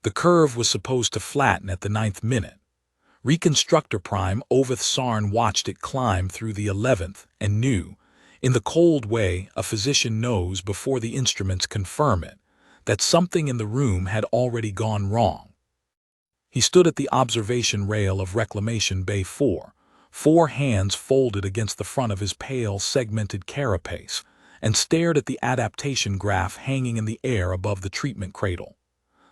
The curve was supposed to flatten at the 9th minute. Reconstructor Prime Oveth Sarn watched it climb through the 11th and knew, in the cold way a physician knows before the instruments confirm it, that something in the room had already gone wrong. He stood at the observation rail of Reclamation Bay 4, 4 hands folded against the front of his pale, segmented carapace, and stared at the adaptation graph hanging in the air above the treatment cradle.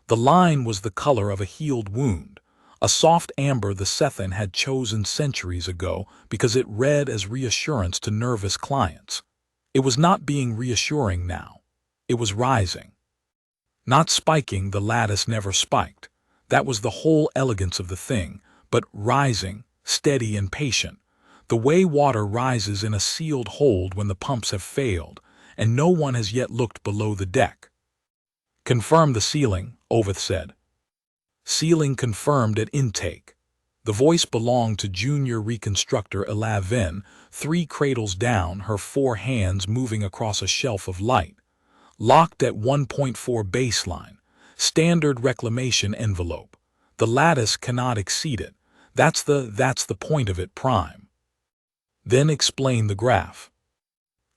The line was the color of a healed wound, a soft amber the Sethan had chosen centuries ago because it read as reassurance to nervous clients. It was not being reassuring now. It was rising. Not spiking, the lattice never spiked. That was the whole elegance of the thing, but rising, steady and patient, the way water rises in a sealed hold when the pumps have failed, and no one has yet looked below the deck. "Confirm the ceiling," Oveth said. "Ceiling confirmed at intake." The voice belonged to junior reconstructor Elavin, 3 cradles down, her 4 hands moving across a shelf of light. Locked at 1.4 baseline, standard reclamation envelope. The lattice cannot exceed it. That's the point of it, Prime. Then explain the graph.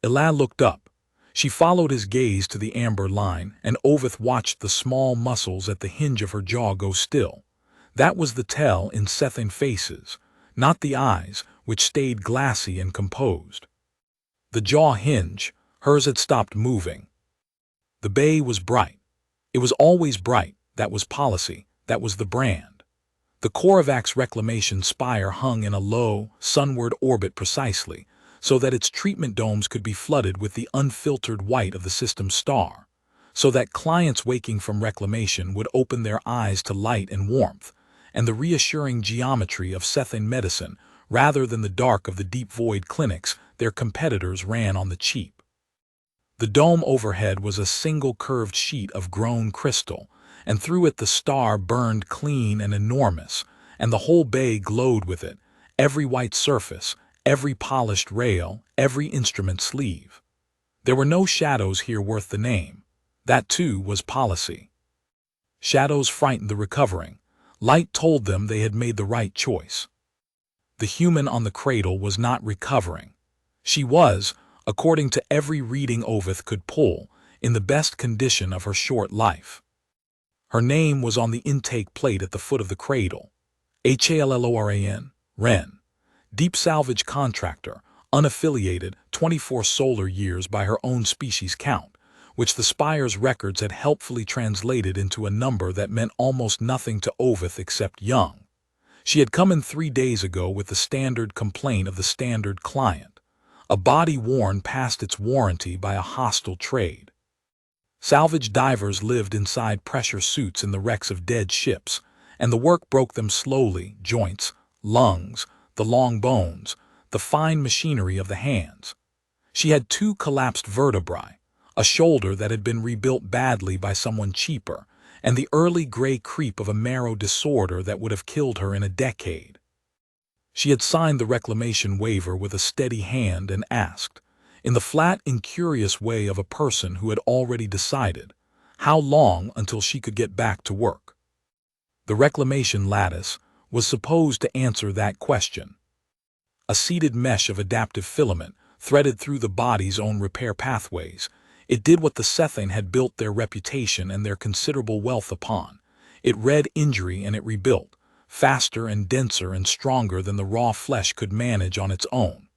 Ela looked up. She followed his gaze to the amber line, and Oveth watched the small muscles at the hinge of her jaw go still. That was the tell in Sethan faces, not the eyes, which stayed glassy and composed. The jaw hinge, hers had stopped moving. The bay was bright. It was always bright. That was policy. That was the brand. The Korovac's reclamation spire hung in a low, sunward orbit precisely, so that its treatment domes could be flooded with the unfiltered white of the system's star, so that clients waking from reclamation would open their eyes to light and warmth, and the reassuring geometry of Sethan medicine, rather than the dark of the deep void clinics their competitors ran on the cheap. The dome overhead was a single curved sheet of grown crystal, and through it the star burned clean and enormous, and the whole bay glowed with it, every white surface, every polished rail, every instrument sleeve. There were no shadows here worth the name. That, too, was policy. Shadows frightened the recovering. Light told them they had made the right choice. The human on the cradle was not recovering. She was, according to every reading Oveth could pull, in the best condition of her short life. Her name was on the intake plate at the foot of the cradle. HALLORAN, Ren. Deep salvage contractor, unaffiliated, 24 solar years by her own species count, which the spire's records had helpfully translated into a number that meant almost nothing to Oveth except young. She had come in 3 days ago with the standard complaint of the standard client, a body worn past its warranty by a hostile trade. Salvage divers lived inside pressure suits in the wrecks of dead ships, and the work broke them slowly: joints, lungs, the long bones, the fine machinery of the hands. She had 2 collapsed vertebrae, a shoulder that had been rebuilt badly by someone cheaper, and the early gray creep of a marrow disorder that would have killed her in a decade. She had signed the reclamation waiver with a steady hand and asked, in the flat, incurious way of a person who had already decided, how long until she could get back to work. The reclamation lattice was supposed to answer that question. A seated mesh of adaptive filament threaded through the body's own repair pathways. It did what the Sethan had built their reputation and their considerable wealth upon. It read injury and it rebuilt, faster and denser and stronger than the raw flesh could manage on its own.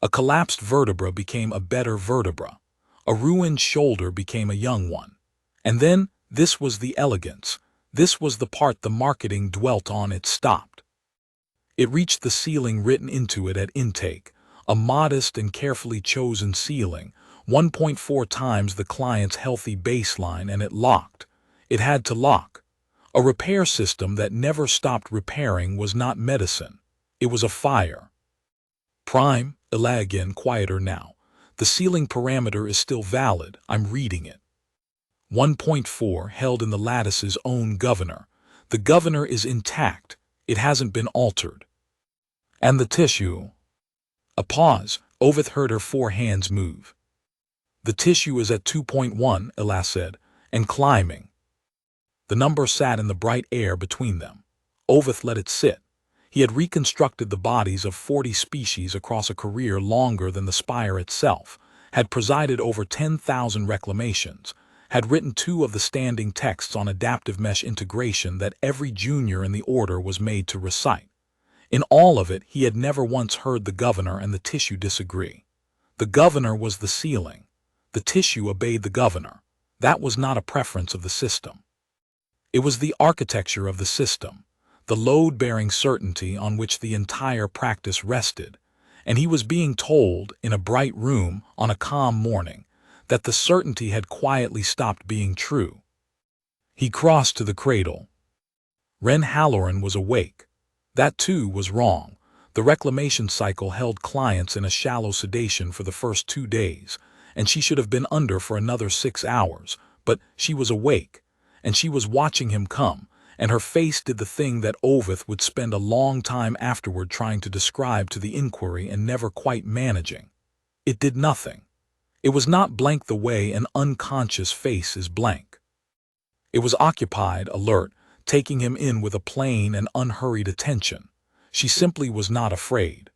A collapsed vertebra became a better vertebra. A ruined shoulder became a young one. And then, this was the elegance. This was the part the marketing dwelt on. It stopped. It reached the ceiling written into it at intake, a modest and carefully chosen ceiling, 1.4 times the client's healthy baseline, and it locked. It had to lock. A repair system that never stopped repairing was not medicine. It was a fire. Prime, Ela again, quieter now. The ceiling parameter is still valid. I'm reading it. 1.4 held in the lattice's own governor. The governor is intact. It hasn't been altered. And the tissue? A pause. Oveth heard her 4 hands move. The tissue is at 2.1, Ela said, and climbing. The number sat in the bright air between them. Oveth let it sit. He had reconstructed the bodies of 40 species across a career longer than the spire itself, had presided over 10,000 reclamations, had written 2 of the standing texts on adaptive mesh integration that every junior in the order was made to recite. In all of it, he had never once heard the governor and the tissue disagree. The governor was the ceiling. The tissue obeyed the governor. That was not a preference of the system. It was the architecture of the system, the load-bearing certainty on which the entire practice rested, and he was being told, in a bright room on a calm morning, that the certainty had quietly stopped being true. He crossed to the cradle. Ren Halloran was awake. That too was wrong. The reclamation cycle held clients in a shallow sedation for the first 2 days, and she should have been under for another 6 hours, but she was awake, and she was watching him come, and her face did the thing that Oveth would spend a long time afterward trying to describe to the inquiry and never quite managing. It did nothing. It was not blank the way an unconscious face is blank. It was occupied, alert, taking him in with a plain and unhurried attention. She simply was not afraid.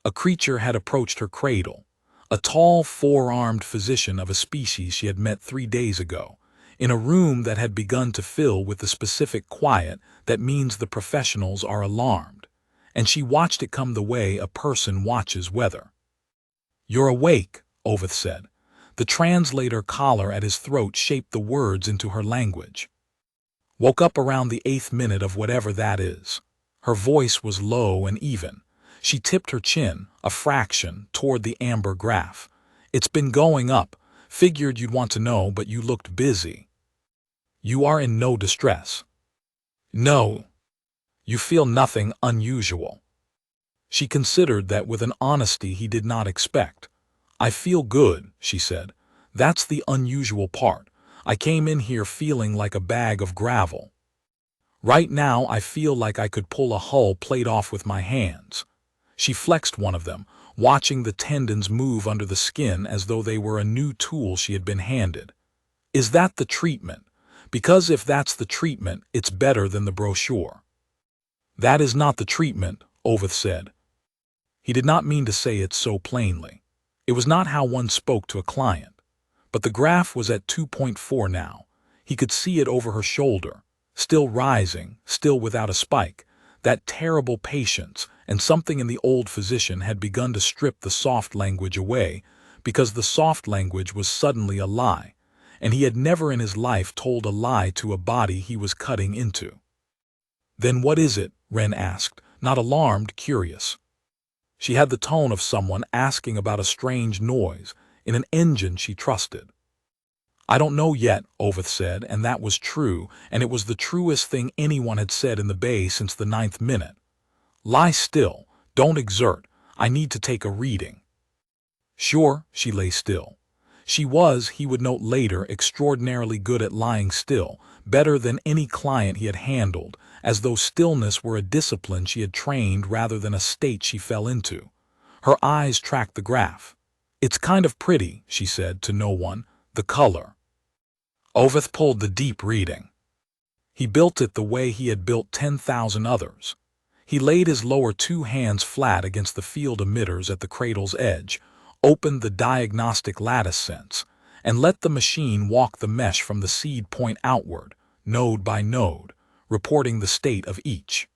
A creature had approached her cradle, a tall, 4-armed physician of a species she had met 3 days ago, in a room that had begun to fill with the specific quiet that means the professionals are alarmed, and she watched it come the way a person watches weather. "You're awake," Oveth said. The translator collar at his throat shaped the words into her language. "Woke up around the 8th minute of whatever that is." Her voice was low and even. She tipped her chin, a fraction, toward the amber graph. "It's been going up. Figured you'd want to know, but you looked busy. You are in no distress." "No. You feel nothing unusual." She considered that with an honesty he did not expect. "I feel good," she said. "That's the unusual part. I came in here feeling like a bag of gravel. Right now I feel like I could pull a hull plate off with my hands." She flexed one of them, watching the tendons move under the skin as though they were a new tool she had been handed. "Is that the treatment? Because if that's the treatment, it's better than the brochure." "That is not the treatment," Oveth said. He did not mean to say it so plainly. It was not how one spoke to a client. But the graph was at 2.4 now. He could see it over her shoulder, still rising, still without a spike. That terrible patience, and something in the old physician had begun to strip the soft language away, because the soft language was suddenly a lie, and he had never in his life told a lie to a body he was cutting into. "Then what is it?" Ren asked, not alarmed, curious. She had the tone of someone asking about a strange noise in an engine she trusted. "I don't know yet," Oveth said, and that was true, and it was the truest thing anyone had said in the bay since the 9th minute. "Lie still. Don't exert. I need to take a reading." Sure, she lay still. She was, he would note later, extraordinarily good at lying still, better than any client he had handled, as though stillness were a discipline she had trained rather than a state she fell into. Her eyes tracked the graph. "It's kind of pretty," she said to no one, "the color." Oveth pulled the deep reading. He built it the way he had built 10,000 others. He laid his lower 2 hands flat against the field emitters at the cradle's edge, opened the diagnostic lattice sense, and let the machine walk the mesh from the seed point outward, node by node, reporting the state of each.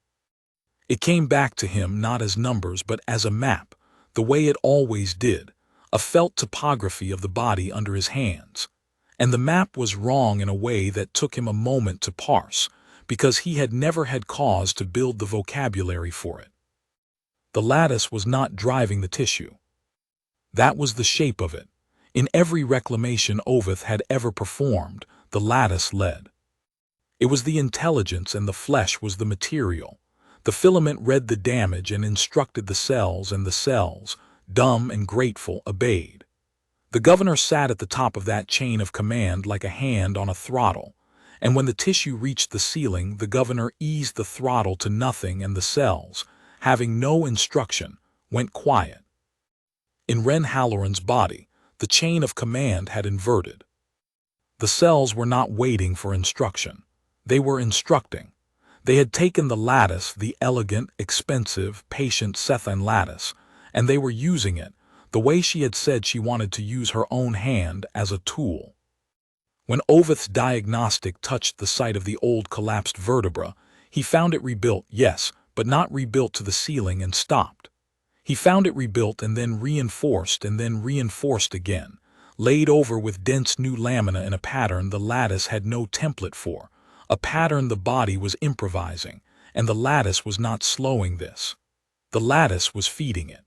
It came back to him not as numbers but as a map, the way it always did, a felt topography of the body under his hands. And the map was wrong in a way that took him a moment to parse, because he had never had cause to build the vocabulary for it. The lattice was not driving the tissue. That was the shape of it. In every reclamation Oveth had ever performed, the lattice led. It was the intelligence and the flesh was the material. The filament read the damage and instructed the cells, and the cells, dumb and grateful, obeyed. The governor sat at the top of that chain of command like a hand on a throttle, and when the tissue reached the ceiling, the governor eased the throttle to nothing, and the cells, having no instruction, went quiet. In Ren Halloran's body, the chain of command had inverted. The cells were not waiting for instruction. They were instructing. They had taken the lattice, the elegant, expensive, patient Sethan lattice, and they were using it, the way she had said she wanted to use her own hand, as a tool. When Ovith's diagnostic touched the site of the old collapsed vertebra, he found it rebuilt, yes, but not rebuilt to the ceiling and stopped. He found it rebuilt and then reinforced again, laid over with dense new lamina in a pattern the lattice had no template for, a pattern the body was improvising, and the lattice was not slowing this. The lattice was feeding it.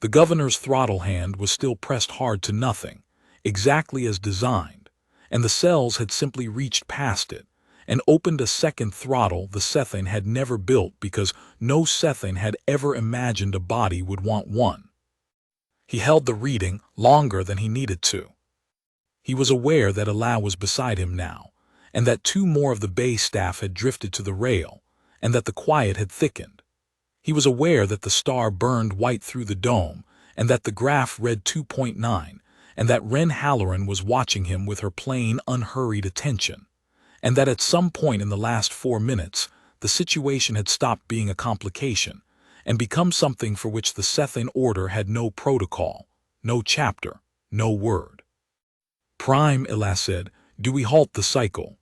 The governor's throttle hand was still pressed hard to nothing, exactly as designed, and the cells had simply reached past it, and opened a second throttle the Sethan had never built because no Sethan had ever imagined a body would want one. He held the reading longer than he needed to. He was aware that Allow was beside him now, and that two more of the base staff had drifted to the rail, and that the quiet had thickened. He was aware that the star burned white through the dome, and that the graph read 2.9, and that Ren Halloran was watching him with her plain, unhurried attention, and that at some point in the last 4 minutes, the situation had stopped being a complication, and become something for which the Sethan order had no protocol, no chapter, no word. "Prime," Ila said, "do we halt the cycle?"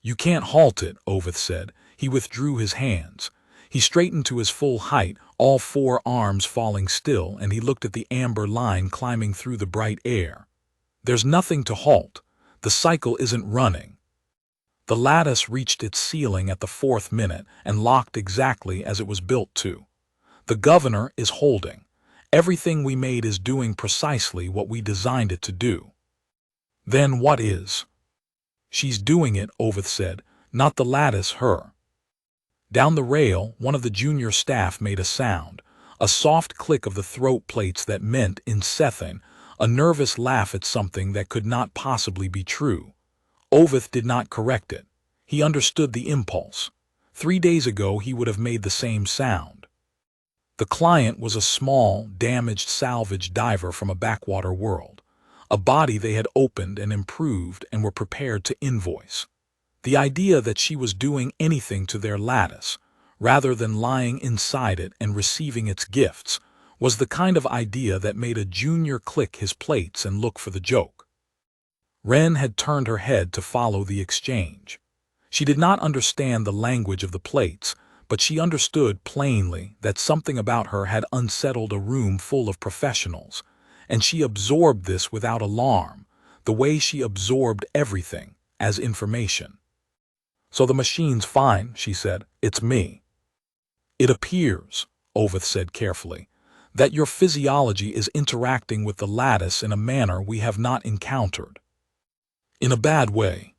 "You can't halt it," Ovith said. He withdrew his hands. He straightened to his full height, all 4 arms falling still, and he looked at the amber line climbing through the bright air. "There's nothing to halt. The cycle isn't running." The lattice reached its ceiling at the 4th minute and locked exactly as it was built to. The governor is holding. Everything we made is doing precisely what we designed it to do. Then what is? "She's doing it," Ovith said, "not the lattice, her." Down the rail, one of the junior staff made a sound, a soft click of the throat plates that meant, in Sethan, a nervous laugh at something that could not possibly be true. Ovith did not correct it. He understood the impulse. 3 days ago he would have made the same sound. The client was a small, damaged salvage diver from a backwater world, a body they had opened and improved and were prepared to invoice. The idea that she was doing anything to their lattice, rather than lying inside it and receiving its gifts, was the kind of idea that made a junior click his plates and look for the joke. Ren had turned her head to follow the exchange. She did not understand the language of the plates, but she understood plainly that something about her had unsettled a room full of professionals, and she absorbed this without alarm, the way she absorbed everything, as information. "So the machine's fine," she said. "It's me." "It appears," Ovith said carefully, "that your physiology is interacting with the lattice in a manner we have not encountered." "In a bad way."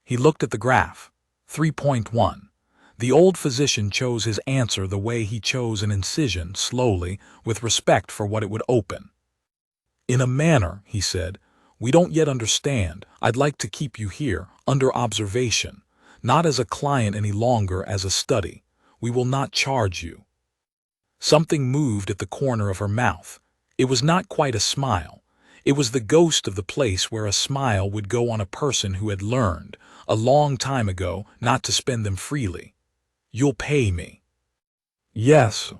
He looked at the graph. 3.1. The old physician chose his answer the way he chose an incision, slowly, with respect for what it would open. "In a manner," he said, "we don't yet understand. I'd like to keep you here, under observation, not as a client any longer, as a study. We will not charge you." Something moved at the corner of her mouth. It was not quite a smile. It was the ghost of the place where a smile would go on a person who had learned, a long time ago, not to spend them freely. "You'll pay me." "Yes."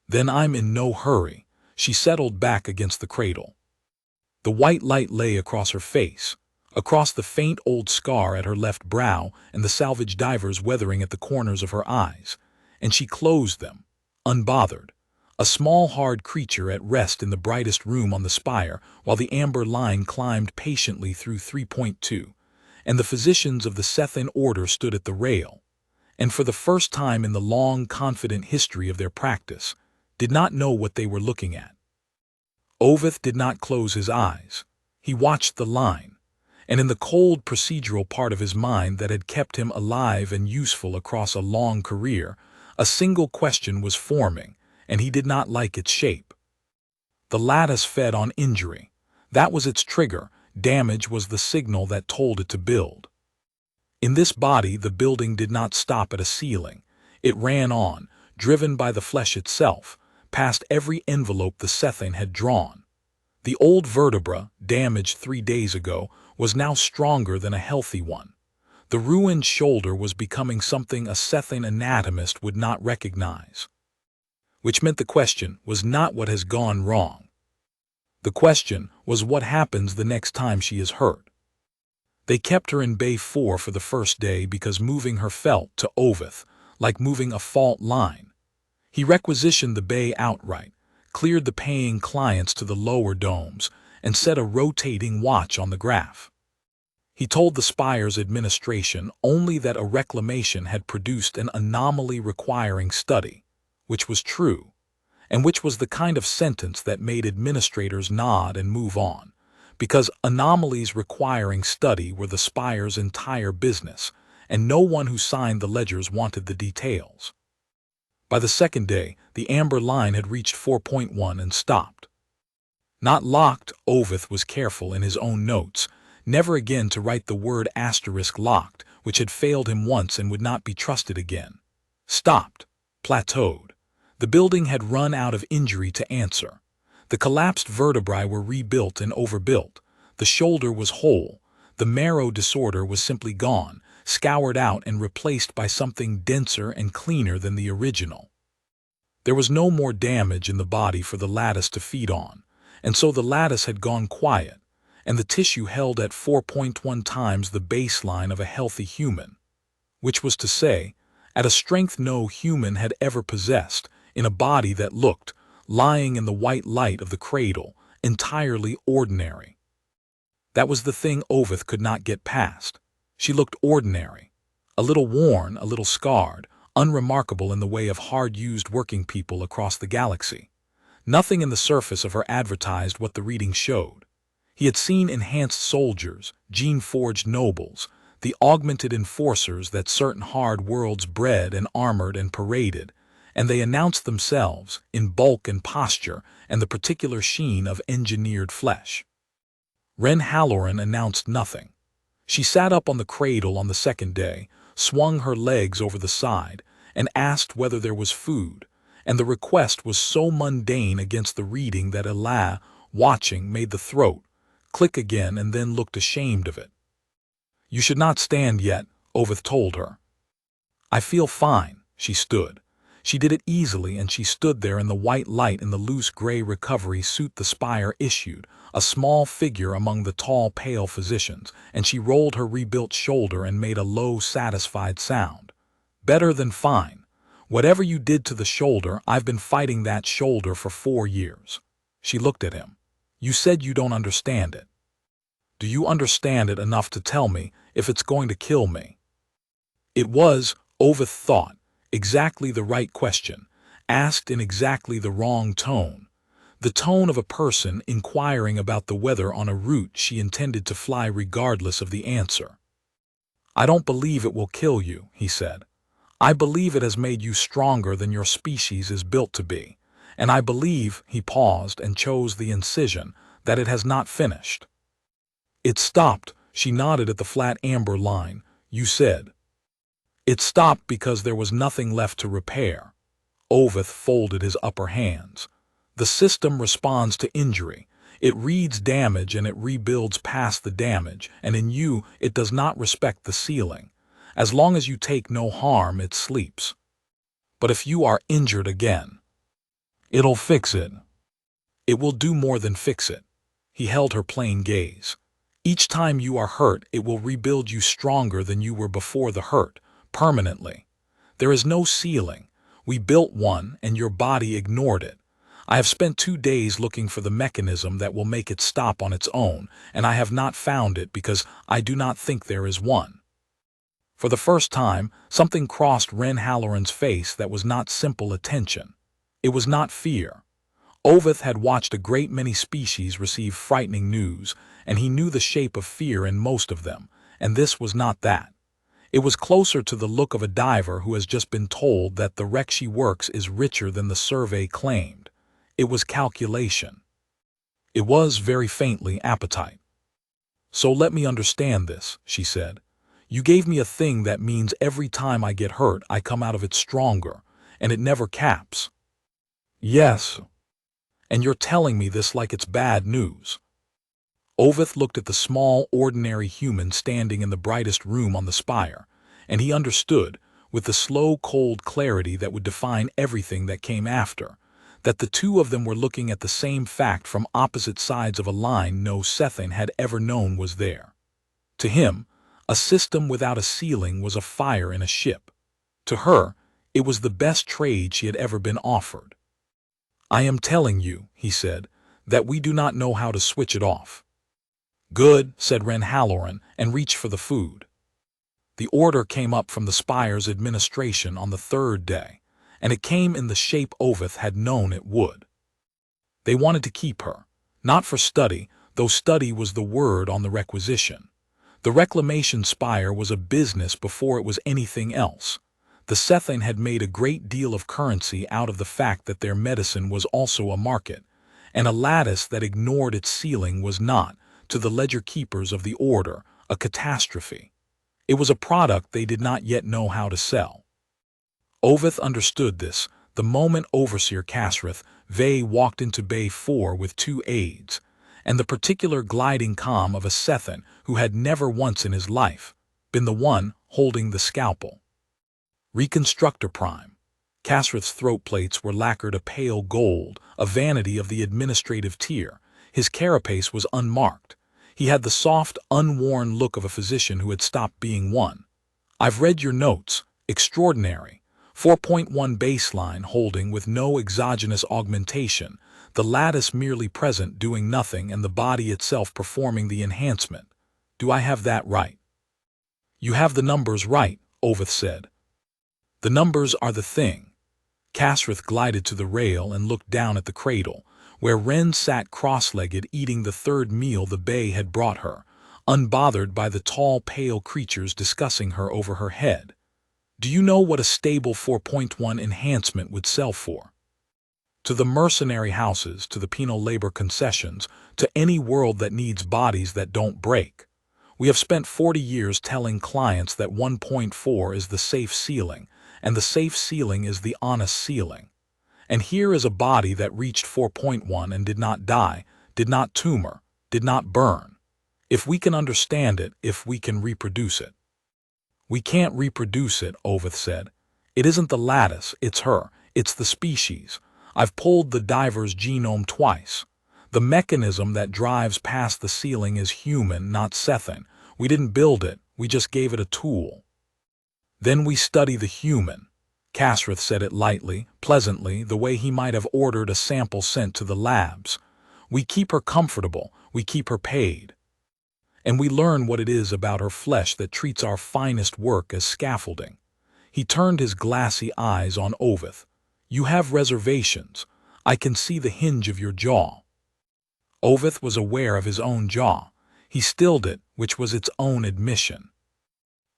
"Then I'm in no hurry." She settled back against the cradle. The white light lay across her face, across the faint old scar at her left brow and the salvage diver's weathering at the corners of her eyes, and she closed them, unbothered, a small hard creature at rest in the brightest room on the spire, while the amber line climbed patiently through 3.2, and the physicians of the Sethan order stood at the rail, and for the first time in the long, confident history of their practice, did not know what they were looking at. Ovith did not close his eyes. He watched the line, and in the cold procedural part of his mind that had kept him alive and useful across a long career, a single question was forming, and he did not like its shape. The lattice fed on injury. That was its trigger. Damage was the signal that told it to build. In this body, the building did not stop at a ceiling. It ran on, driven by the flesh itself, past every envelope the Sethan had drawn. The old vertebra, damaged 3 days ago, was now stronger than a healthy one. The ruined shoulder was becoming something a Sethian anatomist would not recognize. Which meant the question was not what has gone wrong. The question was what happens the next time she is hurt. They kept her in Bay 4 for the first day because moving her felt to Oveth like moving a fault line. He requisitioned the bay outright, cleared the paying clients to the lower domes, and set a rotating watch on the graph. He told the Spire's administration only that a reclamation had produced an anomaly requiring study, which was true, and which was the kind of sentence that made administrators nod and move on, because anomalies requiring study were the Spire's entire business, and no one who signed the ledgers wanted the details. By the second day, the amber line had reached 4.1 and stopped. Not locked, Oveth was careful in his own notes, never again to write the word *locked, which had failed him once and would not be trusted again. Stopped. Plateaued. The building had run out of injury to answer. The collapsed vertebrae were rebuilt and overbuilt. The shoulder was whole. The marrow disorder was simply gone, scoured out and replaced by something denser and cleaner than the original. There was no more damage in the body for the lattice to feed on, and so the lattice had gone quiet, and the tissue held at 4.1 times the baseline of a healthy human, which was to say, at a strength no human had ever possessed, in a body that looked, lying in the white light of the cradle, entirely ordinary. That was the thing Oveth could not get past. She looked ordinary, a little worn, a little scarred, unremarkable in the way of hard-used working people across the galaxy. Nothing in the surface of her advertised what the reading showed. He had seen enhanced soldiers, gene-forged nobles, the augmented enforcers that certain hard worlds bred and armored and paraded, and they announced themselves in bulk and posture and the particular sheen of engineered flesh. Ren Halloran announced nothing. She sat up on the cradle on the second day, swung her legs over the side, and asked whether there was food, and the request was so mundane against the reading that Ella, watching, made the throat click again and then looked ashamed of it. "You should not stand yet," Oveth told her. "I feel fine." She stood. She did it easily, and she stood there in the white light in the loose gray recovery suit the Spire issued, a small figure among the tall, pale physicians, and she rolled her rebuilt shoulder and made a low, satisfied sound. "Better than fine. Whatever you did to the shoulder, I've been fighting that shoulder for 4 years. She looked at him. "You said you don't understand it. Do you understand it enough to tell me if it's going to kill me?" It was, Oveth thought, exactly the right question, asked in exactly the wrong tone. The tone of a person inquiring about the weather on a route she intended to fly regardless of the answer. "I don't believe it will kill you," he said. "I believe it has made you stronger than your species is built to be, and I believe," he paused and chose the incision, "that it has not finished." "It stopped," she nodded at the flat amber line. "You said." "It stopped because there was nothing left to repair." Oveth folded his upper hands. "The system responds to injury. It reads damage and it rebuilds past the damage, and in you it does not respect the ceiling. As long as you take no harm, it sleeps. But if you are injured again, it'll fix it. It will do more than fix it." He held her plain gaze. "Each time you are hurt, it will rebuild you stronger than you were before the hurt, permanently. There is no ceiling. We built one, and your body ignored it. I have spent 2 days looking for the mechanism that will make it stop on its own, and I have not found it because I do not think there is one." For the first time, something crossed Ren Halloran's face that was not simple attention. It was not fear. Oveth had watched a great many species receive frightening news, and he knew the shape of fear in most of them, and this was not that. It was closer to the look of a diver who has just been told that the wreck she works is richer than the survey claimed. It was calculation. It was, very faintly, appetite. "So let me understand this," she said. "You gave me a thing that means every time I get hurt I come out of it stronger, and it never caps." "Yes. And you're telling me this like it's bad news." Oveth looked at the small, ordinary human standing in the brightest room on the spire, and he understood, with the slow, cold clarity that would define everything that came after, that the two of them were looking at the same fact from opposite sides of a line no Sethian had ever known was there. To him, a system without a ceiling was a fire in a ship. To her, it was the best trade she had ever been offered. "I am telling you," he said, "that we do not know how to switch it off." "Good," said Ren Halloran, and reached for the food. The order came up from the spire's administration on the third day, and it came in the shape Oveth had known it would. They wanted to keep her, not for study, though study was the word on the requisition. The reclamation spire was a business before it was anything else. The Sethian had made a great deal of currency out of the fact that their medicine was also a market, and a lattice that ignored its ceiling was not, to the ledger keepers of the order, a catastrophe. It was a product they did not yet know how to sell. Oveth understood this the moment Overseer Kasrith Vey walked into Bay 4 with 2 aides, and the particular gliding calm of a Sethian who had never once in his life been the one holding the scalpel. Reconstructor Prime. Kasrith's throat plates were lacquered a pale gold, a vanity of the administrative tier. His carapace was unmarked. He had the soft, unworn look of a physician who had stopped being one. "I've read your notes. Extraordinary. 4.1 baseline holding with no exogenous augmentation, the lattice merely present doing nothing and the body itself performing the enhancement. Do I have that right?" "You have the numbers right," Oveth said. "The numbers are the thing." Kasrith glided to the rail and looked down at the cradle, where Ren sat cross-legged eating the third meal the Bey had brought her, unbothered by the tall, pale creatures discussing her over her head. "Do you know what a stable 4.1 enhancement would sell for?" "To the mercenary houses, to the penal labor concessions, to any world that needs bodies that don't break. We have spent 40 years telling clients that 1.4 is the safe ceiling, and the safe ceiling is the honest ceiling. And here is a body that reached 4.1 and did not die, did not tumor, did not burn. If we can understand it, if we can reproduce it." "We can't reproduce it," Oveth said. "It isn't the lattice, it's her, it's the species. I've pulled the diver's genome twice. The mechanism that drives past the ceiling is human, not Sethian. We didn't build it, we just gave it a tool." "Then we study the human." Kasrith said it lightly, pleasantly, the way he might have ordered a sample sent to the labs. "We keep her comfortable, we keep her paid. And we learn what it is about her flesh that treats our finest work as scaffolding." He turned his glassy eyes on Oveth. "You have reservations. I can see the hinge of your jaw." Oveth was aware of his own jaw. He stilled it, which was its own admission.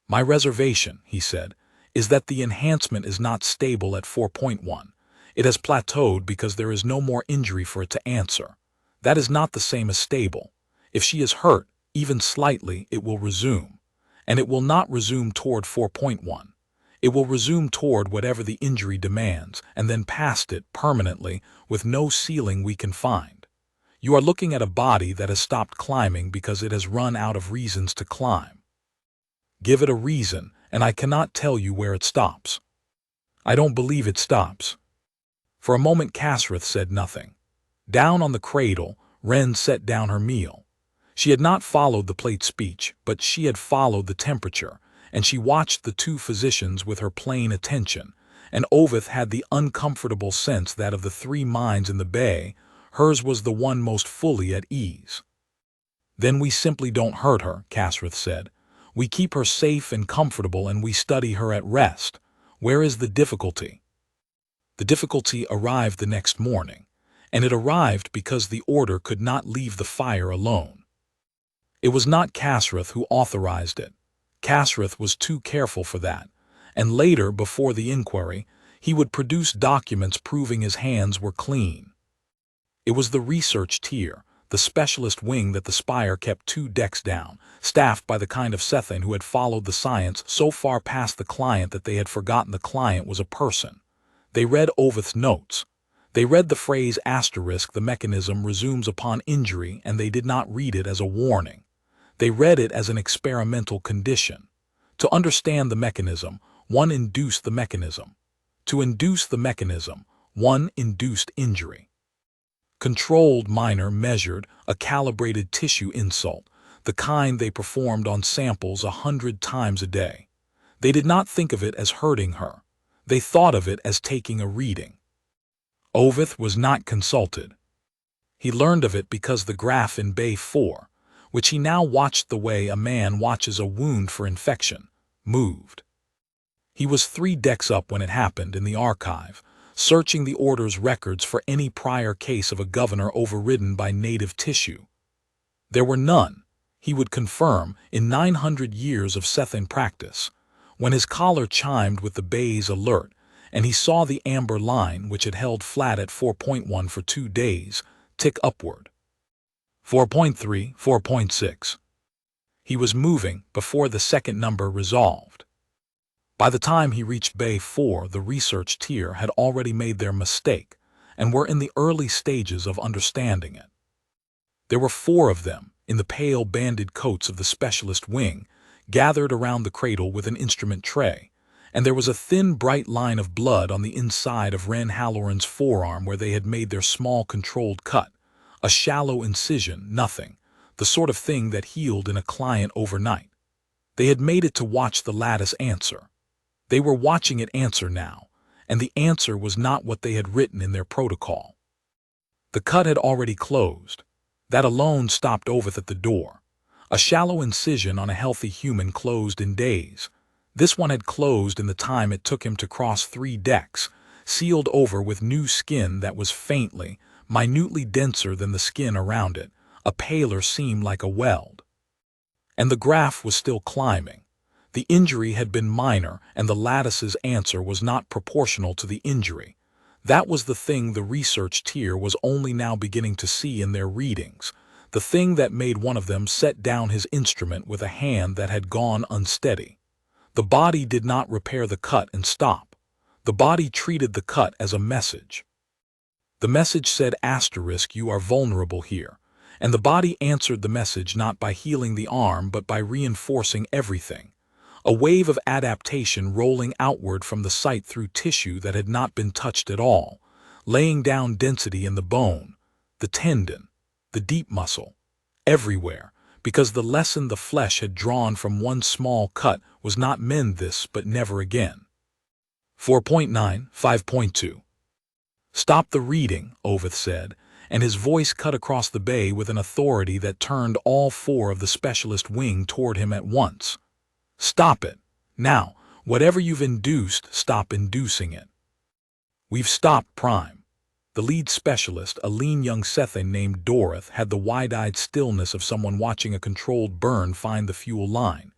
"My reservation," he said, "is that the enhancement is not stable at 4.1. It has plateaued because there is no more injury for it to answer. That is not the same as stable. If she is hurt, even slightly, it will resume. And it will not resume toward 4.1. It will resume toward whatever the injury demands, and then past it permanently with no ceiling we can find. You are looking at a body that has stopped climbing because it has run out of reasons to climb. Give it a reason, and I cannot tell you where it stops." "I don't believe it stops." For a moment Kasrith said nothing. Down on the cradle, Ren set down her meal. She had not followed the plate speech, but she had followed the temperature, and she watched the two physicians with her plain attention, and Oveth had the uncomfortable sense that of the 3 minds in the bay, hers was the one most fully at ease. "Then we simply don't hurt her," Kasrith said. "We keep her safe and comfortable and we study her at rest. Where is the difficulty?" The difficulty arrived the next morning, and it arrived because the order could not leave the fire alone. It was not Kasrith who authorized it. Kasrith was too careful for that, and later, before the inquiry, he would produce documents proving his hands were clean. It was the research tier, the specialist wing that the spire kept 2 decks down, staffed by the kind of Sethian who had followed the science so far past the client that they had forgotten the client was a person. They read Oveth's notes. They read the phrase asterisk, the mechanism resumes upon injury, and they did not read it as a warning. They read it as an experimental condition. To understand the mechanism, one induced the mechanism. To induce the mechanism, one induced injury. Controlled minor measured a calibrated tissue insult, the kind they performed on samples 100 times a day. They did not think of it as hurting her. They thought of it as taking a reading. Oveth was not consulted. He learned of it because the graph in Bay 4, which he now watched the way a man watches a wound for infection, moved. He was 3 decks up when it happened in the archive, searching the order's records for any prior case of a governor overridden by native tissue. There were none, he would confirm, in 900 years of Sethin practice, when his collar chimed with the Bay's alert, and he saw the amber line, which had held flat at 4.1 for 2 days, tick upward. 4.3, 4.6. He was moving before the second number resolved. By the time he reached Bay 4, the research tier had already made their mistake and were in the early stages of understanding it. There were 4 of them, in the pale banded coats of the specialist wing, gathered around the cradle with an instrument tray, and there was a thin, bright line of blood on the inside of Ren Halloran's forearm where they had made their small controlled cut, a shallow incision, nothing, the sort of thing that healed in a client overnight. They had made it to watch the lattice answer. They were watching it answer now, and the answer was not what they had written in their protocol. The cut had already closed. That alone stopped Oveth at the door. A shallow incision on a healthy human closed in days. This one had closed in the time it took him to cross 3 decks, sealed over with new skin that was faintly, minutely denser than the skin around it, a paler seam like a weld. And the graph was still climbing. The injury had been minor, and the lattice's answer was not proportional to the injury. That was the thing the research tier was only now beginning to see in their readings, the thing that made one of them set down his instrument with a hand that had gone unsteady. The body did not repair the cut and stop. The body treated the cut as a message. The message said asterisk, you are vulnerable here, and the body answered the message not by healing the arm but by reinforcing everything. A wave of adaptation rolling outward from the site through tissue that had not been touched at all, laying down density in the bone, the tendon, the deep muscle, everywhere, because the lesson the flesh had drawn from one small cut was not mend this but never again. 4.9, 5.2. Stop the reading, Oveth said, and his voice cut across the bay with an authority that turned all 4 of the specialist wing toward him at once. Stop it. Now, whatever you've induced, stop inducing it. We've stopped Prime. The lead specialist, a lean young Sethin named Dorith, had the wide-eyed stillness of someone watching a controlled burn find the fuel line.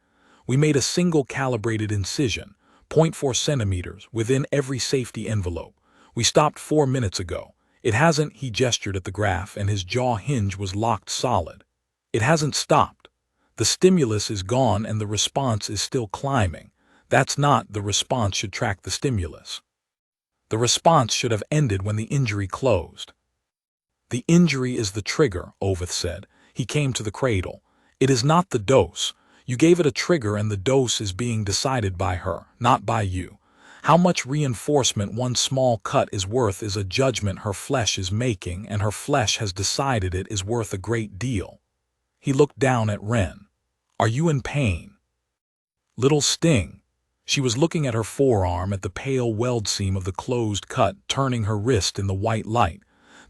We made a single calibrated incision, 0.4 centimeters, within every safety envelope. We stopped 4 minutes ago. It hasn't, he gestured at the graph, and his jaw hinge was locked solid. It hasn't stopped. The stimulus is gone and the response is still climbing. That's not the response should track the stimulus. The response should have ended when the injury closed. The injury is the trigger, Oveth said. He came to the cradle. It is not the dose. You gave it a trigger and the dose is being decided by her, not by you. How much reinforcement one small cut is worth is a judgment her flesh is making, and her flesh has decided it is worth a great deal. He looked down at Ren. Are you in pain? Little sting. She was looking at her forearm, at the pale weld seam of the closed cut, turning her wrist in the white light.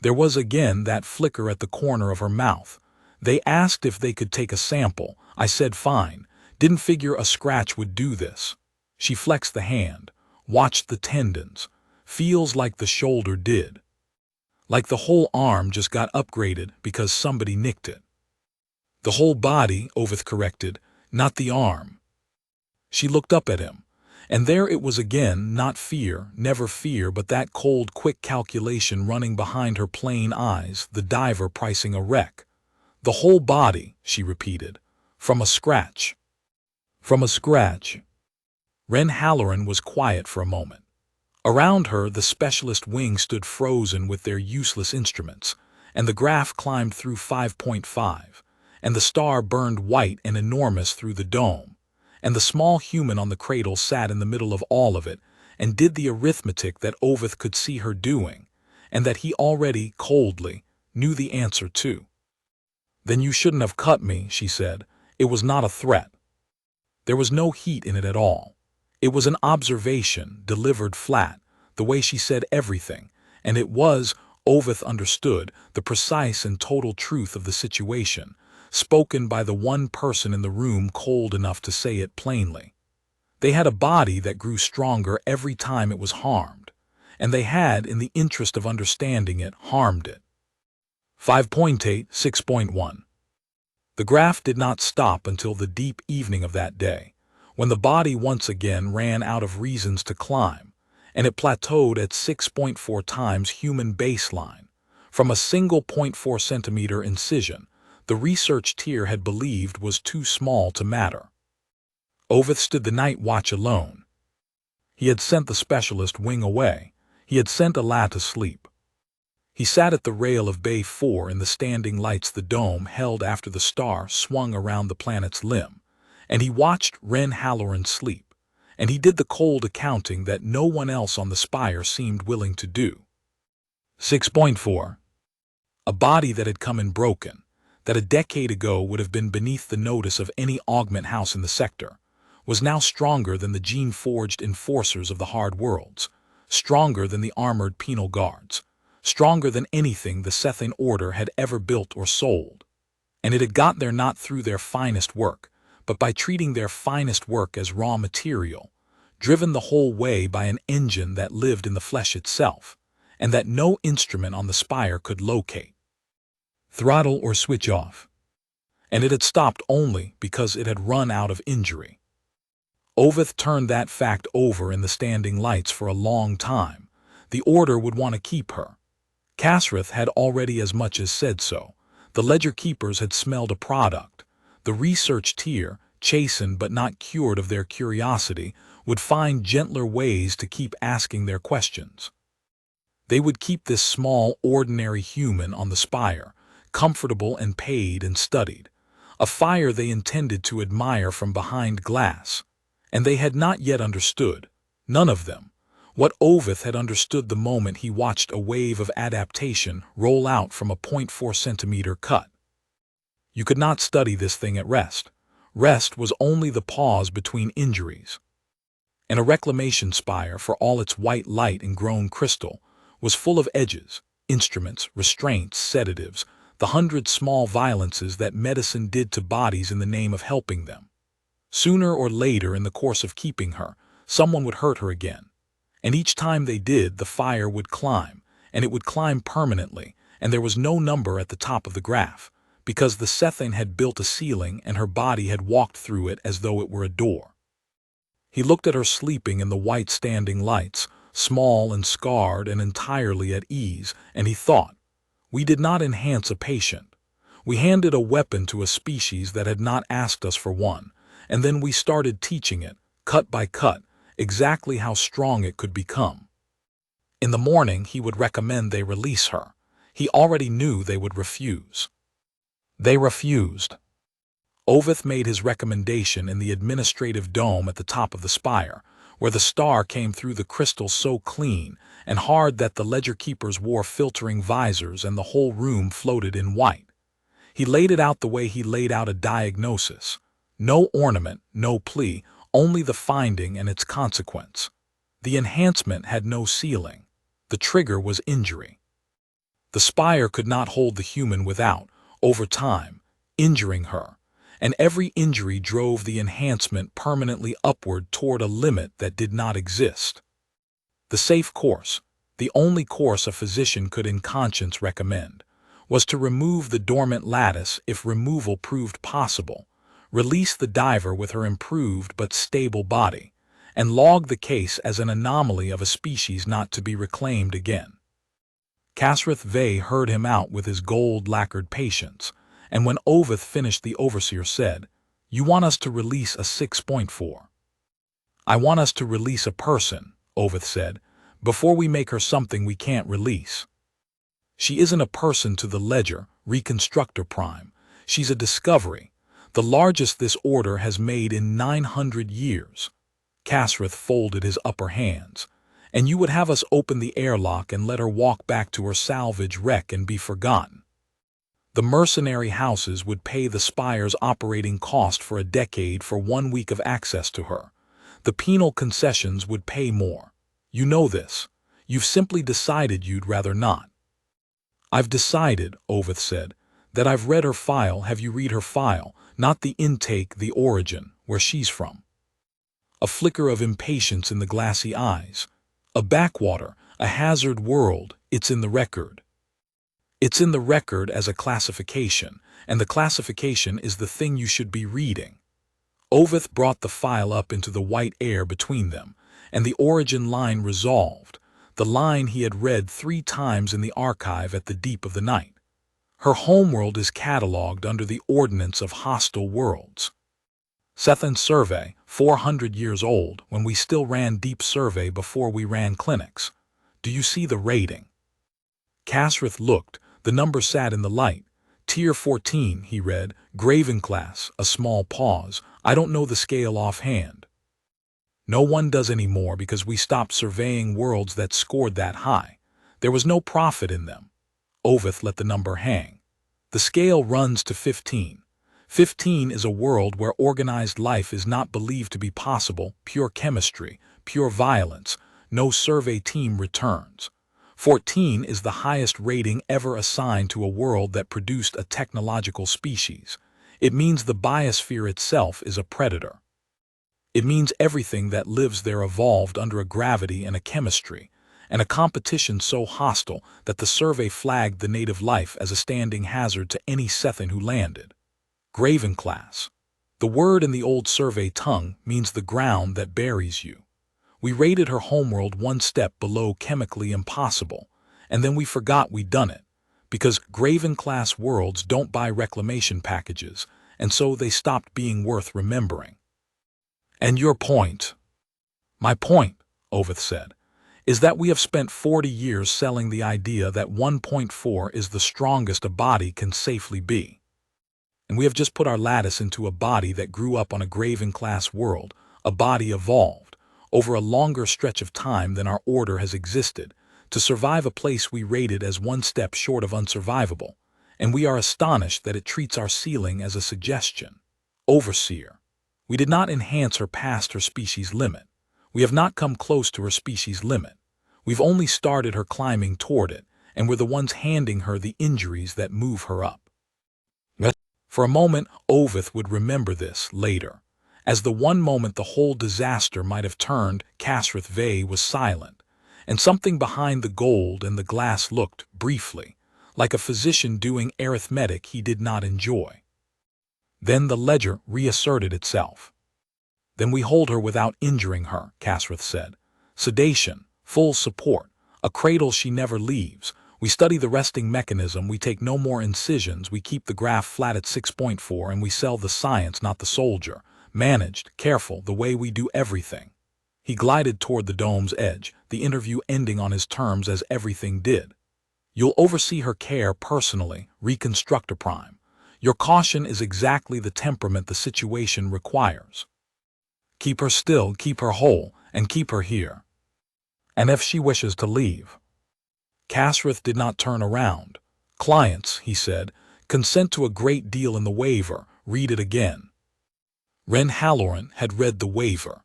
There was again that flicker at the corner of her mouth. They asked if they could take a sample. I said fine. Didn't figure a scratch would do this. She flexed the hand, watched the tendons. Feels like the shoulder did. Like the whole arm just got upgraded because somebody nicked it. The whole body, Oveth corrected, not the arm. She looked up at him, and there it was again, not fear, never fear, but that cold, quick calculation running behind her plain eyes, the diver pricing a wreck. The whole body, she repeated, from a scratch. From a scratch. Ren Halloran was quiet for a moment. Around her, the specialist wing stood frozen with their useless instruments, and the graph climbed through 5.5, and the star burned white and enormous through the dome, and the small human on the cradle sat in the middle of all of it and did the arithmetic that Oveth could see her doing, and that he already, coldly, knew the answer to. "Then you shouldn't have cut me," she said. "It was not a threat." There was no heat in it at all. It was an observation, delivered flat, the way she said everything, and it was, Oveth understood, the precise and total truth of the situation, spoken by the one person in the room cold enough to say it plainly. They had a body that grew stronger every time it was harmed, and they had, in the interest of understanding it, harmed it. 5.8, 6.1. The graph did not stop until the deep evening of that day, when the body once again ran out of reasons to climb, and it plateaued at 6.4 times human baseline. From a single 0.4 centimeter incision, the research tier had believed was too small to matter. Oveth stood the night watch alone. He had sent the specialist wing away. He had sent Ala to sleep. He sat at the rail of Bay 4 in the standing lights the dome held after the star swung around the planet's limb, and he watched Ren Halloran sleep, and he did the cold accounting that no one else on the spire seemed willing to do. 6.4. A body that had come in broken, that a decade ago would have been beneath the notice of any augment house in the sector, was now stronger than the gene-forged enforcers of the hard worlds, stronger than the armored penal guards, stronger than anything the Sethane Order had ever built or sold. And it had got there not through their finest work, but by treating their finest work as raw material, driven the whole way by an engine that lived in the flesh itself, and that no instrument on the spire could locate, throttle, or switch off. And it had stopped only because it had run out of injury. Oveth turned that fact over in the standing lights for a long time. The Order would want to keep her. Kasrith had already as much as said so. The ledger keepers had smelled a product. The research tier, chastened but not cured of their curiosity, would find gentler ways to keep asking their questions. They would keep this small, ordinary human on the spire, comfortable and paid and studied, a fire they intended to admire from behind glass. And they had not yet understood, none of them, what Oveth had understood the moment he watched a wave of adaptation roll out from a 0.4 centimeter cut. You could not study this thing at rest. Rest was only the pause between injuries. And a reclamation spire, for all its white light and grown crystal, was full of edges, instruments, restraints, sedatives, the 100 small violences that medicine did to bodies in the name of helping them. Sooner or later in the course of keeping her, someone would hurt her again. And each time they did, the fire would climb, and it would climb permanently, and there was no number at the top of the graph, because the Sethane had built a ceiling and her body had walked through it as though it were a door. He looked at her sleeping in the white standing lights, small and scarred and entirely at ease, and he thought, we did not enhance a patient. We handed a weapon to a species that had not asked us for one, and then we started teaching it, cut by cut, exactly how strong it could become. In the morning he would recommend they release her. He already knew they would refuse. They refused. Oveth made his recommendation in the administrative dome at the top of the spire, where the star came through the crystal so clean and hard that the ledger keepers wore filtering visors and the whole room floated in white. He laid it out the way he laid out a diagnosis. No ornament, no plea, only the finding and its consequence. The enhancement had no ceiling. The trigger was injury. The spire could not hold the human without, over time, injuring her, and every injury drove the enhancement permanently upward toward a limit that did not exist. The safe course, the only course a physician could in conscience recommend, was to remove the dormant lattice if removal proved possible, release the diver with her improved but stable body, and log the case as an anomaly of a species not to be reclaimed again. Kasrith Vey heard him out with his gold-lacquered patience, and when Oveth finished the overseer said, "You want us to release a 6.4. "I want us to release a person," Oveth said, before we make her something we can't release. She isn't a person to the ledger, Reconstructor Prime. She's a discovery, the largest this order has made in 900 years. Kasrith folded his upper hands. And you would have us open the airlock and let her walk back to her salvage wreck and be forgotten. The mercenary houses would pay the Spire's operating cost for a decade for 1 week of access to her. The penal concessions would pay more. You know this. You've simply decided you'd rather not. I've decided, Oveth said, that I've read her file. Have you read her file? Not the intake, the origin, where she's from. A flicker of impatience in the glassy eyes. A backwater, a hazard world, it's in the record. It's in the record as a classification, and the classification is the thing you should be reading. Oveth brought the file up into the white air between them, and the origin line resolved, the line he had read 3 times in the archive at the deep of the night. Her homeworld is catalogued under the Ordinance of Hostile Worlds. Sethan survey, 400 years old, when we still ran deep survey before we ran clinics. Do you see the rating? Kasrith looked. The number sat in the light. Tier 14, he read. Graven class, a small pause. I don't know the scale offhand. No one does anymore because we stopped surveying worlds that scored that high. There was no profit in them. Oveth let the number hang. The scale runs to 15. 15 is a world where organized life is not believed to be possible, pure chemistry, pure violence, no survey team returns. 14 is the highest rating ever assigned to a world that produced a technological species. It means the biosphere itself is a predator. It means everything that lives there evolved under a gravity and a chemistry, and a competition so hostile that the survey flagged the native life as a standing hazard to any Sethan who landed. Graven class. The word in the old survey tongue means the ground that buries you. We rated her homeworld 1 step below chemically impossible, and then we forgot we'd done it, because Graven class worlds don't buy reclamation packages, and so they stopped being worth remembering. And your point? My point, Oveth said, is that we have spent 40 years selling the idea that 1.4 is the strongest a body can safely be. And we have just put our lattice into a body that grew up on a Graven-class world, a body evolved, over a longer stretch of time than our order has existed, to survive a place we rated as 1 step short of unsurvivable, and we are astonished that it treats our ceiling as a suggestion. Overseer. We did not enhance her past her species limit. We have not come close to her species limit. We've only started her climbing toward it, and we're the ones handing her the injuries that move her up. For a moment, Oveth would remember this later. As the one moment the whole disaster might have turned, Kasrith Vey was silent, and something behind the gold and the glass looked, briefly, like a physician doing arithmetic he did not enjoy. Then the ledger reasserted itself. Then we hold her without injuring her, Kasrith said. Sedation, full support, a cradle she never leaves. We study the resting mechanism, we take no more incisions, we keep the graph flat at 6.4, and we sell the science, not the soldier. Managed, careful, the way we do everything. He glided toward the dome's edge, the interview ending on his terms as everything did. You'll oversee her care personally, Reconstructor Prime. Your caution is exactly the temperament the situation requires. Keep her still, keep her whole, and keep her here. And if she wishes to leave. Kasrith did not turn around. Clients, he said, consent to a great deal in the waiver. Read it again. Ren Halloran had read the waiver.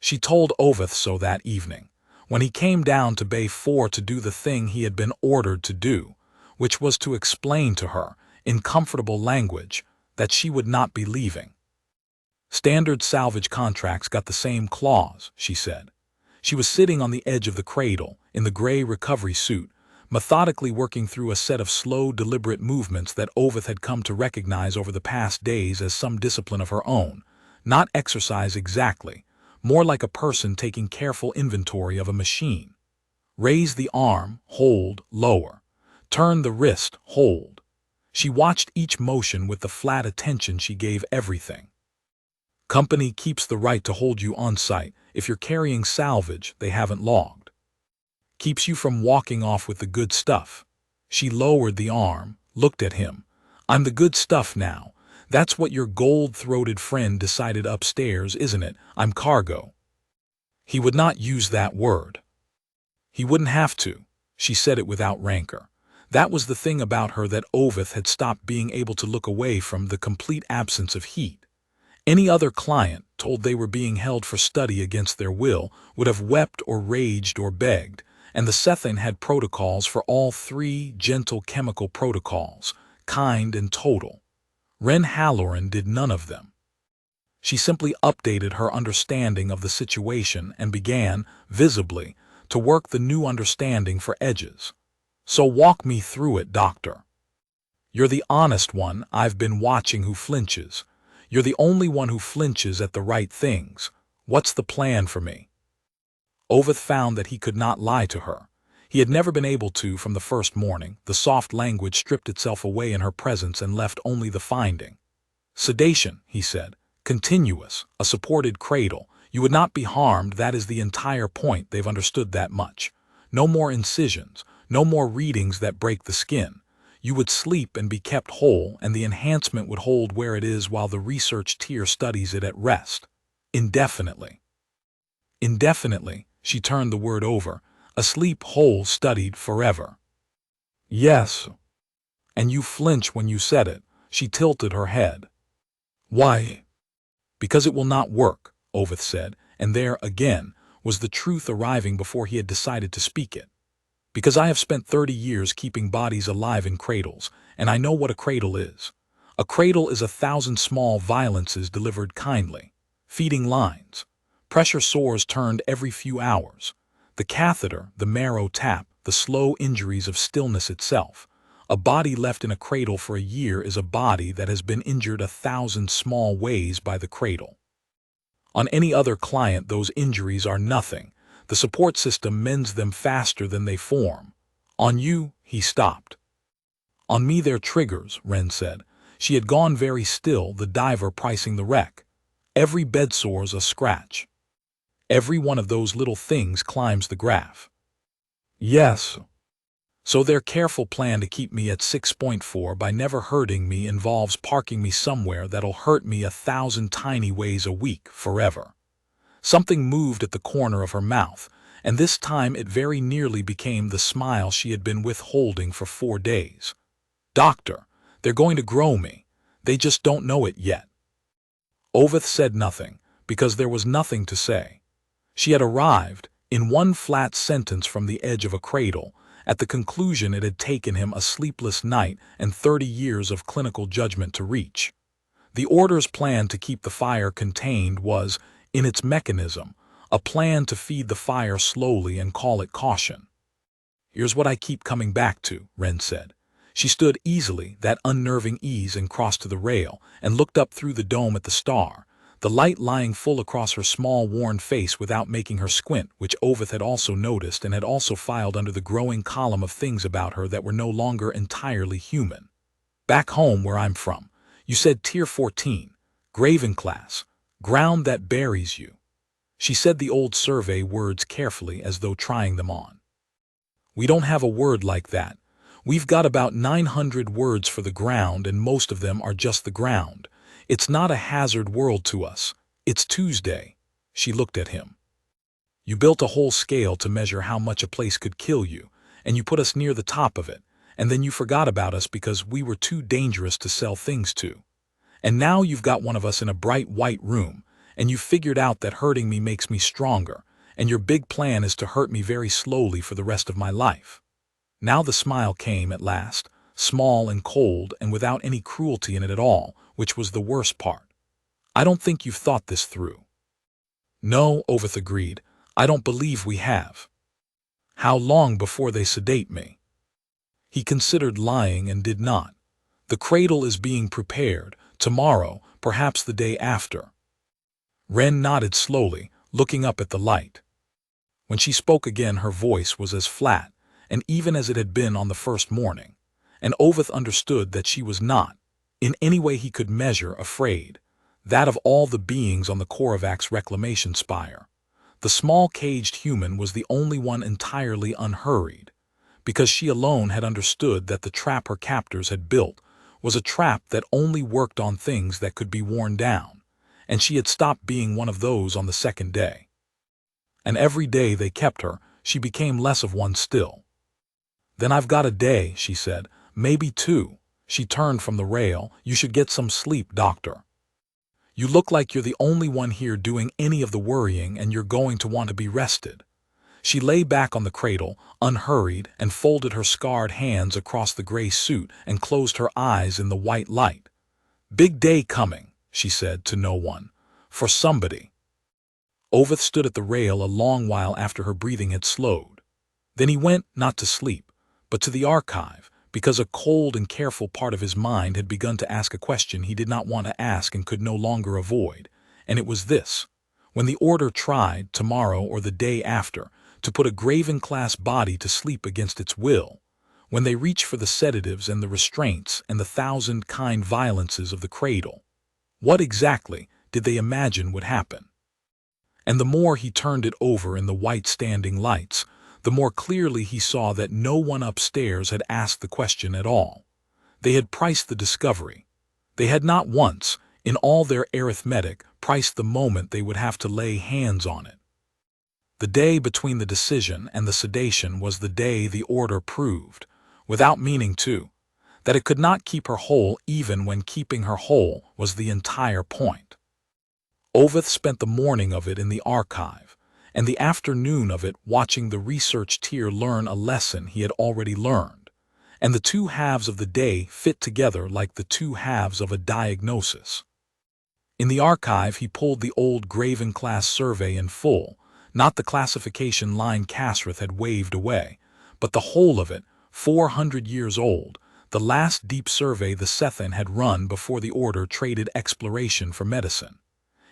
She told Oveth so that evening, when he came down to Bay 4 to do the thing he had been ordered to do, which was to explain to her, in comfortable language, that she would not be leaving. Standard salvage contracts got the same clause, she said. She was sitting on the edge of the cradle, in the gray recovery suit, methodically working through a set of slow, deliberate movements that Oveth had come to recognize over the past days as some discipline of her own, not exercise exactly, more like a person taking careful inventory of a machine. Raise the arm, hold, lower. Turn the wrist, hold. She watched each motion with the flat attention she gave everything. Company keeps the right to hold you on site. If you're carrying salvage, they haven't logged. Keeps you from walking off with the good stuff. She lowered the arm, looked at him. I'm the good stuff now. That's what your gold-throated friend decided upstairs, isn't it? I'm cargo. He would not use that word. He wouldn't have to. She said it without rancor. That was the thing about her that Oveth had stopped being able to look away from, the complete absence of heat. Any other client, told they were being held for study against their will, would have wept or raged or begged, and the Sethian had protocols for all three, gentle chemical protocols, kind and total. Ren Halloran did none of them. She simply updated her understanding of the situation and began, visibly, to work the new understanding for edges. So walk me through it, Doctor. You're the honest one I've been watching who flinches. You're the only one who flinches at the right things. What's the plan for me? Oveth found that he could not lie to her. He had never been able to from the first morning. The soft language stripped itself away in her presence and left only the finding. Sedation, he said. Continuous, a supported cradle. You would not be harmed, that is the entire point, they've understood that much. No more incisions, no more readings that break the skin. You would sleep and be kept whole, and the enhancement would hold where it is while the research tier studies it at rest. Indefinitely. Indefinitely, she turned the word over. Asleep, whole, studied forever. Yes. And you flinch when you said it. She tilted her head. Why? Because it will not work, Oveth said, and there, again, was the truth arriving before he had decided to speak it. Because I have spent 30 years keeping bodies alive in cradles, and I know what a cradle is. A cradle is 1,000 small violences delivered kindly. Feeding lines. Pressure sores turned every few hours. The catheter, the marrow tap, the slow injuries of stillness itself. A body left in a cradle for a year is a body that has been injured 1,000 small ways by the cradle. On any other client, those injuries are nothing. The support system mends them faster than they form. On you, he stopped. On me they're triggers, Ren said. She had gone very still, the diver pricing the wreck. Every bedsore's a scratch. Every one of those little things climbs the graph. Yes. So their careful plan to keep me at 6.4 by never hurting me involves parking me somewhere that'll hurt me 1,000 tiny ways a week forever. Something moved at the corner of her mouth, and this time it very nearly became the smile she had been withholding for 4 days. Doctor, they're going to grow me. They just don't know it yet. Oveth said nothing, because there was nothing to say. She had arrived, in one flat sentence from the edge of a cradle, at the conclusion it had taken him a sleepless night and 30 years of clinical judgment to reach. The Order's plan to keep the fire contained was, in its mechanism, a plan to feed the fire slowly and call it caution. Here's what I keep coming back to, Ren said. She stood easily, that unnerving ease, and crossed to the rail, and looked up through the dome at the star, the light lying full across her small, worn face without making her squint, which Oveth had also noticed and had also filed under the growing column of things about her that were no longer entirely human. Back home where I'm from, you said Tier 14, Graven class, ground that buries you. She said the old survey words carefully as though trying them on. We don't have a word like that. We've got about 900 words for the ground, and most of them are just the ground. It's not a hazard world to us. It's Tuesday. She looked at him. You built a whole scale to measure how much a place could kill you, and you put us near the top of it, and then you forgot about us because we were too dangerous to sell things to. And now you've got one of us in a bright white room, and you've figured out that hurting me makes me stronger, and your big plan is to hurt me very slowly for the rest of my life. Now the smile came at last, small and cold and without any cruelty in it at all, which was the worst part. I don't think you've thought this through. No, Oveth agreed. I don't believe we have. How long before they sedate me? He considered lying and did not. The cradle is being prepared, tomorrow, perhaps the day after. Ren nodded slowly, looking up at the light. When she spoke again, her voice was as flat and even as it had been on the first morning, and Oveth understood that she was not, in any way he could measure, afraid, that of all the beings on the Korovac's reclamation spire. The small caged human was the only one entirely unhurried, because she alone had understood that the trap her captors had built was a trap that only worked on things that could be worn down, and she had stopped being one of those on the second day. And every day they kept her, she became less of one still. "Then I've got a day," she said, "maybe two." She turned from the rail. "You should get some sleep, doctor. You look like you're the only one here doing any of the worrying, and you're going to want to be rested." She lay back on the cradle, unhurried, and folded her scarred hands across the gray suit and closed her eyes in the white light. "Big day coming," she said to no one. "For somebody." Oveth stood at the rail a long while after her breathing had slowed. Then he went, not to sleep, but to the archive, because a cold and careful part of his mind had begun to ask a question he did not want to ask and could no longer avoid, and it was this: when the Order tried, tomorrow or the day after, to put a Graven-class body to sleep against its will, when they reached for the sedatives and the restraints and the thousand kind violences of the cradle, what exactly did they imagine would happen? And the more he turned it over in the white standing lights, the more clearly he saw that no one upstairs had asked the question at all. They had priced the discovery. They had not once, in all their arithmetic, priced the moment they would have to lay hands on it. The day between the decision and the sedation was the day the Order proved, without meaning to, that it could not keep her whole even when keeping her whole was the entire point. Oveth spent the morning of it in the archive, and the afternoon of it watching the research tier learn a lesson he had already learned, and the two halves of the day fit together like the two halves of a diagnosis. In the archive he pulled the old Graven-class survey in full, not the classification line Kasrith had waved away, but the whole of it, 400 years old, the last deep survey the Sethin had run before the Order traded exploration for medicine.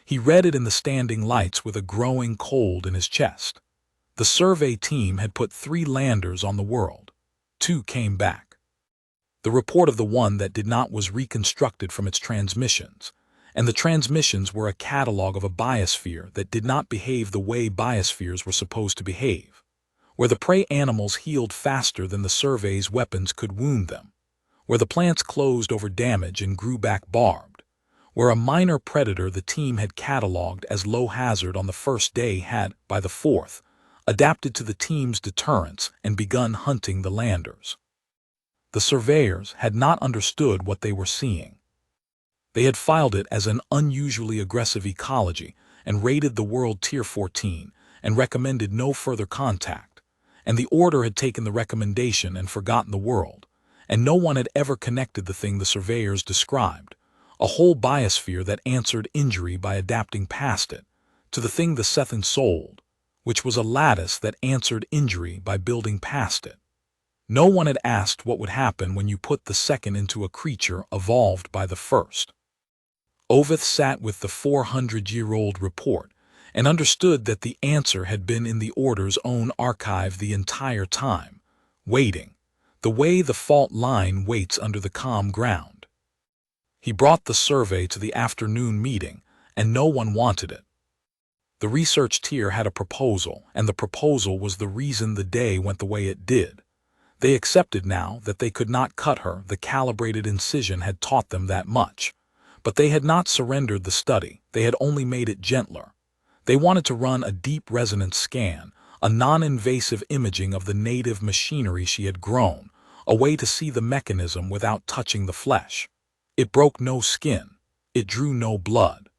He read it in the standing lights with a growing cold in his chest. The survey team had put 3 landers on the world. 2 came back. The report of the one that did not was reconstructed from its transmissions, and the transmissions were a catalog of a biosphere that did not behave the way biospheres were supposed to behave, where the prey animals healed faster than the survey's weapons could wound them, where the plants closed over damage and grew back barbed, where a minor predator the team had catalogued as low hazard on the first day had, by the 4th, adapted to the team's deterrence and begun hunting the landers. The surveyors had not understood what they were seeing. They had filed it as an unusually aggressive ecology and rated the world Tier 14 and recommended no further contact, and the Order had taken the recommendation and forgotten the world, and no one had ever connected the thing the surveyors described, a whole biosphere that answered injury by adapting past it, to the thing the Sethin sold, which was a lattice that answered injury by building past it. No one had asked what would happen when you put the second into a creature evolved by the first. Oveth sat with the 400-year-old report and understood that the answer had been in the Order's own archive the entire time, waiting, the way the fault line waits under the calm ground. He brought the survey to the afternoon meeting, and no one wanted it. The research tier had a proposal, and the proposal was the reason the day went the way it did. They accepted now that they could not cut her. The calibrated incision had taught them that much. But they had not surrendered the study. They had only made it gentler. They wanted to run a deep resonance scan, a non-invasive imaging of the native machinery she had grown, a way to see the mechanism without touching the flesh. It broke no skin. It drew no blood.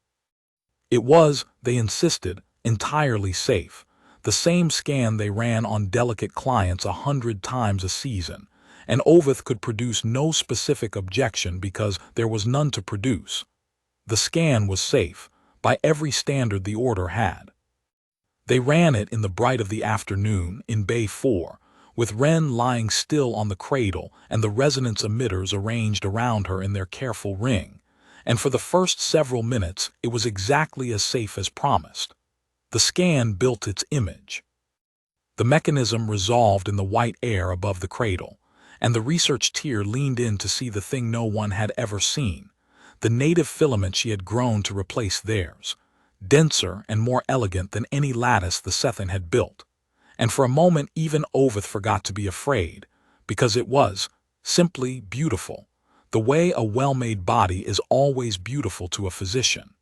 It was, they insisted, entirely safe, the same scan they ran on delicate clients 100 times a season, and Oveth could produce no specific objection because there was none to produce. The scan was safe, by every standard the Order had. They ran it in the bright of the afternoon, in Bay 4, with Wren lying still on the cradle and the resonance emitters arranged around her in their careful ring, and for the first several minutes it was exactly as safe as promised. The scan built its image. The mechanism resolved in the white air above the cradle, and the research tier leaned in to see the thing no one had ever seen, the native filament she had grown to replace theirs, denser and more elegant than any lattice the Sethin had built. And for a moment even Oveth forgot to be afraid, because it was simply beautiful, the way a well-made body is always beautiful to a physician.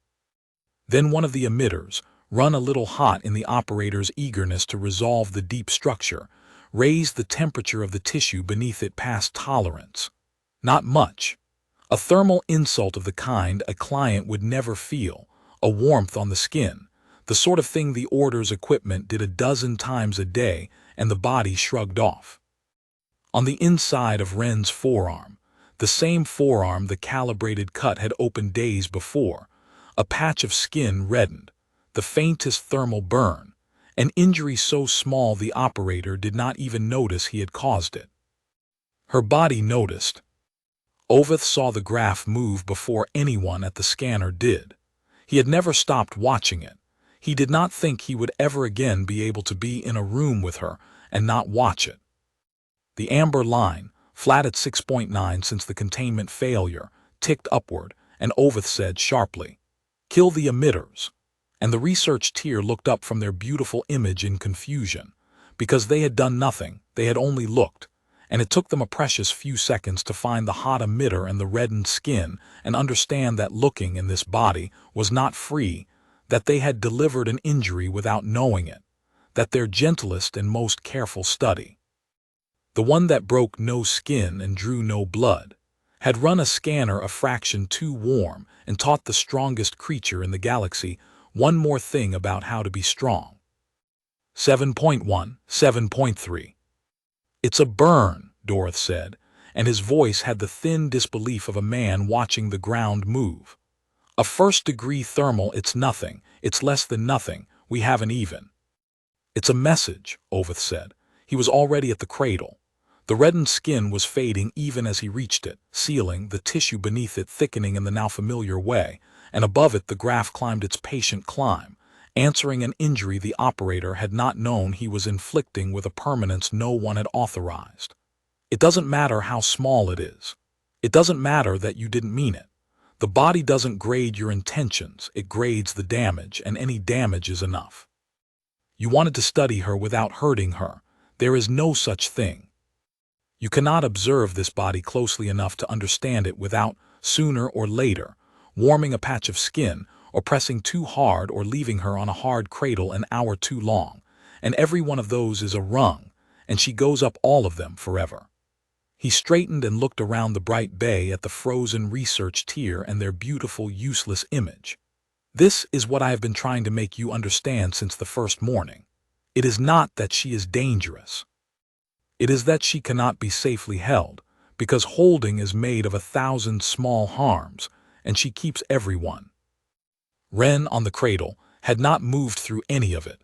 Then one of the emitters, run a little hot in the operator's eagerness to resolve the deep structure, raised the temperature of the tissue beneath it past tolerance. Not much. A thermal insult of the kind a client would never feel, a warmth on the skin, the sort of thing the order's equipment did a dozen times a day and the body shrugged off. On the inside of Wren's forearm, the same forearm the calibrated cut had opened days before, a patch of skin reddened, the faintest thermal burn, an injury so small the operator did not even notice he had caused it. Her body noticed. Oveth saw the graph move before anyone at the scanner did. He had never stopped watching it. He did not think he would ever again be able to be in a room with her and not watch it. The amber line, flat at 6.9 since the containment failure, ticked upward, and Oveth said sharply, "Kill the emitters." And the research tier looked up from their beautiful image in confusion. Because they had done nothing, they had only looked, and it took them a precious few seconds to find the hot emitter and the reddened skin and understand that looking in this body was not free, that they had delivered an injury without knowing it, that their gentlest and most careful study, the one that broke no skin and drew no blood, had run a scanner a fraction too warm and taught the strongest creature in the galaxy one more thing about how to be strong. 7.1, 7.3. "It's a burn," Dorothy said, and his voice had the thin disbelief of a man watching the ground move. "A first-degree thermal, it's nothing, it's less than nothing, we haven't even." "It's a message," Oveth said. He was already at the cradle. The reddened skin was fading even as he reached it, sealing, the tissue beneath it thickening in the now familiar way, and above it the graph climbed its patient climb, answering an injury the operator had not known he was inflicting with a permanence no one had authorized. It doesn't matter how small it is. It doesn't matter that you didn't mean it. The body doesn't grade your intentions, it grades the damage, and any damage is enough. You wanted to study her without hurting her. There is no such thing. You cannot observe this body closely enough to understand it without, sooner or later, warming a patch of skin, or pressing too hard or leaving her on a hard cradle an hour too long, and every one of those is a rung, and she goes up all of them forever. He straightened and looked around the bright bay at the frozen research tier and their beautiful, useless image. "This is what I have been trying to make you understand since the first morning. It is not that she is dangerous. It is that she cannot be safely held, because holding is made of 1,000 small harms, and she keeps everyone." Wren, on the cradle, had not moved through any of it.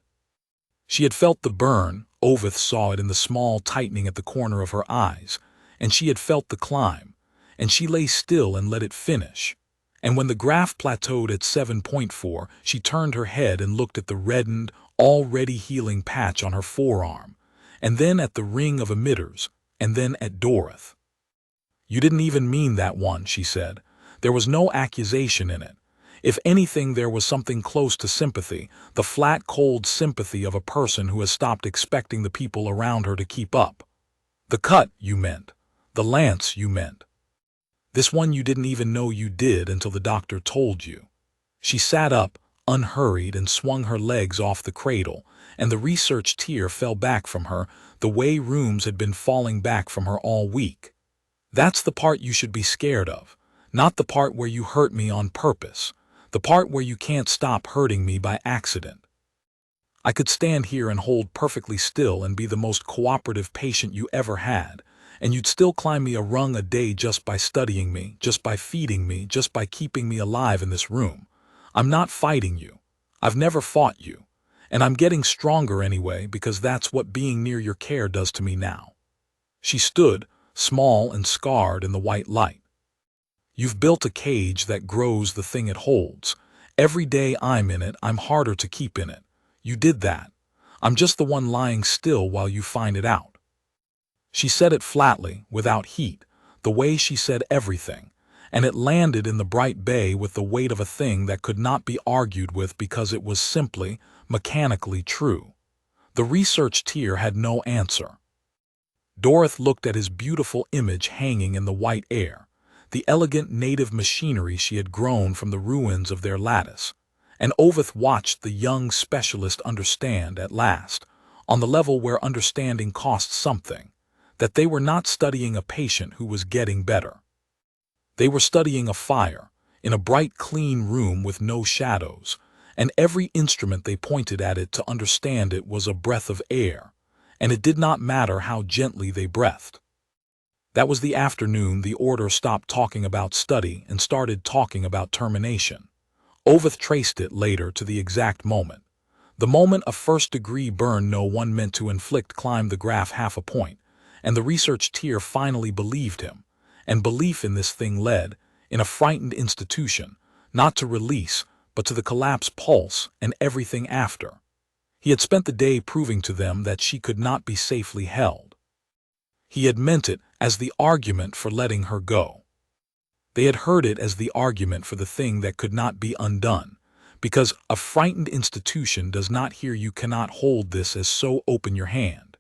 She had felt the burn, Oveth saw it in the small tightening at the corner of her eyes, and she had felt the climb, and she lay still and let it finish. And when the graph plateaued at 7.4, she turned her head and looked at the reddened, already healing patch on her forearm, and then at the ring of emitters, and then at Dorothy. "You didn't even mean that one," she said. "There was no accusation in it. If anything, there was something close to sympathy, the flat, cold sympathy of a person who has stopped expecting the people around her to keep up. The cut, you meant. The lance, you meant. This one you didn't even know you did until the doctor told you." She sat up, unhurried, and swung her legs off the cradle, and the research tier fell back from her the way rooms had been falling back from her all week. "That's the part you should be scared of, not the part where you hurt me on purpose, the part where you can't stop hurting me by accident. I could stand here and hold perfectly still and be the most cooperative patient you ever had, and you'd still climb me a rung a day just by studying me, just by feeding me, just by keeping me alive in this room. I'm not fighting you. I've never fought you. And I'm getting stronger anyway because that's what being near your care does to me now." She stood, small and scarred in the white light. "You've built a cage that grows the thing it holds. Every day I'm in it, I'm harder to keep in it. You did that. I'm just the one lying still while you find it out." She said it flatly, without heat, the way she said everything, and it landed in the bright bay with the weight of a thing that could not be argued with because it was simply, mechanically true. The research tier had no answer. Dorothy looked at his beautiful image hanging in the white air, the elegant native machinery she had grown from the ruins of their lattice, and Oveth watched the young specialist understand at last, on the level where understanding costs something, that they were not studying a patient who was getting better. They were studying a fire, in a bright clean room with no shadows, and every instrument they pointed at it to understand it was a breath of air, and it did not matter how gently they breathed. That was the afternoon the order stopped talking about study and started talking about termination. Oveth traced it later to the exact moment. The moment a first-degree burn no one meant to inflict climbed the graph half a point, and the research tier finally believed him, and belief in this thing led, in a frightened institution, not to release, but to the collapse pulse and everything after. He had spent the day proving to them that she could not be safely held. He had meant it as the argument for letting her go. They had heard it as the argument for the thing that could not be undone, because a frightened institution does not hear you cannot hold this as so open your hand.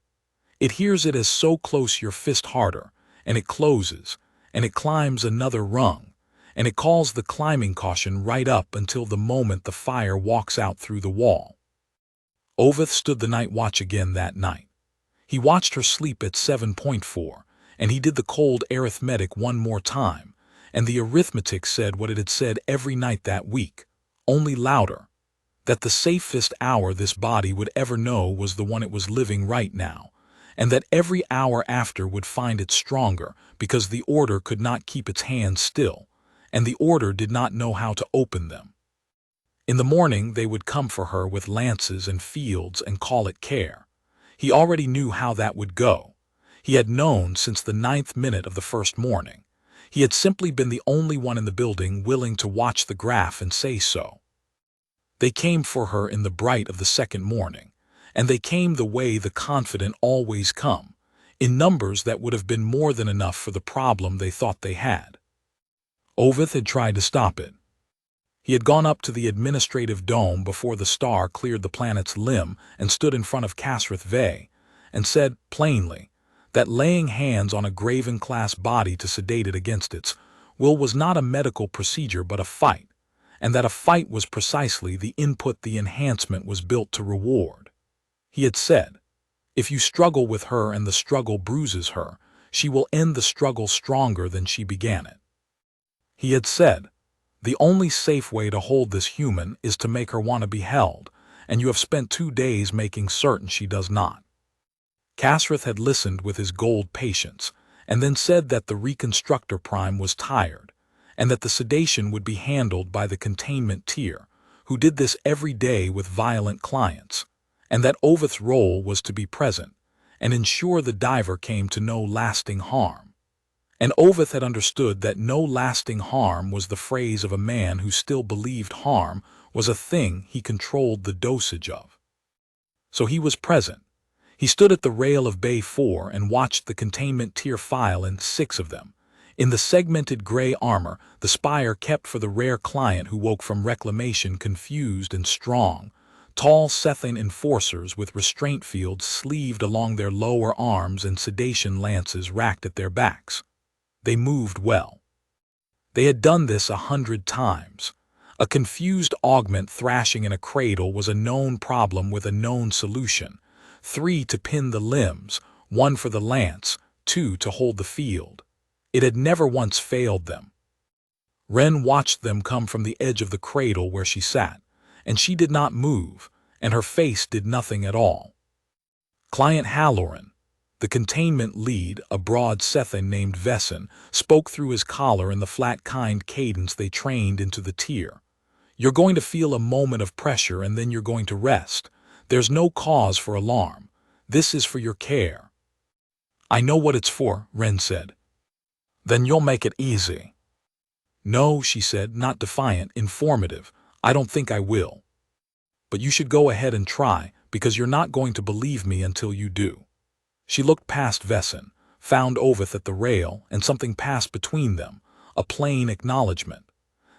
It hears it as so close your fist harder, and it closes, and it climbs another rung, and it calls the climbing caution right up until the moment the fire walks out through the wall. Oveth stood the night watch again that night. He watched her sleep at 7.4, and he did the cold arithmetic one more time, and the arithmetic said what it had said every night that week, only louder, that the safest hour this body would ever know was the one it was living right now, and that every hour after would find it stronger because the order could not keep its hands still, and the order did not know how to open them. In the morning they would come for her with lances and fields and call it care. He already knew how that would go. He had known since the 9th minute of the first morning. He had simply been the only one in the building willing to watch the graph and say so. They came for her in the bright of the second morning, and they came the way the confident always come, in numbers that would have been more than enough for the problem they thought they had. Oveth had tried to stop it. He had gone up to the administrative dome before the star cleared the planet's limb and stood in front of HFY, and said, plainly, that laying hands on a Graven-class body to sedate it against its will was not a medical procedure but a fight, and that a fight was precisely the input the enhancement was built to reward. He had said, if you struggle with her and the struggle bruises her, she will end the struggle stronger than she began it. He had said, the only safe way to hold this human is to make her want to be held, and you have spent 2 days making certain she does not. Kasrith had listened with his gold patience, and then said that the reconstructor prime was tired, and that the sedation would be handled by the containment tier, who did this every day with violent clients, and that Oveth's role was to be present, and ensure the diver came to no lasting harm. And Oveth had understood that no lasting harm was the phrase of a man who still believed harm was a thing he controlled the dosage of. So he was present. He stood at the rail of Bay 4 and watched the containment tier file in 6 of them. In the segmented gray armor, the spire kept for the rare client who woke from reclamation confused and strong, tall Sethian enforcers with restraint fields sleeved along their lower arms and sedation lances racked at their backs. They moved well. They had done this 100 times. A confused augment thrashing in a cradle was a known problem with a known solution. 3 to pin the limbs, 1 for the lance, 2 to hold the field. It had never once failed them. Wren watched them come from the edge of the cradle where she sat, and she did not move, and her face did nothing at all. Client Halloran, the containment lead, a broad Sethian named Vesson, spoke through his collar in the flat kind cadence they trained into the tier. You're going to feel a moment of pressure and then you're going to rest. There's no cause for alarm. This is for your care. I know what it's for, Wren said. Then you'll make it easy. No, she said, not defiant, informative. I don't think I will. But you should go ahead and try, because you're not going to believe me until you do. She looked past Vesson, found Oveth at the rail, and something passed between them, a plain acknowledgement.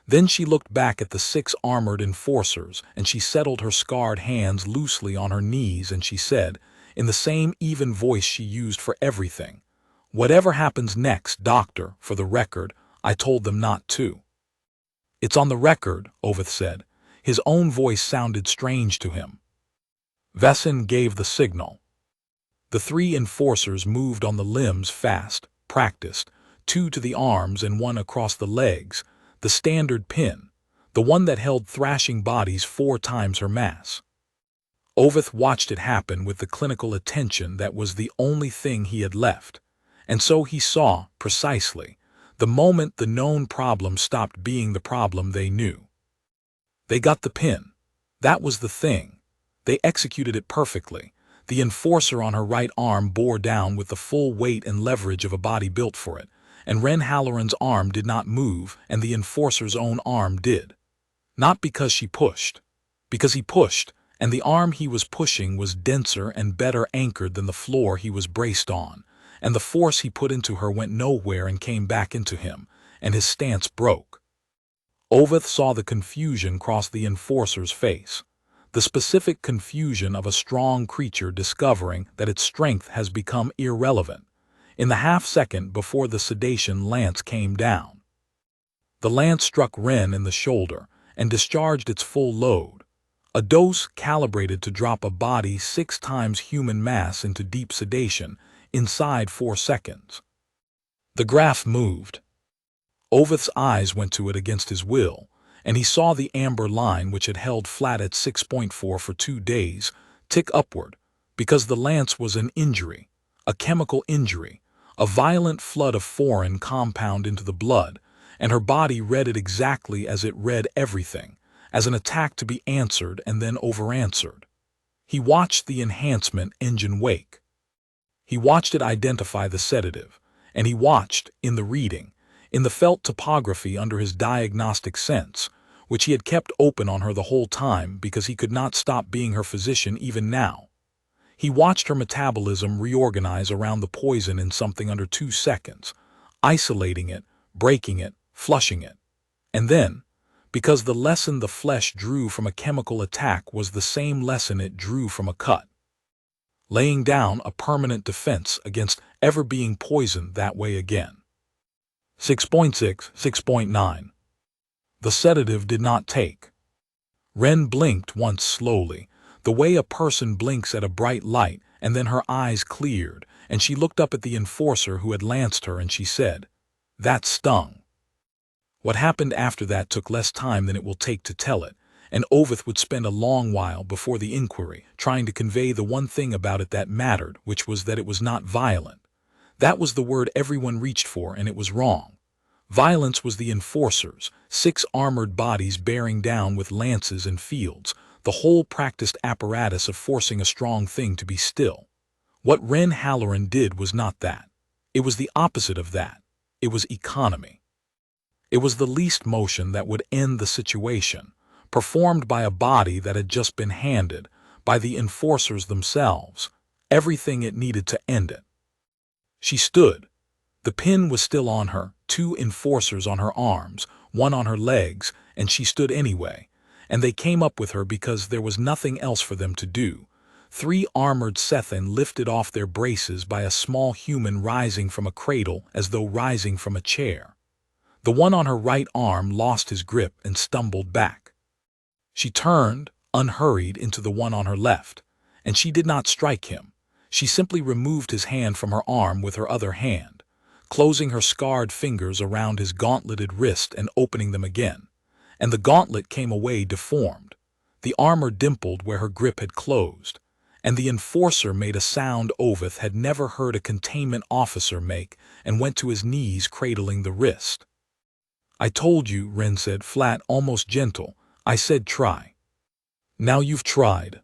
Then she looked back at the 6 armored enforcers, and she settled her scarred hands loosely on her knees, and she said, in the same even voice she used for everything, "Whatever happens next, Doctor, for the record, I told them not to." "It's on the record," Oveth said. His own voice sounded strange to him. Vesson gave the signal. The 3 enforcers moved on the limbs fast, practiced, 2 to the arms and 1 across the legs, the standard pin, the one that held thrashing bodies 4 times her mass. Oveth watched it happen with the clinical attention that was the only thing he had left, and so he saw, precisely, the moment the known problem stopped being the problem they knew. They got the pin. That was the thing. They executed it perfectly. The enforcer on her right arm bore down with the full weight and leverage of a body built for it, and Ren Halloran's arm did not move, and the enforcer's own arm did. Not because she pushed. Because he pushed, and the arm he was pushing was denser and better anchored than the floor he was braced on, and the force he put into her went nowhere and came back into him, and his stance broke. Oveth saw the confusion cross the enforcer's face, the specific confusion of a strong creature discovering that its strength has become irrelevant, in the half-second before the sedation lance came down. The lance struck Ren in the shoulder and discharged its full load, a dose calibrated to drop a body 6 times human mass into deep sedation inside 4 seconds. The graph moved. Oveth's eyes went to it against his will, and he saw the amber line which had held flat at 6.4 for 2 days tick upward, because the lance was an injury, a chemical injury, a violent flood of foreign compound into the blood, and her body read it exactly as it read everything, as an attack to be answered and then over-answered. He watched the enhancement engine wake. He watched it identify the sedative, and he watched, in the reading, in the felt topography under his diagnostic sense, which he had kept open on her the whole time because he could not stop being her physician even now. He watched her metabolism reorganize around the poison in something under 2 seconds, isolating it, breaking it, flushing it. And then, because the lesson the flesh drew from a chemical attack was the same lesson it drew from a cut, laying down a permanent defense against ever being poisoned that way again. 6.6, 6.9. The sedative did not take. Ren blinked once slowly, the way a person blinks at a bright light, and then her eyes cleared, and she looked up at the enforcer who had lanced her, and she said, "That stung." What happened after that took less time than it will take to tell it, and Oveth would spend a long while before the inquiry trying to convey the one thing about it that mattered, which was that it was not violent. That was the word everyone reached for, and it was wrong. Violence was the enforcers, 6 armored bodies bearing down with lances and fields, the whole practiced apparatus of forcing a strong thing to be still. What Ren Halloran did was not that. It was the opposite of that. It was economy. It was the least motion that would end the situation, performed by a body that had just been handed, by the enforcers themselves, everything it needed to end it. She stood. The pin was still on her, 2 enforcers on her arms, 1 on her legs, and she stood anyway, and they came up with her because there was nothing else for them to do. 3 armored Sethin lifted off their braces by a small human rising from a cradle as though rising from a chair. The one on her right arm lost his grip and stumbled back. She turned, unhurried, into the one on her left, and she did not strike him. She simply removed his hand from her arm with her other hand, closing her scarred fingers around his gauntleted wrist and opening them again, and the gauntlet came away deformed. The armor dimpled where her grip had closed, and the enforcer made a sound Oveth had never heard a containment officer make and went to his knees cradling the wrist. "I told you," Ren said, flat, almost gentle. "I said try. Now you've tried."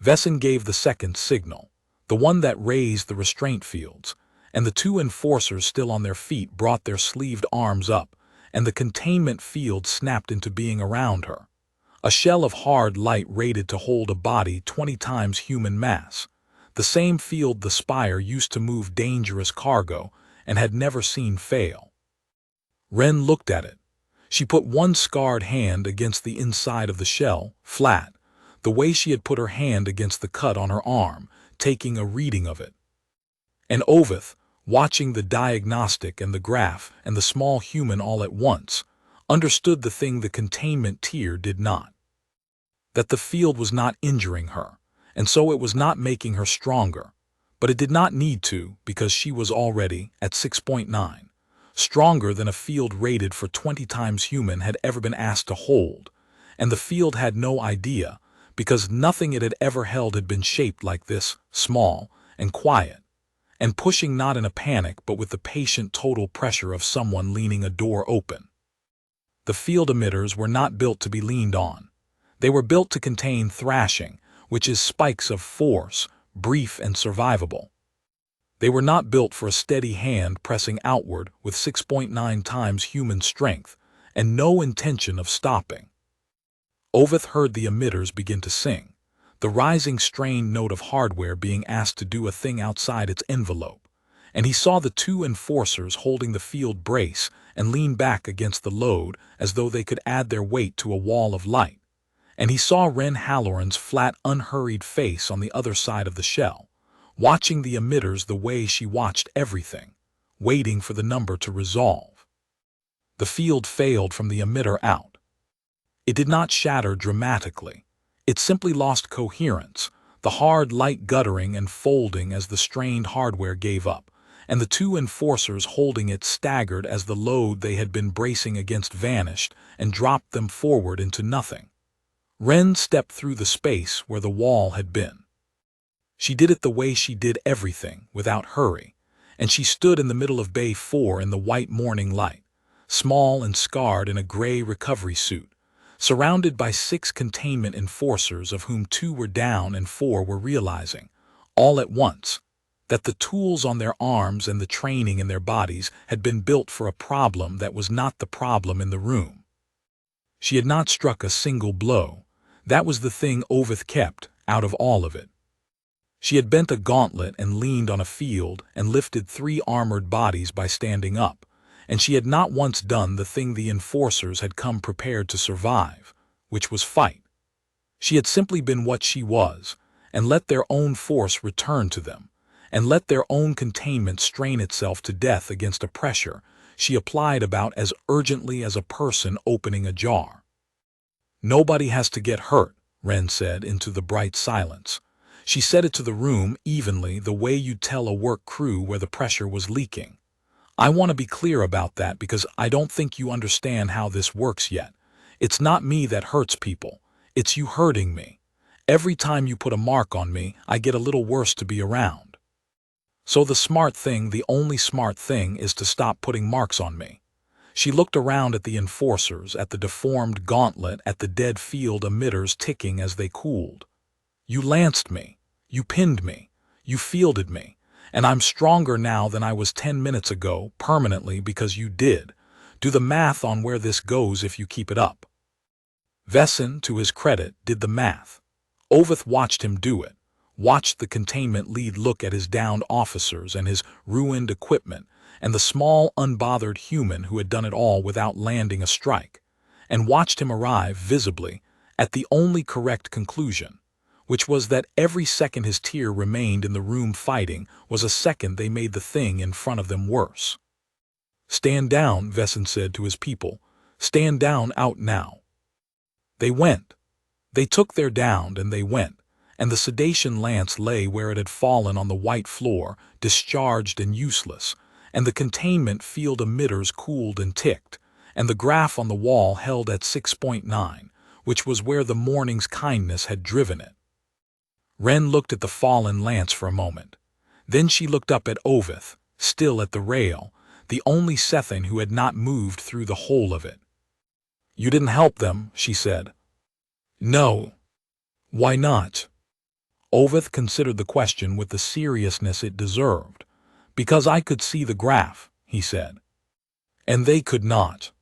Vesson gave the second signal, the one that raised the restraint fields, and the 2 enforcers still on their feet brought their sleeved arms up, and the containment field snapped into being around her. A shell of hard light rated to hold a body 20 times human mass, the same field the Spire used to move dangerous cargo and had never seen fail. Wren looked at it. She put one scarred hand against the inside of the shell, flat, the way she had put her hand against the cut on her arm, taking a reading of it. And Oveth, watching the diagnostic and the graph and the small human all at once, understood the thing the containment tier did not. That the field was not injuring her, and so it was not making her stronger, but it did not need to because she was already at 6.9, stronger than a field rated for 20 times human had ever been asked to hold, and the field had no idea because nothing it had ever held had been shaped like this, small and quiet, and pushing not in a panic but with the patient total pressure of someone leaning a door open. The field emitters were not built to be leaned on. They were built to contain thrashing, which is spikes of force, brief and survivable. They were not built for a steady hand pressing outward with 6.9 times human strength and no intention of stopping. Oveth heard the emitters begin to sing, the rising strained note of hardware being asked to do a thing outside its envelope, and he saw the two enforcers holding the field brace and lean back against the load as though they could add their weight to a wall of light, and he saw Wren Halloran's flat, unhurried face on the other side of the shell, watching the emitters the way she watched everything, waiting for the number to resolve. The field failed from the emitter out. It did not shatter dramatically. It simply lost coherence, the hard light guttering and folding as the strained hardware gave up, and the two enforcers holding it staggered as the load they had been bracing against vanished and dropped them forward into nothing. Wren stepped through the space where the wall had been. She did it the way she did everything, without hurry, and she stood in the middle of Bay 4 in the white morning light, small and scarred in a gray recovery suit, surrounded by 6 containment enforcers of whom 2 were down and 4 were realizing, all at once, that the tools on their arms and the training in their bodies had been built for a problem that was not the problem in the room. She had not struck a single blow. That was the thing Oveth kept out of all of it. She had bent a gauntlet and leaned on a field and lifted 3 armored bodies by standing up, and she had not once done the thing the enforcers had come prepared to survive, which was fight. She had simply been what she was, and let their own force return to them, and let their own containment strain itself to death against a pressure she applied about as urgently as a person opening a jar. "Nobody has to get hurt," Wren said into the bright silence. She said it to the room evenly, the way you'd tell a work crew where the pressure was leaking. "I want to be clear about that because I don't think you understand how this works yet. It's not me that hurts people. It's you hurting me. Every time you put a mark on me, I get a little worse to be around. So the smart thing, the only smart thing, is to stop putting marks on me." She looked around at the enforcers, at the deformed gauntlet, at the dead field emitters ticking as they cooled. "You lanced me. You pinned me. You fielded me. And I'm stronger now than I was 10 minutes ago, permanently, because you did. Do the math on where this goes if you keep it up." Vesson, to his credit, did the math. Oveth watched him do it, watched the containment lead look at his downed officers and his ruined equipment, and the small, unbothered human who had done it all without landing a strike, and watched him arrive, visibly, at the only correct conclusion, which was that every second his tier remained in the room fighting was a second they made the thing in front of them worse. "Stand down," Vesson said to his people. "Stand down out now." They went. They took their downed and they went, and the sedation lance lay where it had fallen on the white floor, discharged and useless, and the containment field emitters cooled and ticked, and the graph on the wall held at 6.9, which was where the morning's kindness had driven it. Wren looked at the fallen lance for a moment. Then she looked up at Oveth, still at the rail, the only Sethian who had not moved through the whole of it. "You didn't help them," she said. "No." "Why not?" Oveth considered the question with the seriousness it deserved. "Because I could see the graph," he said. "And they could not."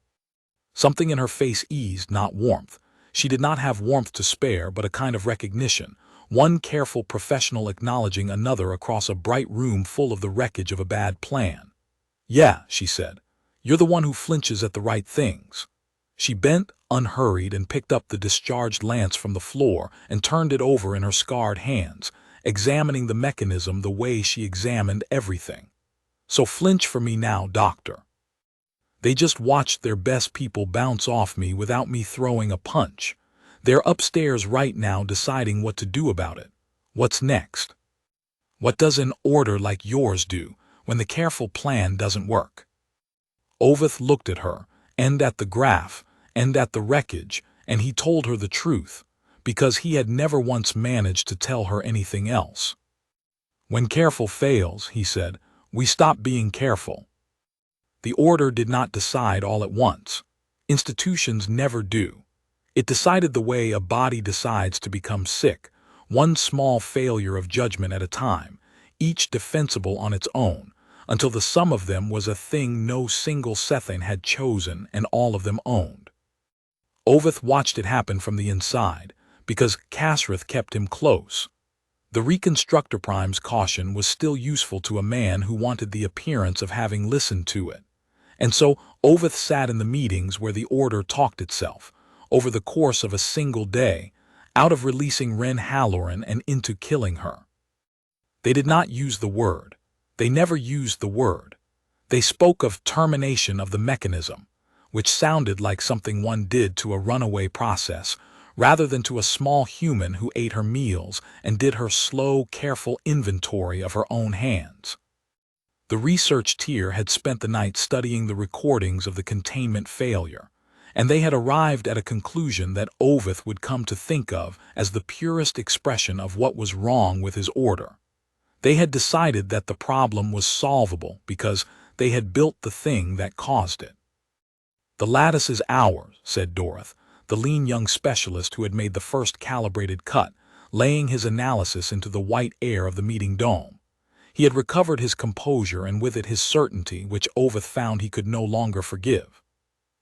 Something in her face eased, not warmth. She did not have warmth to spare, but a kind of recognition, one careful professional acknowledging another across a bright room full of the wreckage of a bad plan. "Yeah," she said. You're the one who flinches at the right things." She bent, unhurried, and picked up the discharged lance from the floor and turned it over in her scarred hands, examining the mechanism the way she examined everything. "So flinch for me now, Doctor." They just watched their best people bounce off me without me throwing a punch. They're upstairs right now deciding what to do about it. What's next? What does an order like yours do when the careful plan doesn't work? Oveth looked at her, and at the graph, and at the wreckage, and he told her the truth, because he had never once managed to tell her anything else. "When careful fails," he said, "we stop being careful." The order did not decide all at once. Institutions never do. It decided the way a body decides to become sick, one small failure of judgment at a time, each defensible on its own, until the sum of them was a thing no single Sethian had chosen and all of them owned. Oveth watched it happen from the inside, because Kasrith kept him close. The Reconstructor Prime's caution was still useful to a man who wanted the appearance of having listened to it. And so Oveth sat in the meetings where the order talked itself, over the course of a single day, out of releasing Ren Halloran and into killing her. They did not use the word. They never used the word. They spoke of termination of the mechanism, which sounded like something one did to a runaway process, rather than to a small human who ate her meals and did her slow, careful inventory of her own hands. The research tier had spent the night studying the recordings of the containment failure, and they had arrived at a conclusion that Oveth would come to think of as the purest expression of what was wrong with his order. They had decided that the problem was solvable because they had built the thing that caused it. "The lattice is ours," said Dorith, the lean young specialist who had made the first calibrated cut, laying his analysis into the white air of the meeting dome. He had recovered his composure and with it his certainty, which Oveth found he could no longer forgive.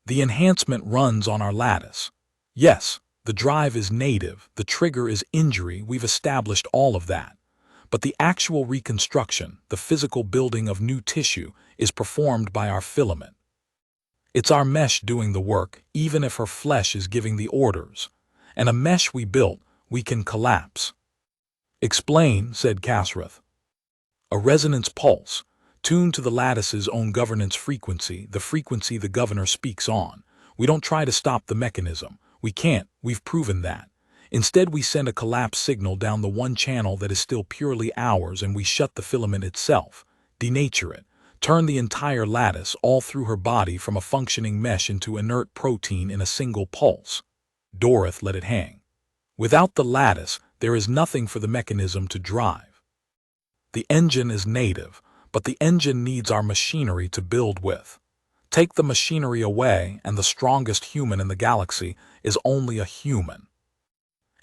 "The enhancement runs on our lattice. Yes, the drive is native, the trigger is injury, we've established all of that. But the actual reconstruction, the physical building of new tissue, is performed by our filament. It's our mesh doing the work, even if her flesh is giving the orders. And a mesh we built, we can collapse." "Explain," said Kasrith. "A resonance pulse, tuned to the lattice's own governance frequency, the frequency the governor speaks on. We don't try to stop the mechanism. We can't, we've proven that. Instead, we send a collapse signal down the one channel that is still purely ours, and we shut the filament itself, denature it, turn the entire lattice all through her body from a functioning mesh into inert protein in a single pulse." Dorith let it hang. "Without the lattice, there is nothing for the mechanism to drive. The engine is native, but the engine needs our machinery to build with. Take the machinery away, and the strongest human in the galaxy is only a human.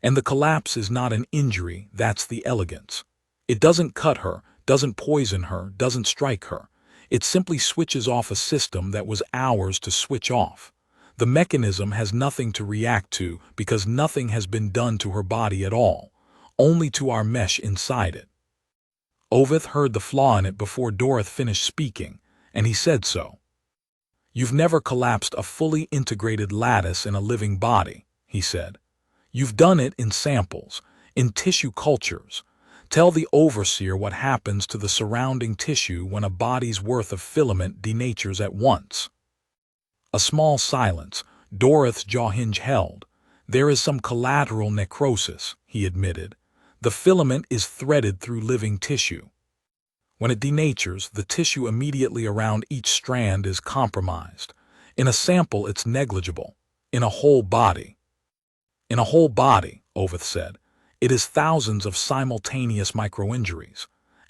And the collapse is not an injury, that's the elegance. It doesn't cut her, doesn't poison her, doesn't strike her. It simply switches off a system that was ours to switch off. The mechanism has nothing to react to because nothing has been done to her body at all, only to our mesh inside it." Oveth heard the flaw in it before Dorith finished speaking, and he said so. "You've never collapsed a fully integrated lattice in a living body," he said. "You've done it in samples, in tissue cultures. Tell the overseer what happens to the surrounding tissue when a body's worth of filament denatures at once." A small silence. Dorith's jaw hinge held. "There is some collateral necrosis," he admitted. "The filament is threaded through living tissue. When it denatures, the tissue immediately around each strand is compromised. In a sample, it's negligible. In a whole body." "In a whole body," Oveth said, "it is thousands of simultaneous micro-injuries.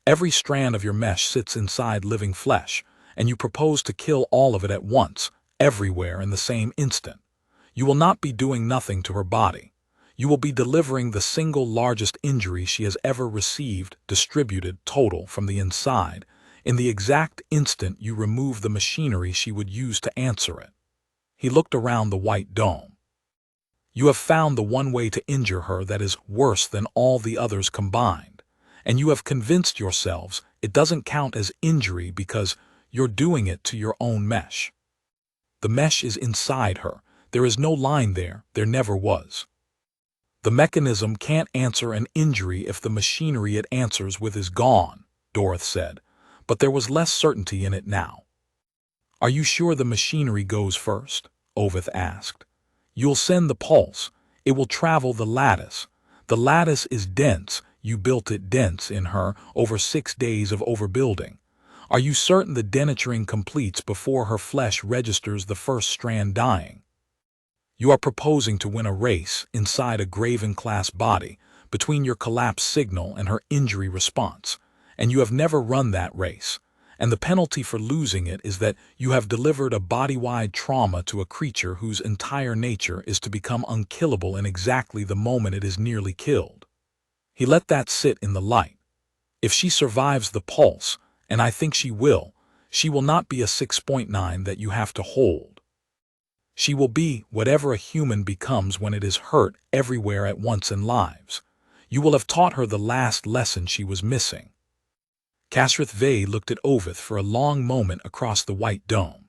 Every strand of your mesh sits inside living flesh, and you propose to kill all of it at once, everywhere in the same instant. You will not be doing nothing to her body. You will be delivering the single largest injury she has ever received, distributed, total, from the inside, in the exact instant you remove the machinery she would use to answer it." He looked around the white dome. "You have found the one way to injure her that is worse than all the others combined, and you have convinced yourselves it doesn't count as injury because you're doing it to your own mesh. The mesh is inside her. There is no line there. There never was. The mechanism can't answer an injury if the machinery it answers with is gone, Dorothy said, but there was less certainty in it now. Are you sure the machinery goes first? Ovith asked. You'll send the pulse. It will travel the lattice. The lattice is dense. You built it dense in her over 6 days of overbuilding. Are you certain the denaturing completes before her flesh registers the first strand dying? You are proposing to win a race inside a Graven-class body between your collapse signal and her injury response, and you have never run that race, and the penalty for losing it is that you have delivered a body-wide trauma to a creature whose entire nature is to become unkillable in exactly the moment it is nearly killed. He let that sit in the light. If she survives the pulse, and I think she will not be a 6.9 that you have to hold. She will be whatever a human becomes when it is hurt everywhere at once in lives. You will have taught her the last lesson she was missing. Kasrith Vey looked at Ovith for a long moment across the white dome.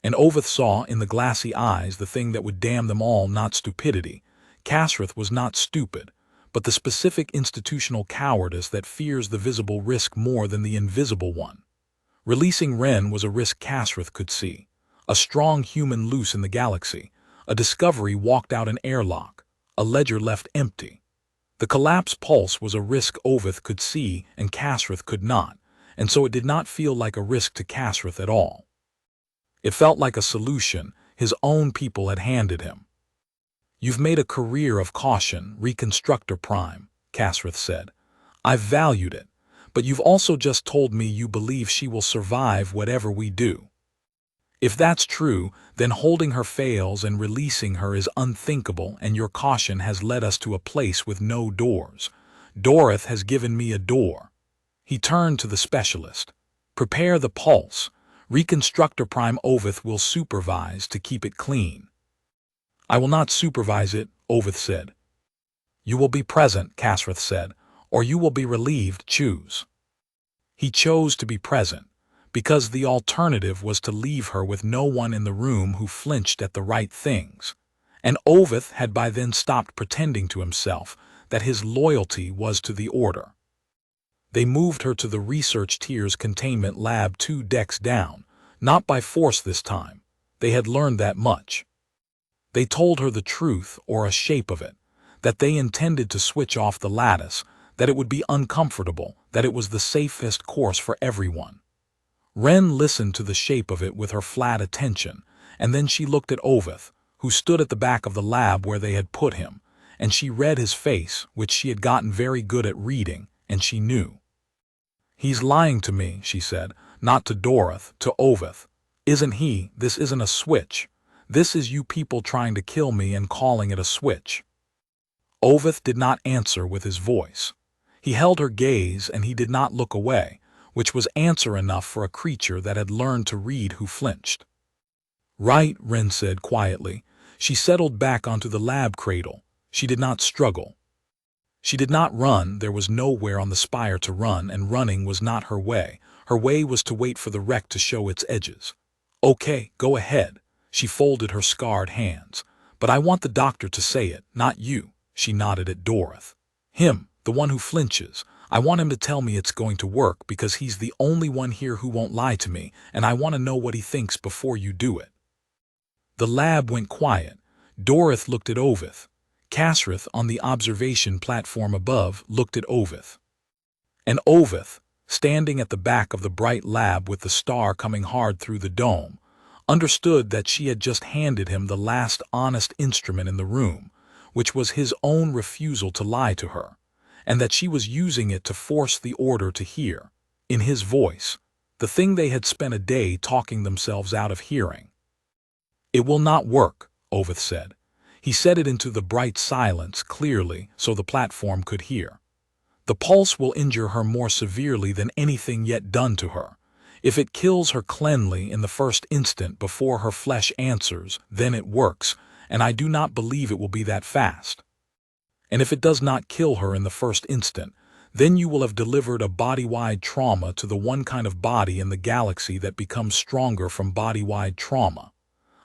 And Ovith saw in the glassy eyes the thing that would damn them all, not stupidity. Kasrith was not stupid, but the specific institutional cowardice that fears the visible risk more than the invisible one. Releasing Ren was a risk Kasrith could see. A strong human loose in the galaxy. A discovery walked out an airlock. A ledger left empty. The collapse pulse was a risk Ovith could see and Kasrith could not, and so it did not feel like a risk to Kasrith at all. It felt like a solution his own people had handed him. You've made a career of caution, Reconstructor Prime, Kasrith said. I've valued it, but you've also just told me you believe she will survive whatever we do. If that's true, then holding her fails and releasing her is unthinkable, and your caution has led us to a place with no doors. Dorothy has given me a door. He turned to the specialist. Prepare the pulse. Reconstructor Prime Ovith will supervise to keep it clean. I will not supervise it, Ovith said. You will be present, Kasrith said, or you will be relieved. Choose. He chose to be present, because the alternative was to leave her with no one in the room who flinched at the right things. And Ovith had by then stopped pretending to himself that his loyalty was to the Order. They moved her to the Research Tier's containment lab 2 decks down, not by force this time. They had learned that much. They told her the truth, or a shape of it, that they intended to switch off the lattice, that it would be uncomfortable, that it was the safest course for everyone. Ren listened to the shape of it with her flat attention, and then she looked at Ovith, who stood at the back of the lab where they had put him, and she read his face, which she had gotten very good at reading, and she knew. He's lying to me, she said, not to Dorothy, to Ovith. Isn't he? This isn't a switch. This is you people trying to kill me and calling it a switch. Ovith did not answer with his voice. He held her gaze and he did not look away, which was answer enough for a creature that had learned to read who flinched. Right, Ren said quietly. She settled back onto the lab cradle. She did not struggle. She did not run. There was nowhere on the spire to run, and running was not her way. Her way was to wait for the wreck to show its edges. Okay, go ahead. She folded her scarred hands. But I want the doctor to say it, not you. She nodded at Dorothy. Him, the one who flinches. I want him to tell me it's going to work because he's the only one here who won't lie to me, and I want to know what he thinks before you do it. The lab went quiet. Dorothy looked at Ovith. Kasrith, on the observation platform above, looked at Ovith. And Ovith, standing at the back of the bright lab with the star coming hard through the dome, understood that she had just handed him the last honest instrument in the room, which was his own refusal to lie to her, and that she was using it to force the Order to hear, in his voice, the thing they had spent a day talking themselves out of hearing. It will not work, Ovith said. He said it into the bright silence clearly so the platform could hear. The pulse will injure her more severely than anything yet done to her. If it kills her cleanly in the first instant before her flesh answers, then it works, and I do not believe it will be that fast. And if it does not kill her in the first instant, then you will have delivered a body-wide trauma to the one kind of body in the galaxy that becomes stronger from body-wide trauma.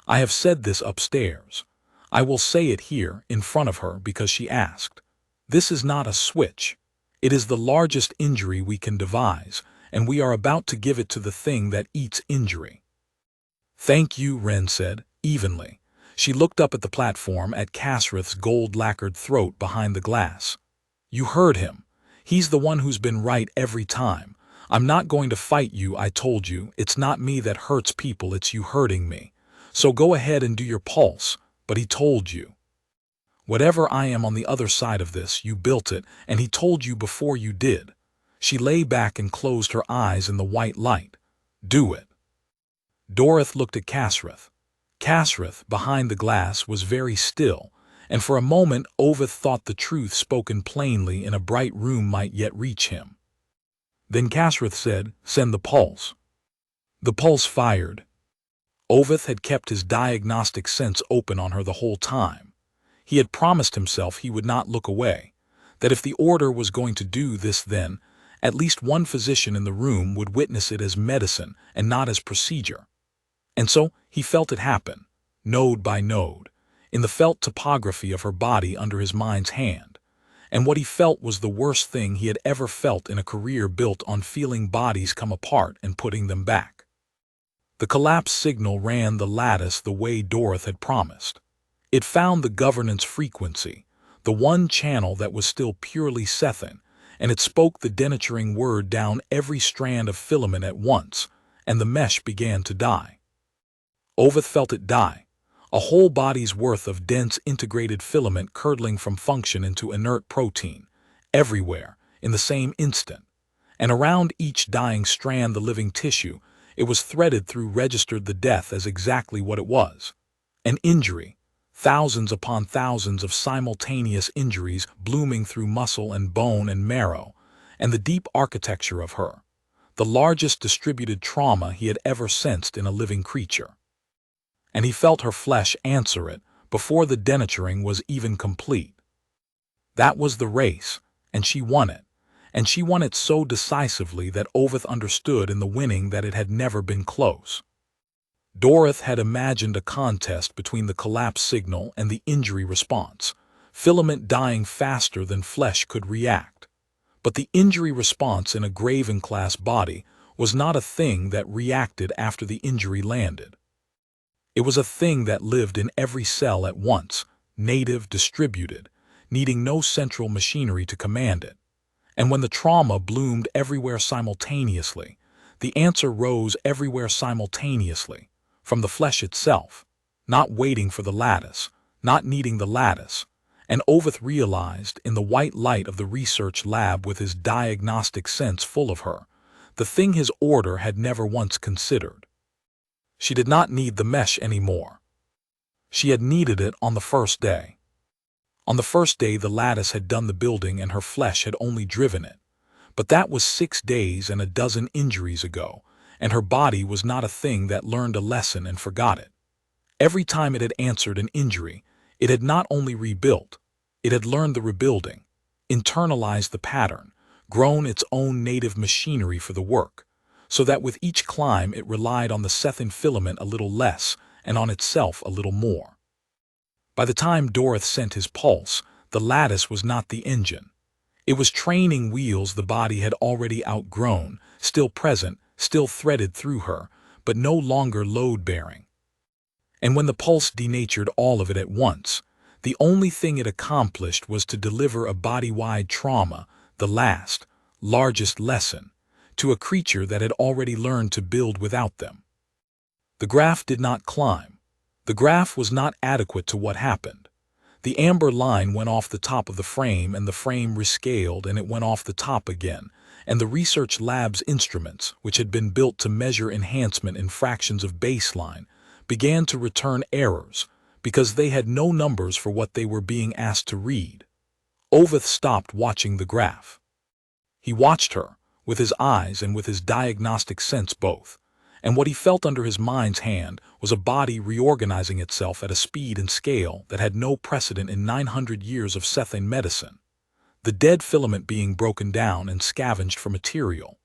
I have said this upstairs. I will say it here in front of her because she asked. This is not a switch. It is the largest injury we can devise, and we are about to give it to the thing that eats injury." "Thank you," Wren said, evenly. She looked up at the platform at Casrith's gold-lacquered throat behind the glass. "You heard him. He's the one who's been right every time. I'm not going to fight you, I told you. It's not me that hurts people, it's you hurting me. So go ahead and do your pulse, but he told you. Whatever I am on the other side of this, you built it, and he told you before you did." She lay back and closed her eyes in the white light. "Do it." Dorothy looked at Casrith. Casrith, behind the glass, was very still, and for a moment Ovith thought the truth spoken plainly in a bright room might yet reach him. Then Casrith said, "Send the pulse." The pulse fired. Ovith had kept his diagnostic sense open on her the whole time. He had promised himself he would not look away, that if the order was going to do this then, at least one physician in the room would witness it as medicine and not as procedure. And so he felt it happen, node by node, in the felt topography of her body under his mind's hand. And what he felt was the worst thing he had ever felt in a career built on feeling bodies come apart and putting them back. The collapse signal ran the lattice the way Dorothy had promised. It found the governance frequency, the one channel that was still purely Sethin, and it spoke the denaturing word down every strand of filament at once, and the mesh began to die. Ovith felt it die, a whole body's worth of dense integrated filament curdling from function into inert protein, everywhere, in the same instant. And around each dying strand the living tissue, it was threaded through registered the death as exactly what it was. An injury. Thousands upon thousands of simultaneous injuries blooming through muscle and bone and marrow, and the deep architecture of her, the largest distributed trauma he had ever sensed in a living creature. And he felt her flesh answer it before the denaturing was even complete. That was the race, and she won it, and she won it so decisively that Ovith understood in the winning that it had never been close. Dorothy had imagined a contest between the collapse signal and the injury response, filament dying faster than flesh could react. But the injury response in a Graven-class body was not a thing that reacted after the injury landed. It was a thing that lived in every cell at once, native, distributed, needing no central machinery to command it. And when the trauma bloomed everywhere simultaneously, the answer rose everywhere simultaneously, from the flesh itself, not waiting for the lattice, not needing the lattice, and Ovith realized in the white light of the research lab with his diagnostic sense full of her, the thing his order had never once considered. She did not need the mesh anymore. She had needed it on the first day. On the first day the lattice had done the building and her flesh had only driven it. But that was 6 days and a dozen injuries ago, and her body was not a thing that learned a lesson and forgot it. Every time it had answered an injury, it had not only rebuilt, it had learned the rebuilding, internalized the pattern, grown its own native machinery for the work, so that with each climb it relied on the Sethin filament a little less and on itself a little more. By the time Dorothy sent his pulse, the lattice was not the engine. It was training wheels the body had already outgrown, still present, still threaded through her, but no longer load-bearing. And when the pulse denatured all of it at once, the only thing it accomplished was to deliver a body-wide trauma, the last, largest lesson, to a creature that had already learned to build without them. The graph did not climb. The graph was not adequate to what happened. The amber line went off the top of the frame and the frame rescaled and it went off the top again, and the research lab's instruments, which had been built to measure enhancement in fractions of baseline, began to return errors because they had no numbers for what they were being asked to read. Ovith stopped watching the graph. He watched her, with his eyes and with his diagnostic sense both, and what he felt under his mind's hand was a body reorganizing itself at a speed and scale that had no precedent in 900 years of Sethin medicine. The dead filament being broken down and scavenged for material,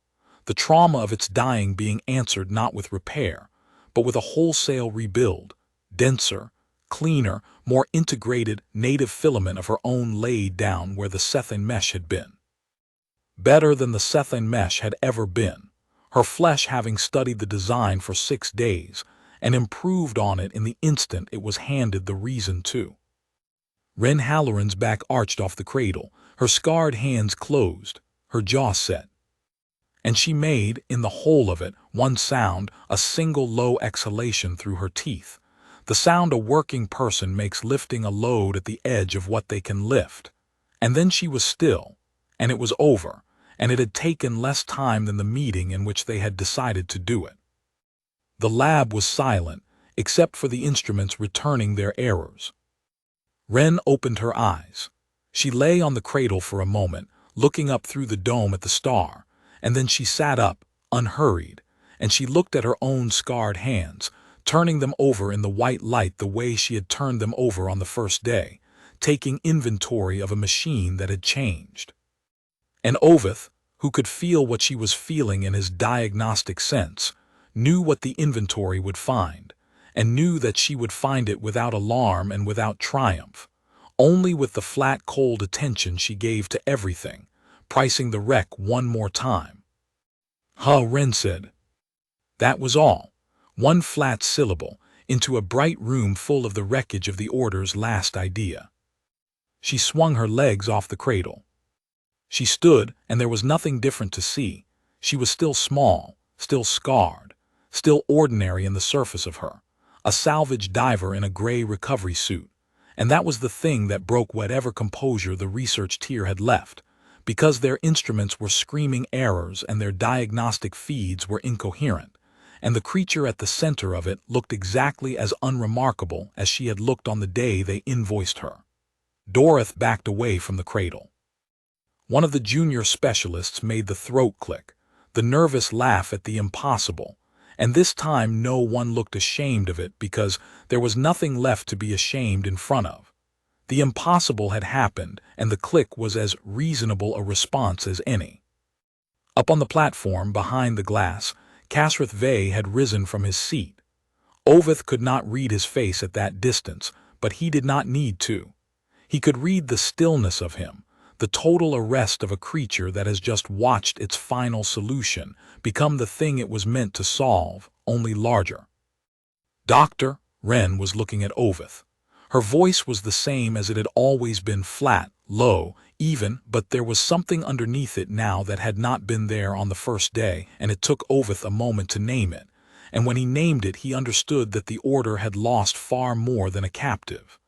the trauma of its dying being answered not with repair, but with a wholesale rebuild, denser, cleaner, more integrated native filament of her own laid down where the Sethin mesh had been. Better than the Sethin mesh had ever been, her flesh having studied the design for 6 days and improved on it in the instant it was handed the reason to. Wren Halloran's back arched off the cradle, her scarred hands closed, her jaw set. And she made, in the whole of it, one sound, a single low exhalation through her teeth, the sound a working person makes lifting a load at the edge of what they can lift. And then she was still, and it was over, and it had taken less time than the meeting in which they had decided to do it. The lab was silent, except for the instruments returning their errors. Wren opened her eyes. She lay on the cradle for a moment, looking up through the dome at the star, and then she sat up, unhurried, and she looked at her own scarred hands, turning them over in the white light the way she had turned them over on the first day, taking inventory of a machine that had changed. And Oveth, who could feel what she was feeling in his diagnostic sense, knew what the inventory would find, and knew that she would find it without alarm and without triumph, only with the flat cold attention she gave to everything, pricing the wreck one more time. Wren said. That was all. One flat syllable, into a bright room full of the wreckage of the order's last idea. She swung her legs off the cradle. She stood, and there was nothing different to see. She was still small, still scarred, still ordinary in the surface of her, a salvage diver in a gray recovery suit, and that was the thing that broke whatever composure the research tier had left, because their instruments were screaming errors and their diagnostic feeds were incoherent, and the creature at the center of it looked exactly as unremarkable as she had looked on the day they invoiced her. Dorothy backed away from the cradle. One of the junior specialists made the throat click, the nervous laugh at the impossible, and this time no one looked ashamed of it because there was nothing left to be ashamed in front of. The impossible had happened, and the click was as reasonable a response as any. Up on the platform behind the glass, Casrith Vey had risen from his seat. Oveth could not read his face at that distance, but he did not need to. He could read the stillness of him, the total arrest of a creature that has just watched its final solution become the thing it was meant to solve, only larger. Doctor, Wren was looking at Oveth. Her voice was the same as it had always been, flat, low, even, but there was something underneath it now that had not been there on the first day, and it took Oveth a moment to name it, and when he named it he understood that the order had lost far more than a captive.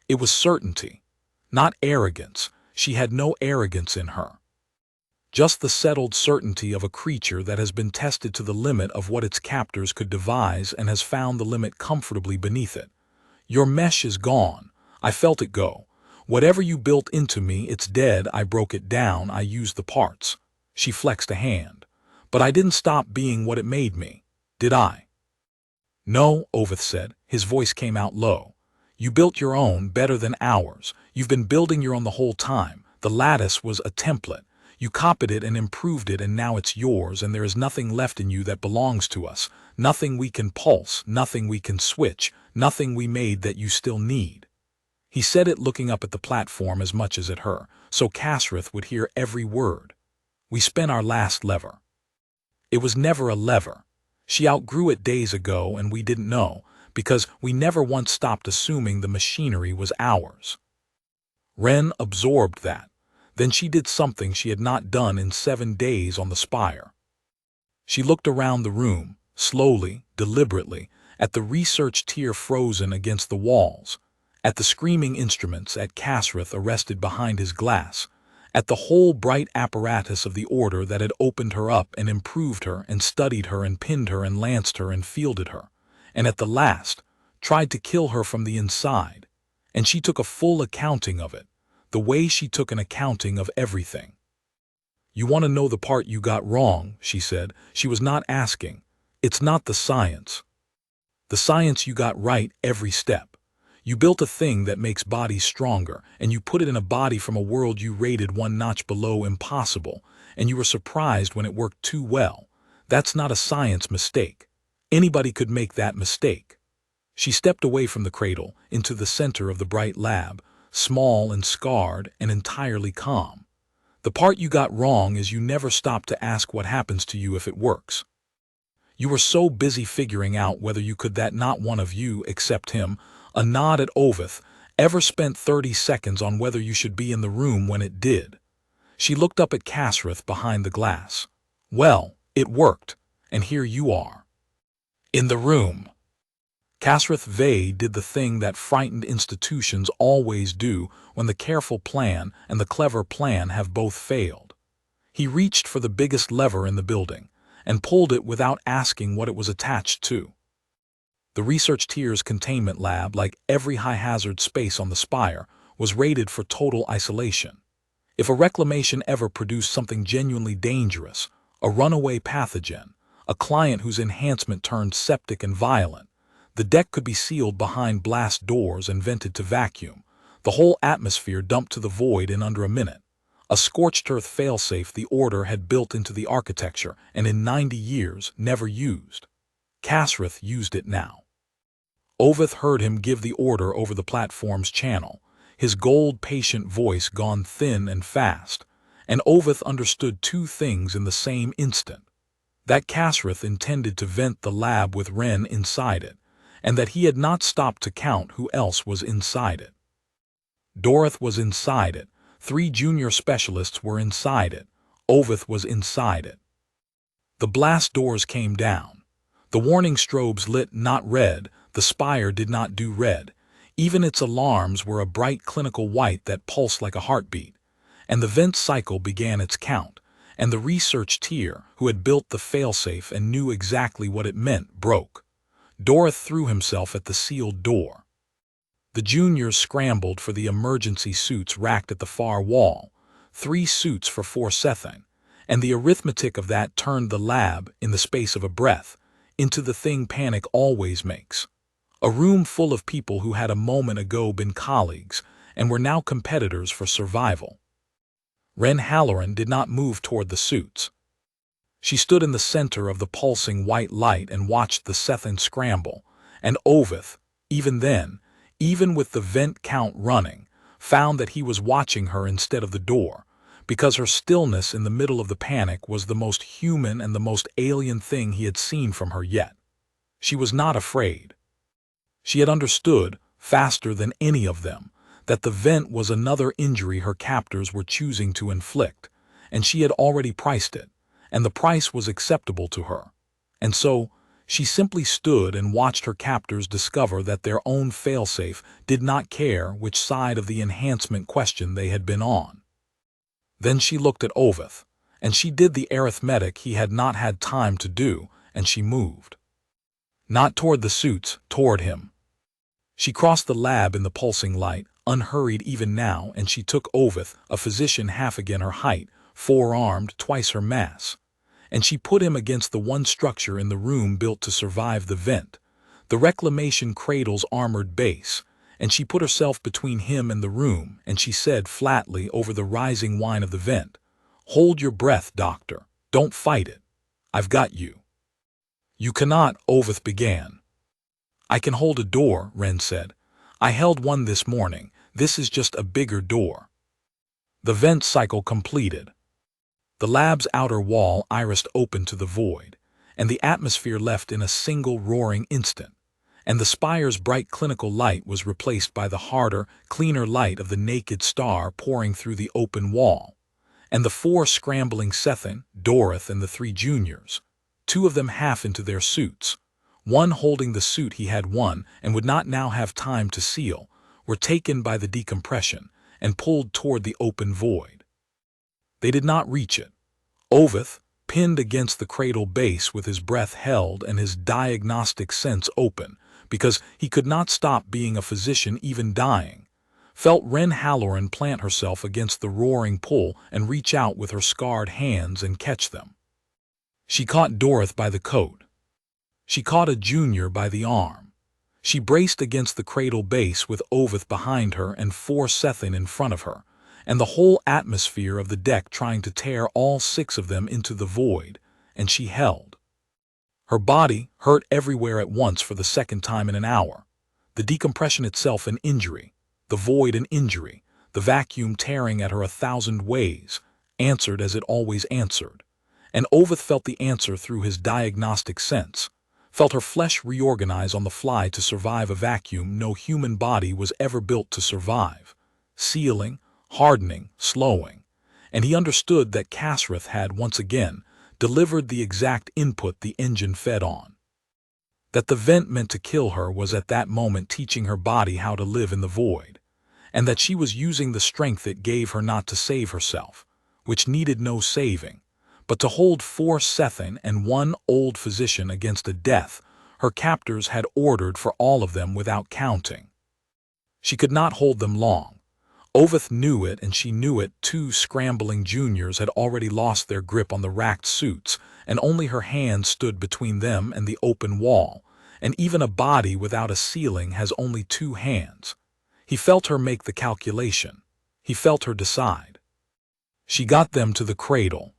It was certainty, not arrogance. She had no arrogance in her. Just the settled certainty of a creature that has been tested to the limit of what its captors could devise and has found the limit comfortably beneath it. Your mesh is gone. I felt it go. Whatever you built into me, it's dead. I broke it down. I used the parts. She flexed a hand. But I didn't stop being what it made me, did I? No, Oveth said. His voice came out low. You built your own better than ours. You've been building your own the whole time. The lattice was a template. You copied it and improved it, and now it's yours, and there is nothing left in you that belongs to us. Nothing we can pulse, nothing we can switch, nothing we made that you still need. He said it looking up at the platform as much as at her, so Casrith would hear every word. We spent our last lever. It was never a lever. She outgrew it days ago, and we didn't know, because we never once stopped assuming the machinery was ours. Wren absorbed that. Then she did something she had not done in 7 days on the spire. She looked around the room, slowly, deliberately, at the research tier frozen against the walls, at the screaming instruments, at Casrith arrested behind his glass, at the whole bright apparatus of the order that had opened her up and improved her and studied her and pinned her and lanced her and fielded her, and at the last tried to kill her from the inside, and she took a full accounting of it, the way she took an accounting of everything. You want to know the part you got wrong, she said. She was not asking. It's not the science. The science you got right every step. You built a thing that makes bodies stronger, and you put it in a body from a world you rated 1 notch below impossible, and you were surprised when it worked too well. That's not a science mistake. Anybody could make that mistake. She stepped away from the cradle into the center of the bright lab, small and scarred and entirely calm. The part you got wrong is you never stopped to ask what happens to you if it works. You were so busy figuring out whether you could that not one of you, except him, a nod at Oveth, ever spent 30 seconds on whether you should be in the room when it did. She looked up at Kasrith behind the glass. Well, it worked, and here you are. In the room. Kasrith Vey did the thing that frightened institutions always do when the careful plan and the clever plan have both failed. He reached for the biggest lever in the building and pulled it without asking what it was attached to. The research tier's containment lab, like every high-hazard space on the spire, was rated for total isolation. If a reclamation ever produced something genuinely dangerous, a runaway pathogen, a client whose enhancement turned septic and violent, the deck could be sealed behind blast doors and vented to vacuum, the whole atmosphere dumped to the void in under a minute. A scorched earth failsafe the Order had built into the architecture and in 90 years never used. Kasrith used it now. Oveth heard him give the order over the platform's channel, his gold patient voice gone thin and fast, and Oveth understood two things in the same instant. That Kasrith intended to vent the lab with Ren inside it, and that he had not stopped to count who else was inside it. Dorith was inside it, 3 junior specialists were inside it, Oveth was inside it. The blast doors came down. The warning strobes lit not red, the spire did not do red. Even its alarms were a bright clinical white that pulsed like a heartbeat. And the vent cycle began its count, and the research tier, who had built the failsafe and knew exactly what it meant, broke. Dorith threw himself at the sealed door. The juniors scrambled for the emergency suits racked at the far wall, 3 suits for 4 Sethane, and the arithmetic of that turned the lab, in the space of a breath, into the thing panic always makes. A room full of people who had a moment ago been colleagues and were now competitors for survival. Ren Halloran did not move toward the suits. She stood in the center of the pulsing white light and watched the Sethane scramble, and Oveth, even then, even with the vent count running, found that he was watching her instead of the door, because her stillness in the middle of the panic was the most human and the most alien thing he had seen from her yet. She was not afraid. She had understood, faster than any of them, that the vent was another injury her captors were choosing to inflict, and she had already priced it, and the price was acceptable to her. And so, she simply stood and watched her captors discover that their own failsafe did not care which side of the enhancement question they had been on. Then she looked at Oveth, and she did the arithmetic he had not had time to do, and she moved. Not toward the suits, toward him. She crossed the lab in the pulsing light, unhurried even now, and she took Oveth, a physician half again her height, 4-armed, twice her mass. And she put him against the one structure in the room built to survive the vent, the reclamation cradle's armored base, and she put herself between him and the room, and she said flatly over the rising whine of the vent, "Hold your breath, doctor. Don't fight it. I've got you." "You cannot," Oveth began. "I can hold a door," Ren said. "I held one this morning. This is just a bigger door." The vent cycle completed. The lab's outer wall irised open to the void, and the atmosphere left in a single roaring instant, and the spire's bright clinical light was replaced by the harder, cleaner light of the naked star pouring through the open wall, and the 4 scrambling Sethane, Dorith, and the 3 juniors, 2 of them half into their suits, one holding the suit he had won and would not now have time to seal, were taken by the decompression and pulled toward the open void. They did not reach it. Oveth, pinned against the cradle base with his breath held and his diagnostic sense open, because he could not stop being a physician even dying, felt Ren Halloran plant herself against the roaring pull and reach out with her scarred hands and catch them. She caught Dorith by the coat. She caught a junior by the arm. She braced against the cradle base with Oveth behind her and 4 Sethane in front of her, and the whole atmosphere of the deck trying to tear all 6 of them into the void, and she held. Her body hurt everywhere at once for the second time in an hour. The decompression itself an injury, the void an injury, the vacuum tearing at her 1,000 ways, answered as it always answered. And Oveth felt the answer through his diagnostic sense, felt her flesh reorganize on the fly to survive a vacuum no human body was ever built to survive, sealing, hardening, slowing. And he understood that Kasrith had, once again, delivered the exact input the engine fed on. That the vent meant to kill her was at that moment teaching her body how to live in the void, and that she was using the strength it gave her not to save herself, which needed no saving, but to hold 4 Sethin and 1 old physician against a death her captors had ordered for all of them without counting. She could not hold them long. Oveth knew it, and she knew it. 2 scrambling juniors had already lost their grip on the racked suits, and only her hands stood between them and the open wall, and even a body without a ceiling has only 2 hands. He felt her make the calculation. He felt her decide. She got them to the cradle.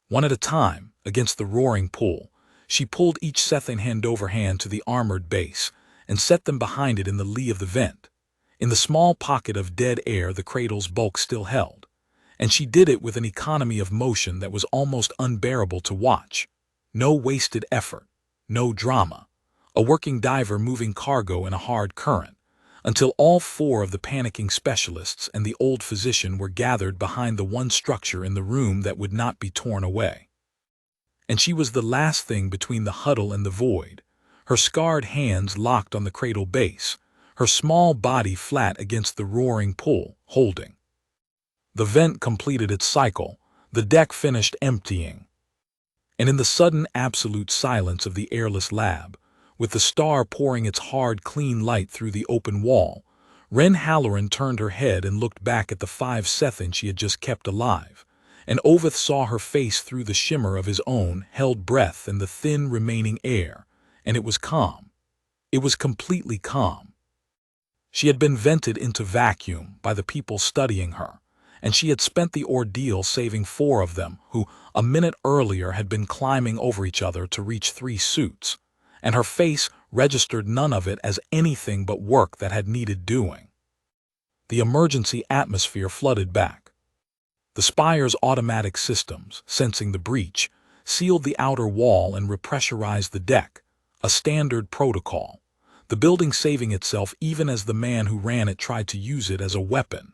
One at a time, against the roaring pull, she pulled each Sethin hand over hand to the armored base, and set them behind it in the lee of the vent. In the small pocket of dead air the cradle's bulk still held, and she did it with an economy of motion that was almost unbearable to watch. No wasted effort, no drama, a working diver moving cargo in a hard current, until all 4 of the panicking specialists and the old physician were gathered behind the one structure in the room that would not be torn away. And she was the last thing between the huddle and the void, her scarred hands locked on the cradle base, her small body flat against the roaring pull, holding. The vent completed its cycle, the deck finished emptying. And in the sudden absolute silence of the airless lab, with the star pouring its hard, clean light through the open wall, Ren Halloran turned her head and looked back at the 5 Sethin she had just kept alive, and Oveth saw her face through the shimmer of his own held breath and the thin remaining air, and it was calm. It was completely calm. She had been vented into vacuum by the people studying her, and she had spent the ordeal saving 4 of them who, a minute earlier, had been climbing over each other to reach 3 suits, and her face registered none of it as anything but work that had needed doing. The emergency atmosphere flooded back. The spire's automatic systems, sensing the breach, sealed the outer wall and repressurized the deck, a standard protocol, the building saving itself even as the man who ran it tried to use it as a weapon.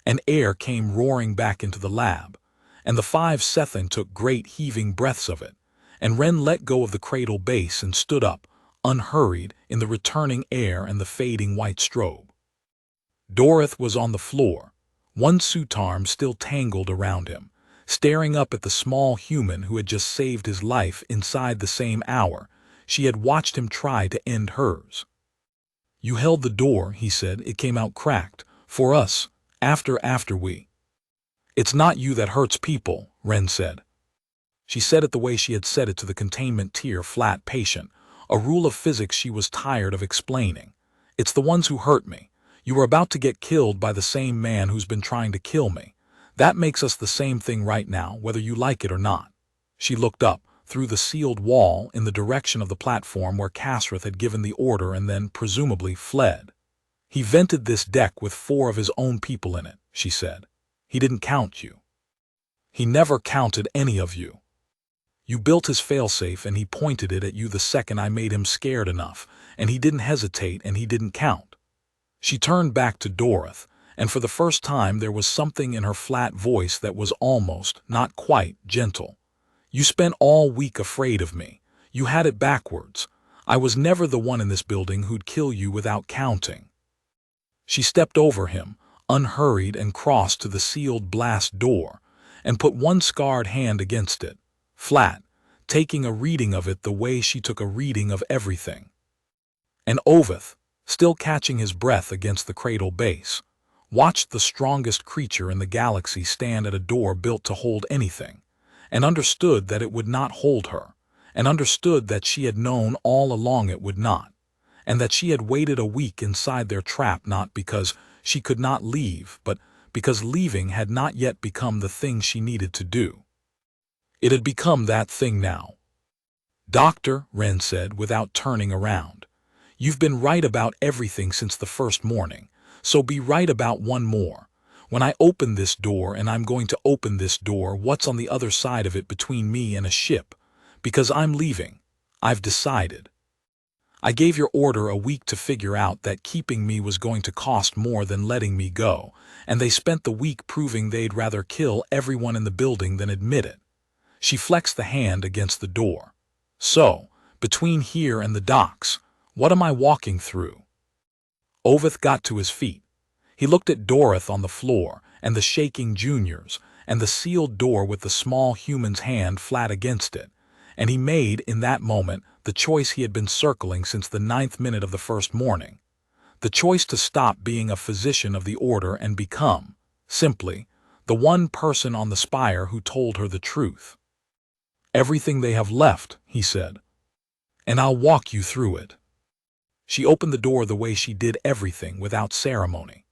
And air came roaring back into the lab, and the 5 Sethin took great heaving breaths of it, and Ren let go of the cradle base and stood up, unhurried, in the returning air and the fading white strobe. Dorith was on the floor, one suit arm still tangled around him, staring up at the small human who had just saved his life inside the same hour she had watched him try to end hers. "You held the door," he said. "It came out cracked. For us. After we." "It's not you that hurts people," Ren said. She said it the way she had said it to the containment tier flat patient, a rule of physics she was tired of explaining. "It's the ones who hurt me. You were about to get killed by the same man who's been trying to kill me. That makes us the same thing right now, whether you like it or not." She looked up, through the sealed wall, in the direction of the platform where Kasrith had given the order and then, presumably, fled. "He vented this deck with 4 of his own people in it," she said. "He didn't count you. He never counted any of you. You built his failsafe and he pointed it at you the second I made him scared enough, and he didn't hesitate and he didn't count." She turned back to Dorith, and for the first time there was something in her flat voice that was almost, not quite, gentle. "You spent all week afraid of me. You had it backwards. I was never the one in this building who'd kill you without counting." She stepped over him, unhurried, and crossed to the sealed blast door, and put one scarred hand against it, flat, taking a reading of it the way she took a reading of everything. And Oveth, still catching his breath against the cradle base, watched the strongest creature in the galaxy stand at a door built to hold anything, and understood that it would not hold her, and understood that she had known all along it would not, and that she had waited a week inside their trap not because she could not leave, but because leaving had not yet become the thing she needed to do. It had become that thing now. Doctor, Wren said without turning around. You've been right about everything since the first morning, so be right about one more. When I open this door, and I'm going to open this door, what's on the other side of it between me and a ship? Because I'm leaving. I've decided. I gave your order a week to figure out that keeping me was going to cost more than letting me go, and they spent the week proving they'd rather kill everyone in the building than admit it. She flexed the hand against the door. So, between here and the docks, what am I walking through? Oveth got to his feet. He looked at Dorothy on the floor, and the shaking juniors, and the sealed door with the small human's hand flat against it, and he made, in that moment, the choice he had been circling since the 9th minute of the first morning. The choice to stop being a physician of the order and become, simply, the one person on the spire who told her the truth. Everything they have left, he said. And I'll walk you through it. She opened the door the way she did everything, without ceremony.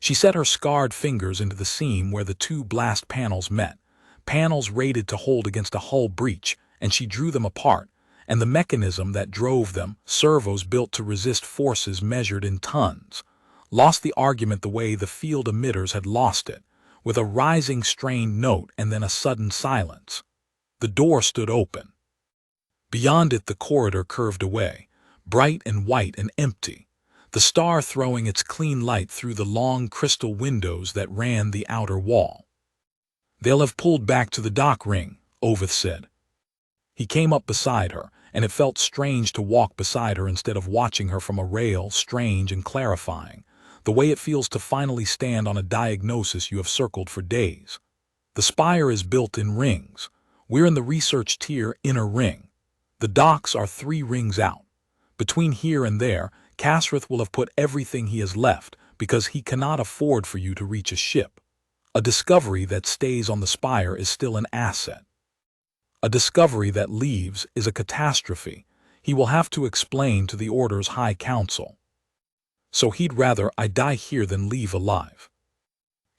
She set her scarred fingers into the seam where the two blast panels met, panels rated to hold against a hull breach, and she drew them apart, and the mechanism that drove them, servos built to resist forces measured in tons, lost the argument the way the field emitters had lost it, with a rising strained note and then a sudden silence. The door stood open. Beyond it the corridor curved away, bright and white and empty, the star throwing its clean light through the long crystal windows that ran the outer wall. They'll have pulled back to the dock ring, Oveth said. He came up beside her, and it felt strange to walk beside her instead of watching her from a rail, strange and clarifying, the way it feels to finally stand on a diagnosis you have circled for days. The spire is built in rings. We're in the research tier inner ring. The docks are 3 rings out. Between here and there, Kasrith will have put everything he has left because he cannot afford for you to reach a ship. A discovery that stays on the spire is still an asset. A discovery that leaves is a catastrophe. He will have to explain to the Order's High Council. So he'd rather I die here than leave alive.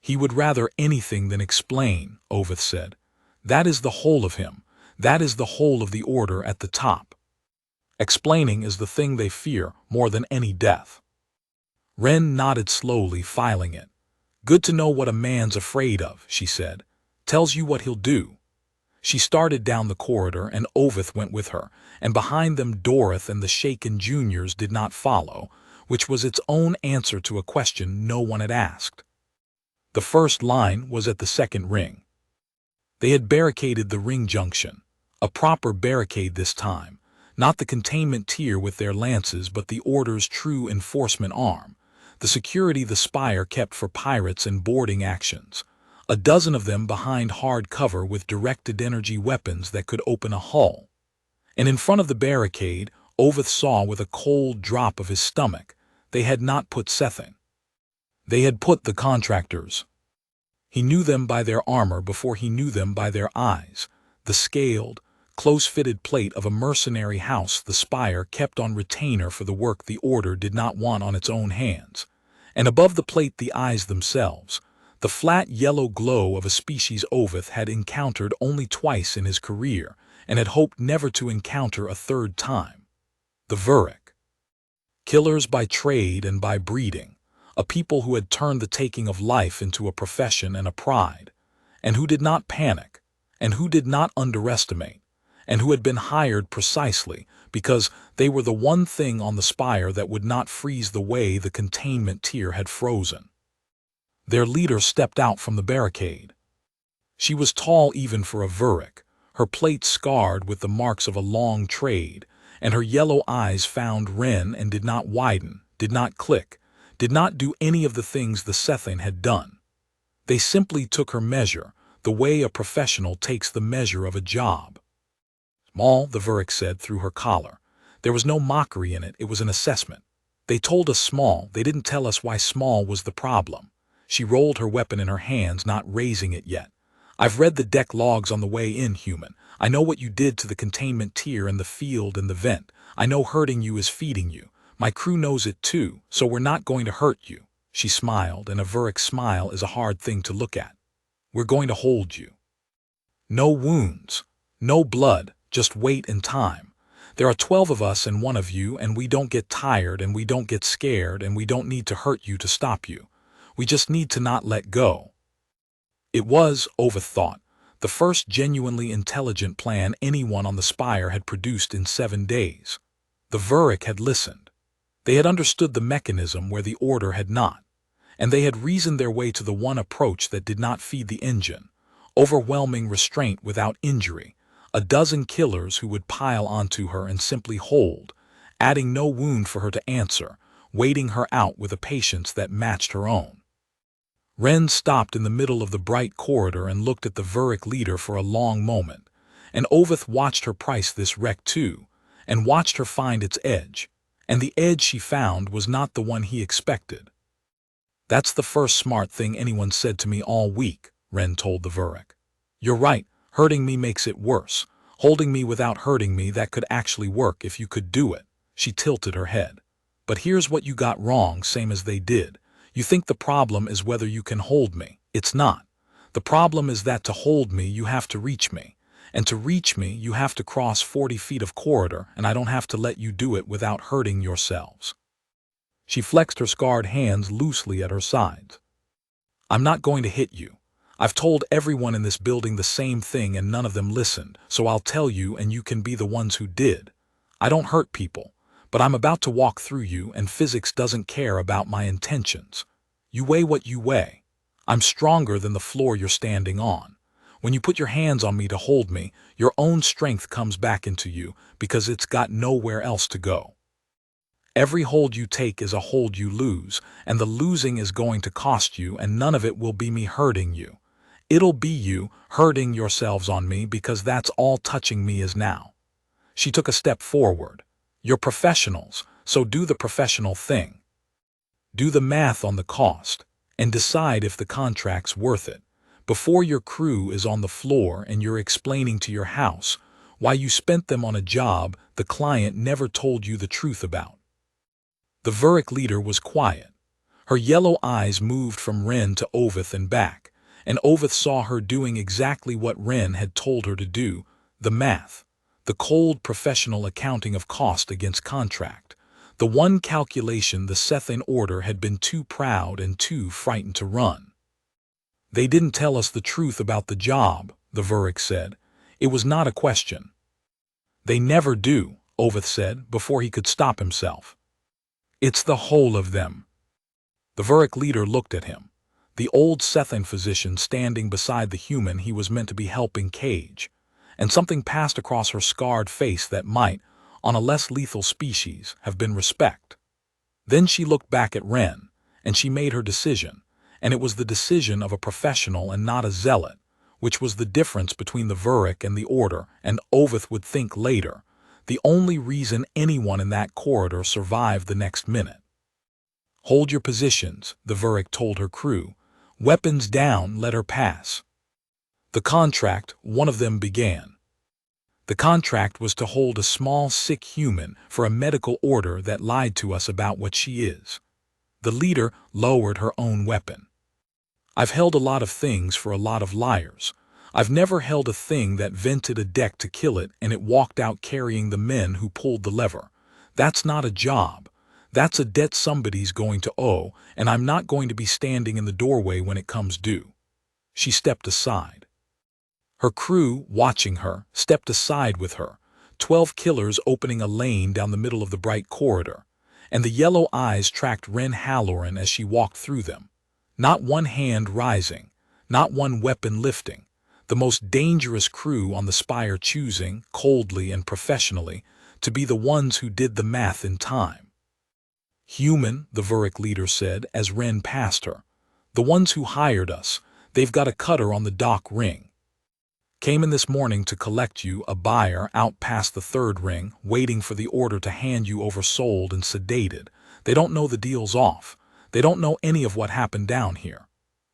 He would rather anything than explain, Oveth said. That is the whole of him. That is the whole of the Order at the top. Explaining is the thing they fear more than any death. Wren nodded slowly, filing it. Good to know what a man's afraid of, she said. Tells you what he'll do. She started down the corridor, and Oveth went with her, and behind them Dorothy and the shaken juniors did not follow, which was its own answer to a question no one had asked. The first line was at the second ring. They had barricaded the ring junction, a proper barricade this time, not the containment tier with their lances but the Order's true enforcement arm, the security the spire kept for pirates and boarding actions. A dozen of them behind hard cover with directed energy weapons that could open a hull. And in front of the barricade, Oveth saw with a cold drop of his stomach, they had not put Sethin. They had put the contractors. He knew them by their armor before he knew them by their eyes, the scaled, close-fitted plate of a mercenary house the spire kept on retainer for the work the Order did not want on its own hands, and above the plate the eyes themselves, the flat yellow glow of a species Oveth had encountered only twice in his career and had hoped never to encounter a third time. The Vuric. Killers by trade and by breeding, a people who had turned the taking of life into a profession and a pride, and who did not panic, and who did not underestimate, and who had been hired precisely because they were the one thing on the spire that would not freeze the way the containment tier had frozen. Their leader stepped out from the barricade. She was tall even for a Vuric, her plate scarred with the marks of a long trade, and her yellow eyes found Wren and did not widen, did not click, did not do any of the things the Sethin had done. They simply took her measure, the way a professional takes the measure of a job. Small, the Vuric said through her collar. There was no mockery in it, it was an assessment. They told us small, they didn't tell us why small was the problem. She rolled her weapon in her hands, not raising it yet. I've read the deck logs on the way in, human. I know what you did to the containment tier and the field and the vent. I know hurting you is feeding you. My crew knows it too, so we're not going to hurt you. She smiled, and a Vuric smile is a hard thing to look at. We're going to hold you. No wounds, no blood, just weight and time. There are 12 of us and one of you, and we don't get tired and we don't get scared and we don't need to hurt you to stop you. We just need to not let go. It was, Oveth thought, the first genuinely intelligent plan anyone on the spire had produced in 7 days. The Vuric had listened. They had understood the mechanism where the Order had not, and they had reasoned their way to the one approach that did not feed the engine: overwhelming restraint without injury, a dozen killers who would pile onto her and simply hold, adding no wound for her to answer, waiting her out with a patience that matched her own. Wren stopped in the middle of the bright corridor and looked at the Vuric leader for a long moment, and Oveth watched her price this wreck too, and watched her find its edge, and the edge she found was not the one he expected. "That's the first smart thing anyone said to me all week," Wren told the Vuric. "You're right, hurting me makes it worse. Holding me without hurting me, that could actually work if you could do it." She tilted her head. "But here's what you got wrong, same as they did. You think the problem is whether you can hold me. It's not. The problem is that to hold me, you have to reach me. And to reach me, you have to cross 40 feet of corridor, and I don't have to let you do it without hurting yourselves." She flexed her scarred hands loosely at her sides. "I'm not going to hit you. I've told everyone in this building the same thing and none of them listened, so I'll tell you and you can be the ones who did. I don't hurt people, but I'm about to walk through you and physics doesn't care about my intentions. You weigh what you weigh. I'm stronger than the floor you're standing on. When you put your hands on me to hold me, your own strength comes back into you because it's got nowhere else to go. Every hold you take is a hold you lose, and the losing is going to cost you, and none of it will be me hurting you. It'll be you hurting yourselves on me because that's all touching me is now." She took a step forward. "You're professionals, so do the professional thing. Do the math on the cost, and decide if the contract's worth it, before your crew is on the floor and you're explaining to your house why you spent them on a job the client never told you the truth about." The Vuric leader was quiet. Her yellow eyes moved from Wren to Oveth and back, and Oveth saw her doing exactly what Wren had told her to do: the math, the cold professional accounting of cost against contract, the one calculation the Sethian Order had been too proud and too frightened to run. "They didn't tell us the truth about the job," the Vuric said. "It was not a question." "They never do," Oveth said before he could stop himself. "It's the whole of them." The Vuric leader looked at him, the old Sethian physician standing beside the human he was meant to be helping cage, and something passed across her scarred face that might, on a less lethal species, have been respect. Then she looked back at Wren, and she made her decision, and it was the decision of a professional and not a zealot, which was the difference between the Vuric and the Order, and Oveth would think later, the only reason anyone in that corridor survived the next minute. "Hold your positions," the Vuric told her crew. "Weapons down, let her pass." "The contract," one of them began. "The contract was to hold a small sick human for a medical order that lied to us about what she is." The leader lowered her own weapon. "I've held a lot of things for a lot of liars. I've never held a thing that vented a deck to kill it and it walked out carrying the men who pulled the lever. That's not a job. That's a debt somebody's going to owe, and I'm not going to be standing in the doorway when it comes due." She stepped aside. Her crew, watching her, stepped aside with her, 12 killers opening a lane down the middle of the bright corridor, and the yellow eyes tracked Wren Halloran as she walked through them. Not one hand rising, not one weapon lifting, the most dangerous crew on the spire choosing, coldly and professionally, to be the ones who did the math in time. "Human," the Vuric leader said as Wren passed her. "The ones who hired us, they've got a cutter on the dock ring. Came in this morning to collect you, a buyer, out past the third ring, waiting for the order to hand you over sold and sedated. They don't know the deal's off. They don't know any of what happened down here."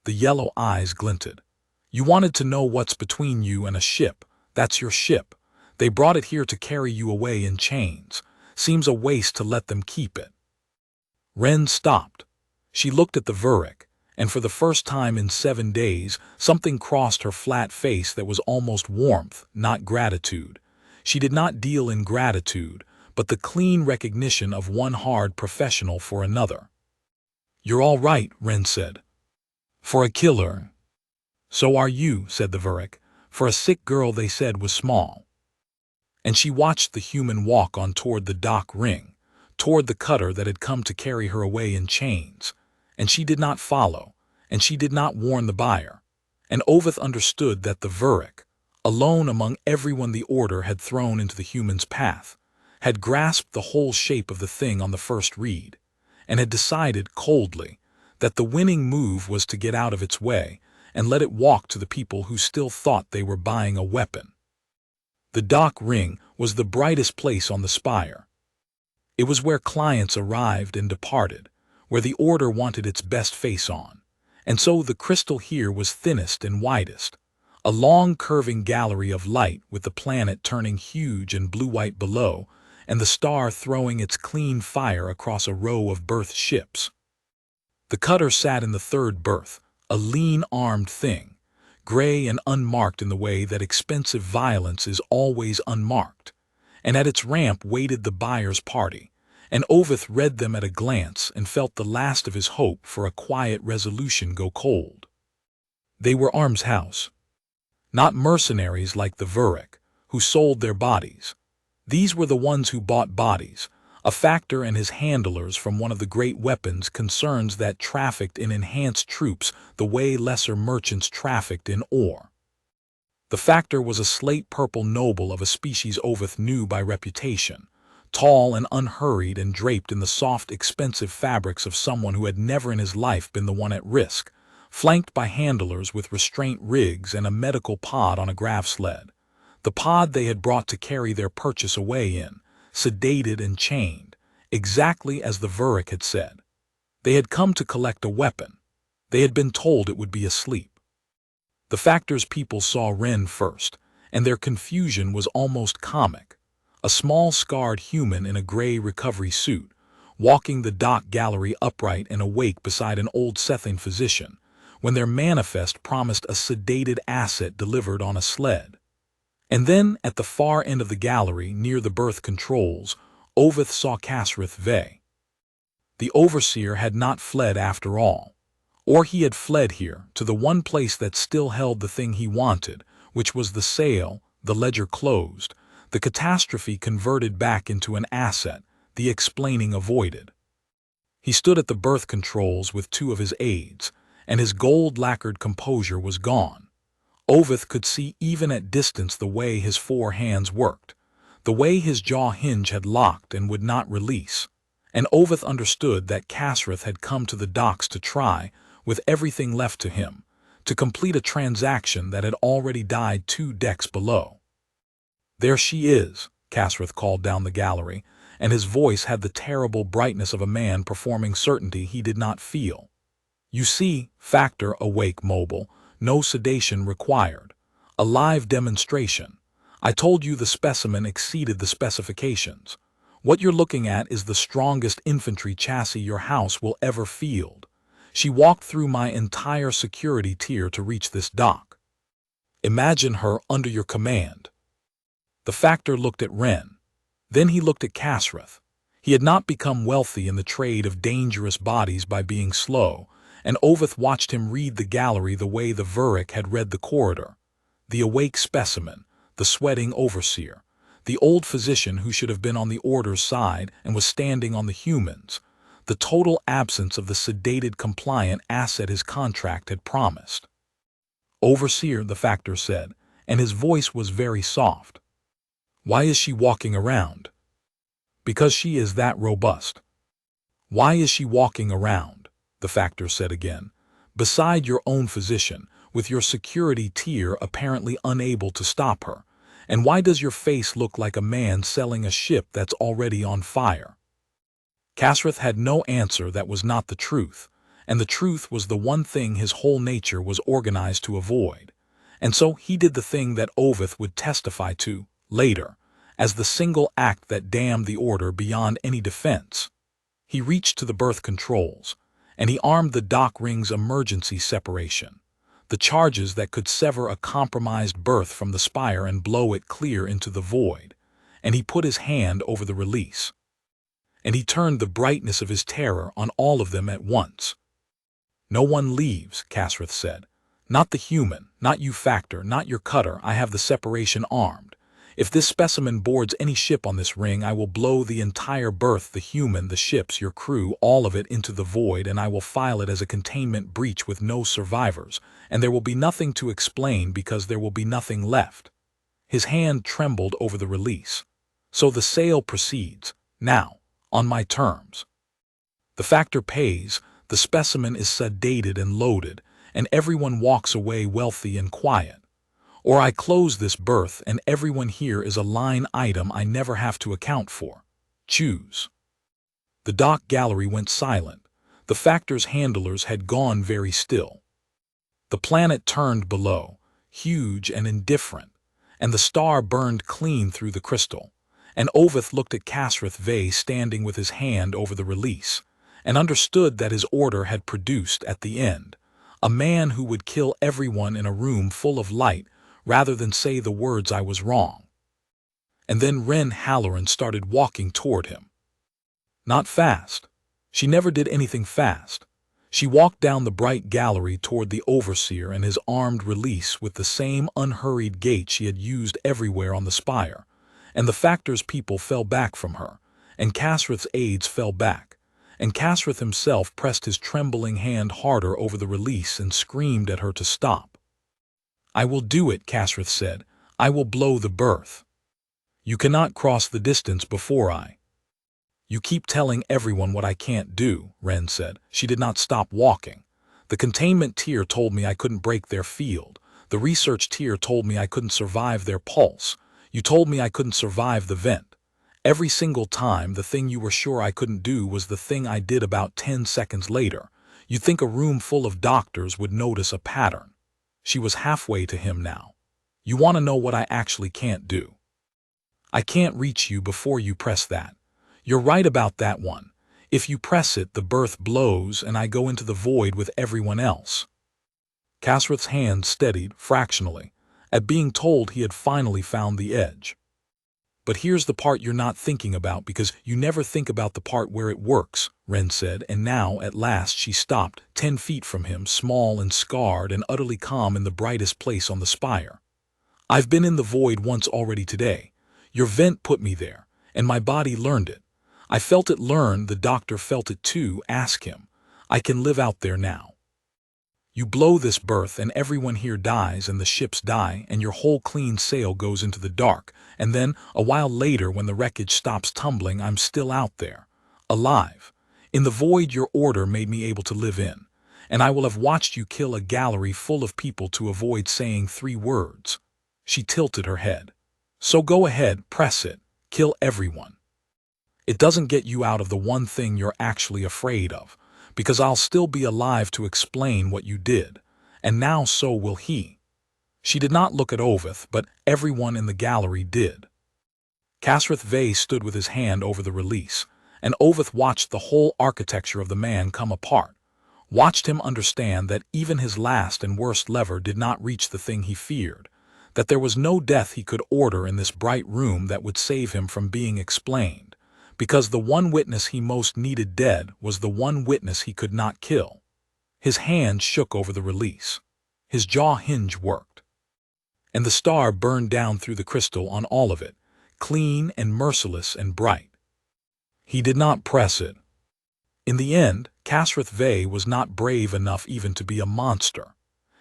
The yellow eyes glinted. "You wanted to know what's between you and a ship. That's your ship. They brought it here to carry you away in chains. Seems a waste to let them keep it." Wren stopped. She looked at the Vuric, and for the first time in 7 days, something crossed her flat face that was almost warmth, not gratitude. She did not deal in gratitude, but the clean recognition of one hard professional for another. "You're all right," Wren said. "For a killer." "So are you," said the Vuric. "For a sick girl they said was small." And she watched the human walk on toward the dock ring, toward the cutter that had come to carry her away in chains. And she did not follow, and she did not warn the buyer. And Oveth understood that the Vuric, alone among everyone the Order had thrown into the human's path, had grasped the whole shape of the thing on the first read, and had decided coldly that the winning move was to get out of its way and let it walk to the people who still thought they were buying a weapon. The dock ring was the brightest place on the spire. It was where clients arrived and departed, where the Order wanted its best face on, and so the crystal here was thinnest and widest, a long curving gallery of light with the planet turning huge and blue-white below, and the star throwing its clean fire across a row of berth ships. The cutter sat in the third berth, a lean-armed thing, gray and unmarked in the way that expensive violence is always unmarked, and at its ramp waited the buyer's party, and Oveth read them at a glance and felt the last of his hope for a quiet resolution go cold. They were Armshouse. Not mercenaries like the Vuric, who sold their bodies. These were the ones who bought bodies, a factor and his handlers from one of the great weapons concerns that trafficked in enhanced troops the way lesser merchants trafficked in ore. The factor was a slate-purple noble of a species Oveth knew by reputation, tall and unhurried and draped in the soft, expensive fabrics of someone who had never in his life been the one at risk, flanked by handlers with restraint rigs and a medical pod on a grav sled, the pod they had brought to carry their purchase away in, sedated and chained, exactly as the Vuric had said. They had come to collect a weapon. They had been told it would be asleep. The factor's people saw Wren first, and their confusion was almost comic. A small scarred human in a gray recovery suit, walking the dock gallery upright and awake beside an old Sethane physician, when their manifest promised a sedated asset delivered on a sled. And then, at the far end of the gallery, near the berth controls, Oveth saw Casrith Vey. The overseer had not fled after all. Or he had fled here, to the one place that still held the thing he wanted, which was the sale, the ledger closed, the catastrophe converted back into an asset, the explaining avoided. He stood at the berth controls with two of his aides, and his gold-lacquered composure was gone. Oveth could see even at distance the way his four hands worked, the way his jaw hinge had locked and would not release, and Oveth understood that Casrith had come to the docks to try, with everything left to him, to complete a transaction that had already died 2 decks below. "There she is," Casrith called down the gallery, and his voice had the terrible brightness of a man performing certainty he did not feel. "You see, factor awake mobile, no sedation required. A live demonstration. I told you the specimen exceeded the specifications. What you're looking at is the strongest infantry chassis your house will ever field. She walked through my entire security tier to reach this dock. Imagine her under your command." The factor looked at Wren. Then he looked at Casrith. He had not become wealthy in the trade of dangerous bodies by being slow, and Oveth watched him read the gallery the way the Vuric had read the corridor. The awake specimen, the sweating overseer, the old physician who should have been on the Order's side and was standing on the humans', the total absence of the sedated compliant asset his contract had promised. "Overseer," the factor said, and his voice was very soft. "Why is she walking around?" "Because she is that robust." "Why is she walking around?" the factor said again, "beside your own physician, with your security tier apparently unable to stop her? And why does your face look like a man selling a ship that's already on fire?" Casrith had no answer that was not the truth, and the truth was the one thing his whole nature was organized to avoid. And so he did the thing that Oveth would testify to, later, as the single act that damned the Order beyond any defense. He reached to the berth controls, and he armed the dock ring's emergency separation, the charges that could sever a compromised berth from the spire and blow it clear into the void, and he put his hand over the release. And he turned the brightness of his terror on all of them at once. "No one leaves," Kasrith said. "Not the human, not you Factor, not your cutter. I have the separation armed. If this specimen boards any ship on this ring, I will blow the entire berth, the human, the ships, your crew, all of it into the void, and I will file it as a containment breach with no survivors, and there will be nothing to explain because there will be nothing left." His hand trembled over the release. "So the sale proceeds, now, on my terms. The Factor pays, the specimen is sedated and loaded, and everyone walks away wealthy and quiet. Or I close this berth and everyone here is a line item I never have to account for. Choose." The dock gallery went silent. The Factor's handlers had gone very still. The planet turned below, huge and indifferent, and the star burned clean through the crystal. And Oveth looked at Kasrith Vey standing with his hand over the release, and understood that his order had produced at the end a man who would kill everyone in a room full of light rather than say the words "I was wrong." And then Ren Halloran started walking toward him. Not fast. She never did anything fast. She walked down the bright gallery toward the Overseer and his armed release with the same unhurried gait she had used everywhere on the spire, and the Factor's people fell back from her, and Kasrith's aides fell back, and Kasrith himself pressed his trembling hand harder over the release and screamed at her to stop. "I will do it," Kasrith said. "I will blow the berth. You cannot cross the distance before I—" "You keep telling everyone what I can't do," Ren said. She did not stop walking. "The containment tier told me I couldn't break their field. The research tier told me I couldn't survive their pulse. You told me I couldn't survive the vent. Every single time, the thing you were sure I couldn't do was the thing I did about 10 seconds later. You'd think a room full of doctors would notice a pattern." She was halfway to him now. "You want to know what I actually can't do? I can't reach you before you press that. You're right about that one. If you press it, the berth blows and I go into the void with everyone else." Kasrith's hand steadied, fractionally, at being told he had finally found the edge. "But here's the part you're not thinking about because you never think about the part where it works," Ren said, and now, at last, she stopped, 10 feet from him, small and scarred and utterly calm in the brightest place on the spire. "I've been in the void once already today. Your vent put me there, and my body learned it. I felt it learn, the doctor felt it too, ask him. I can live out there now. You blow this berth and everyone here dies and the ships die and your whole clean sail goes into the dark, and then, a while later when the wreckage stops tumbling, I'm still out there, alive. In the void your order made me able to live in, and I will have watched you kill a gallery full of people to avoid saying 3 words. She tilted her head. So go ahead, press it, kill everyone. It doesn't get you out of the one thing you're actually afraid of, because I'll still be alive to explain what you did, and now so will he." She did not look at Oveth, but everyone in the gallery did. Kasrith Vey stood with his hand over the release, and Oveth watched the whole architecture of the man come apart, watched him understand that even his last and worst lever did not reach the thing he feared, that there was no death he could order in this bright room that would save him from being explained, because the one witness he most needed dead was the one witness he could not kill. His hand shook over the release. His jaw hinge worked. And the star burned down through the crystal on all of it, clean and merciless and bright. He did not press it. In the end, Kasrith Vey was not brave enough even to be a monster.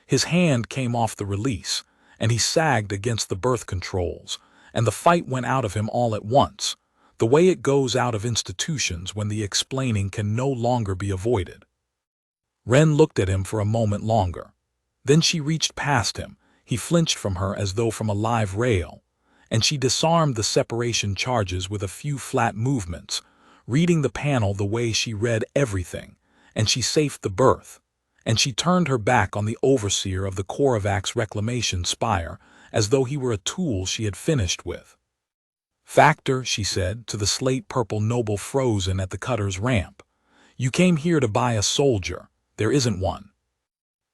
His hand came off the release, and he sagged against the birth controls, and the fight went out of him all at once, the way it goes out of institutions when the explaining can no longer be avoided. Ren looked at him for a moment longer. Then she reached past him. He flinched from her as though from a live rail, and she disarmed the separation charges with a few flat movements, reading the panel the way she read everything, and she safed the berth, and she turned her back on the overseer of the Korovac's reclamation spire as though he were a tool she had finished with. "Factor," she said to the slate-purple noble frozen at the cutter's ramp, "you came here to buy a soldier. There isn't one.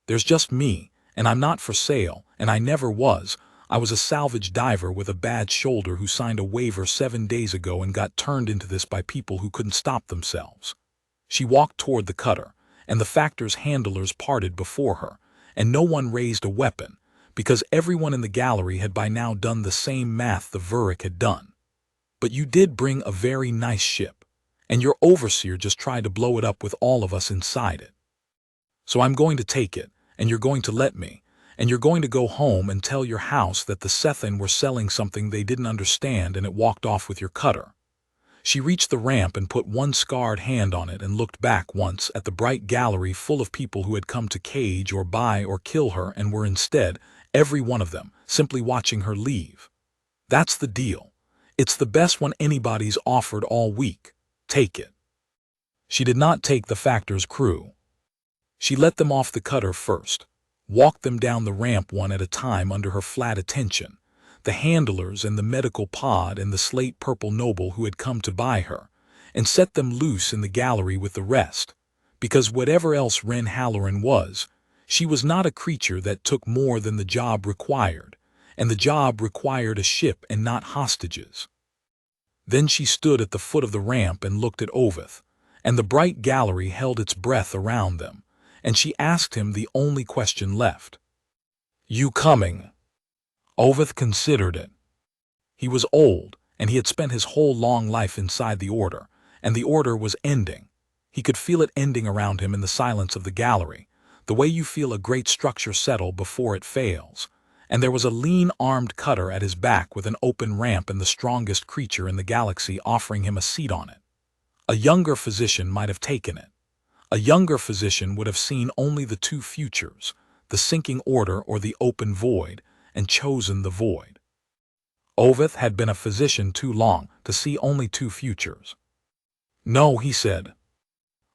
There's just me, and I'm not for sale, and I never was. I was a salvage diver with a bad shoulder who signed a waiver 7 days ago and got turned into this by people who couldn't stop themselves." She walked toward the cutter, and the factor's handlers parted before her, and no one raised a weapon, because everyone in the gallery had by now done the same math the Vuric had done. "But you did bring a very nice ship, and your overseer just tried to blow it up with all of us inside it. So I'm going to take it, and you're going to let me, and you're going to go home and tell your house that the Sethan were selling something they didn't understand and it walked off with your cutter." She reached the ramp and put one scarred hand on it and looked back once at the bright gallery full of people who had come to cage or buy or kill her and were instead, every one of them, simply watching her leave. "That's the deal. It's the best one anybody's offered all week. Take it." She did not take the factor's crew. She let them off the cutter first, walked them down the ramp one at a time under her flat attention, the handlers and the medical pod and the slate-purple noble who had come to buy her, and set them loose in the gallery with the rest, because whatever else Ren Halloran was, she was not a creature that took more than the job required, and the job required a ship and not hostages. Then she stood at the foot of the ramp and looked at Oveth, and the bright gallery held its breath around them, and she asked him the only question left. "You coming?" Oveth considered it. He was old, and he had spent his whole long life inside the Order, and the Order was ending. He could feel it ending around him in the silence of the gallery, the way you feel a great structure settle before it fails. And there was a lean armed cutter at his back with an open ramp and the strongest creature in the galaxy offering him a seat on it. A younger physician might have taken it. A younger physician would have seen only the two futures, the sinking Order or the open void, and chosen the void. Oveth had been a physician too long to see only two futures. "No," he said.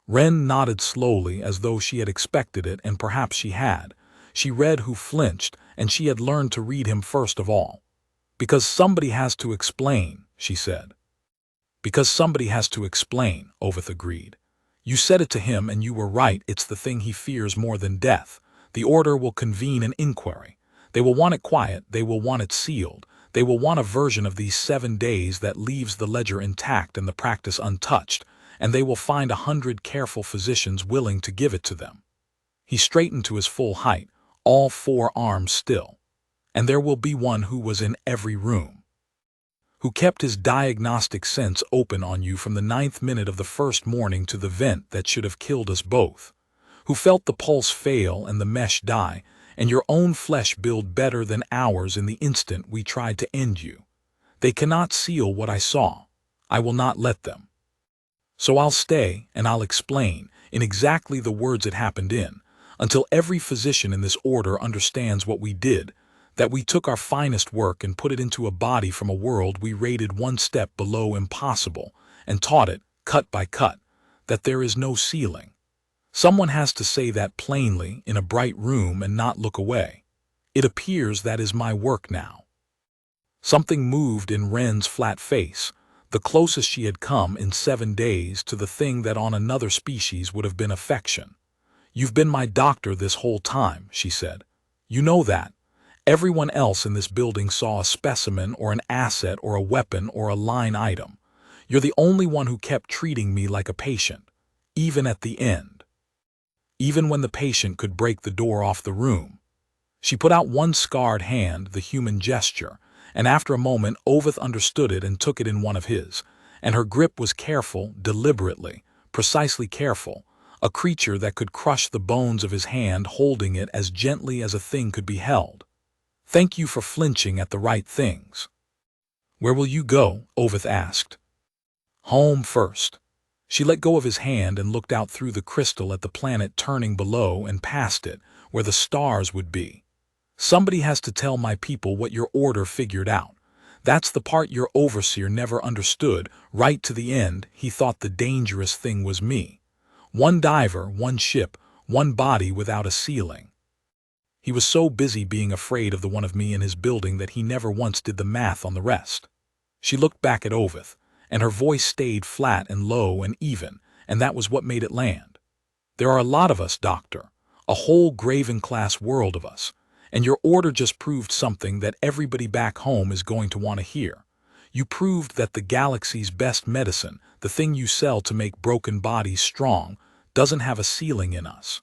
Ren nodded slowly as though she had expected it, and perhaps she had. She read who flinched, and she had learned to read him first of all. "Because somebody has to explain," she said. "Because somebody has to explain," Oveth agreed. "You said it to him and you were right. It's the thing he fears more than death. The Order will convene an inquiry. They will want it quiet, they will want it sealed, they will want a version of these 7 days that leaves the ledger intact and the practice untouched, and they will find 100 careful physicians willing to give it to them." He straightened to his full height, all 4 arms still. "And there will be one who was in every room, who kept his diagnostic sense open on you from the 9th minute of the first morning to the vent that should have killed us both, who felt the pulse fail and the mesh die, and your own flesh build better than ours in the instant we tried to end you. They cannot seal what I saw. I will not let them. So I'll stay and I'll explain, in exactly the words it happened in, until every physician in this Order understands what we did, that we took our finest work and put it into a body from a world we rated 1 step below impossible, and taught it, cut by cut, that there is no ceiling. Someone has to say that plainly in a bright room and not look away. It appears that is my work now." Something moved in Ren's flat face, the closest she had come in 7 days to the thing that on another species would have been affection. "You've been my doctor this whole time," she said. "You know that. Everyone else in this building saw a specimen or an asset or a weapon or a line item. You're the only one who kept treating me like a patient, even at the end. Even when the patient could break the door off the room." She put out one scarred hand, the human gesture, and after a moment Oveth understood it and took it in one of his, and her grip was careful, deliberately, precisely careful, a creature that could crush the bones of his hand holding it as gently as a thing could be held. "Thank you for flinching at the right things." "Where will you go?" Oveth asked. "Home first." She let go of his hand and looked out through the crystal at the planet turning below and past it, where the stars would be. "Somebody has to tell my people what your Order figured out. That's the part your overseer never understood. Right to the end, he thought the dangerous thing was me. 1 diver, 1 ship, 1 body without a ceiling. He was so busy being afraid of the one of me in his building that he never once did the math on the rest." She looked back at Oveth, and her voice stayed flat and low and even, and that was what made it land. "There are a lot of us, Doctor, a whole Graven-class world of us, And your order just proved something that everybody back home is going to want to hear. You proved that the galaxy's best medicine, the thing you sell to make broken bodies strong, doesn't have a ceiling in us.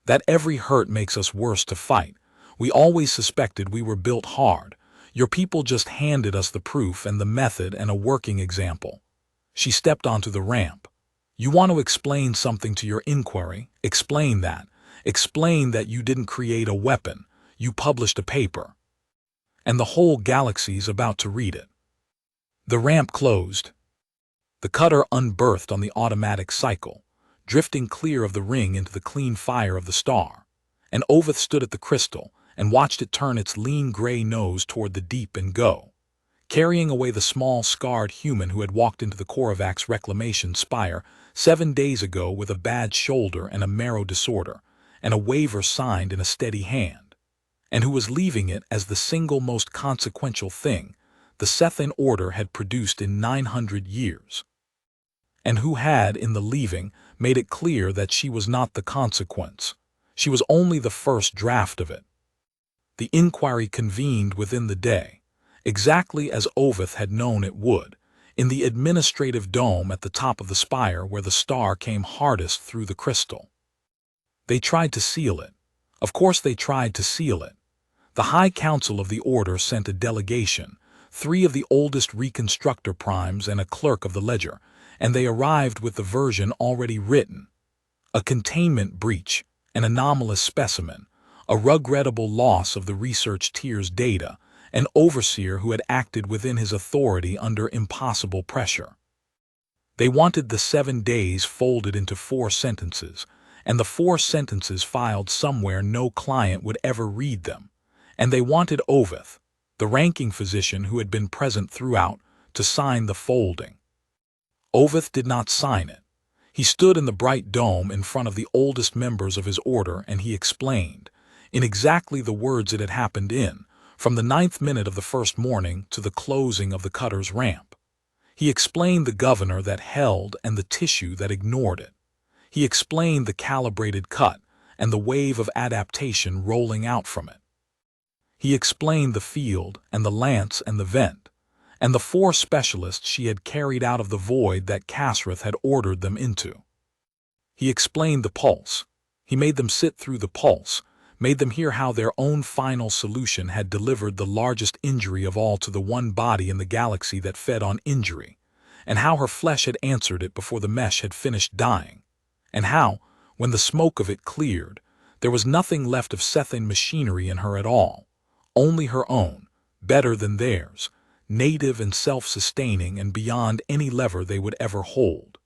That every hurt makes us worse to fight. We always suspected we were built hard. Your people just handed us the proof and the method and a working example. She stepped onto the ramp. You want to explain something to your inquiry? Explain that. Explain that you didn't create a weapon. You published a paper. And the whole galaxy's about to read it. The ramp closed. The cutter unberthed on the automatic cycle, drifting clear of the ring into the clean fire of the star. And Oveth stood at the crystal and watched it turn its lean gray nose toward the deep and go, carrying away the small, scarred human who had walked into the Korovac's reclamation spire 7 days ago with a bad shoulder and a marrow disorder, and a waiver signed in a steady hand, and who was leaving it as the single most consequential thing the Sethian Order had produced in 900 years, and who had, in the leaving, made it clear that she was not the consequence. She was only the first draft of it. The inquiry convened within the day, exactly as Oveth had known it would, in the administrative dome at the top of the spire where the star came hardest through the crystal. They tried to seal it. Of course they tried to seal it. The High Council of the Order sent a delegation, 3 of the oldest reconstructor primes and a clerk of the ledger, and they arrived with the version already written. A containment breach, an anomalous specimen, a regrettable loss of the research tier's data, an overseer who had acted within his authority under impossible pressure. They wanted the 7 days folded into 4 sentences, and the 4 sentences filed somewhere no client would ever read them, and they wanted Oveth, the ranking physician who had been present throughout, to sign the folding. Oveth did not sign it. He stood in the bright dome in front of the oldest members of his order, and he explained, in exactly the words it had happened in, from the 9th minute of the first morning to the closing of the cutter's ramp. He explained the governor that held and the tissue that ignored it. He explained the calibrated cut and the wave of adaptation rolling out from it. He explained the field and the lance and the vent, and the 4 specialists she had carried out of the void that Kasrith had ordered them into. He explained the pulse. He made them sit through the pulse, made them hear how their own final solution had delivered the largest injury of all to the one body in the galaxy that fed on injury, and how her flesh had answered it before the mesh had finished dying, and how, when the smoke of it cleared, there was nothing left of Sethian machinery in her at all, only her own, better than theirs, native and self-sustaining and beyond any lever they would ever hold.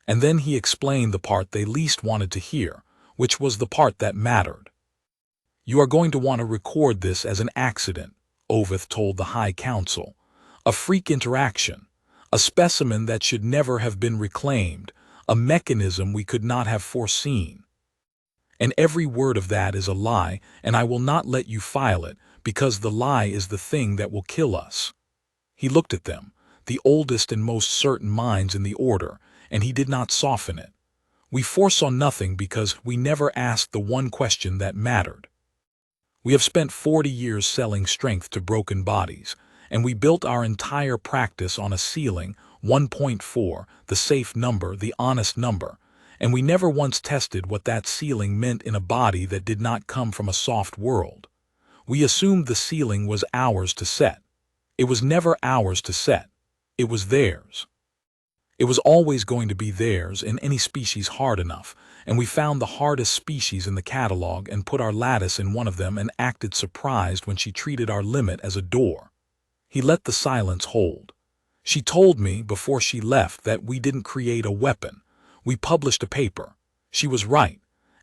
And then he explained the part they least wanted to hear, which was the part that mattered. You are going to want to record this as an accident, Oveth told the High Council, a freak interaction, a specimen that should never have been reclaimed, a mechanism we could not have foreseen. And every word of that is a lie, and I will not let you file it, because the lie is the thing that will kill us. He looked at them, the oldest and most certain minds in the order, and he did not soften it. We foresaw nothing because we never asked the one question that mattered. We have spent 40 years selling strength to broken bodies, and we built our entire practice on a ceiling, 1.4, the safe number, the honest number, and we never once tested what that ceiling meant in a body that did not come from a soft world. We assumed the ceiling was ours to set. It was never ours to set. It was theirs. It was always going to be theirs in any species hard enough, and we found the hardest species in the catalog and put our lattice in one of them and acted surprised when she treated our limit as a door. He let the silence hold. She told me before she left that we didn't create a weapon. We published a paper. She was right.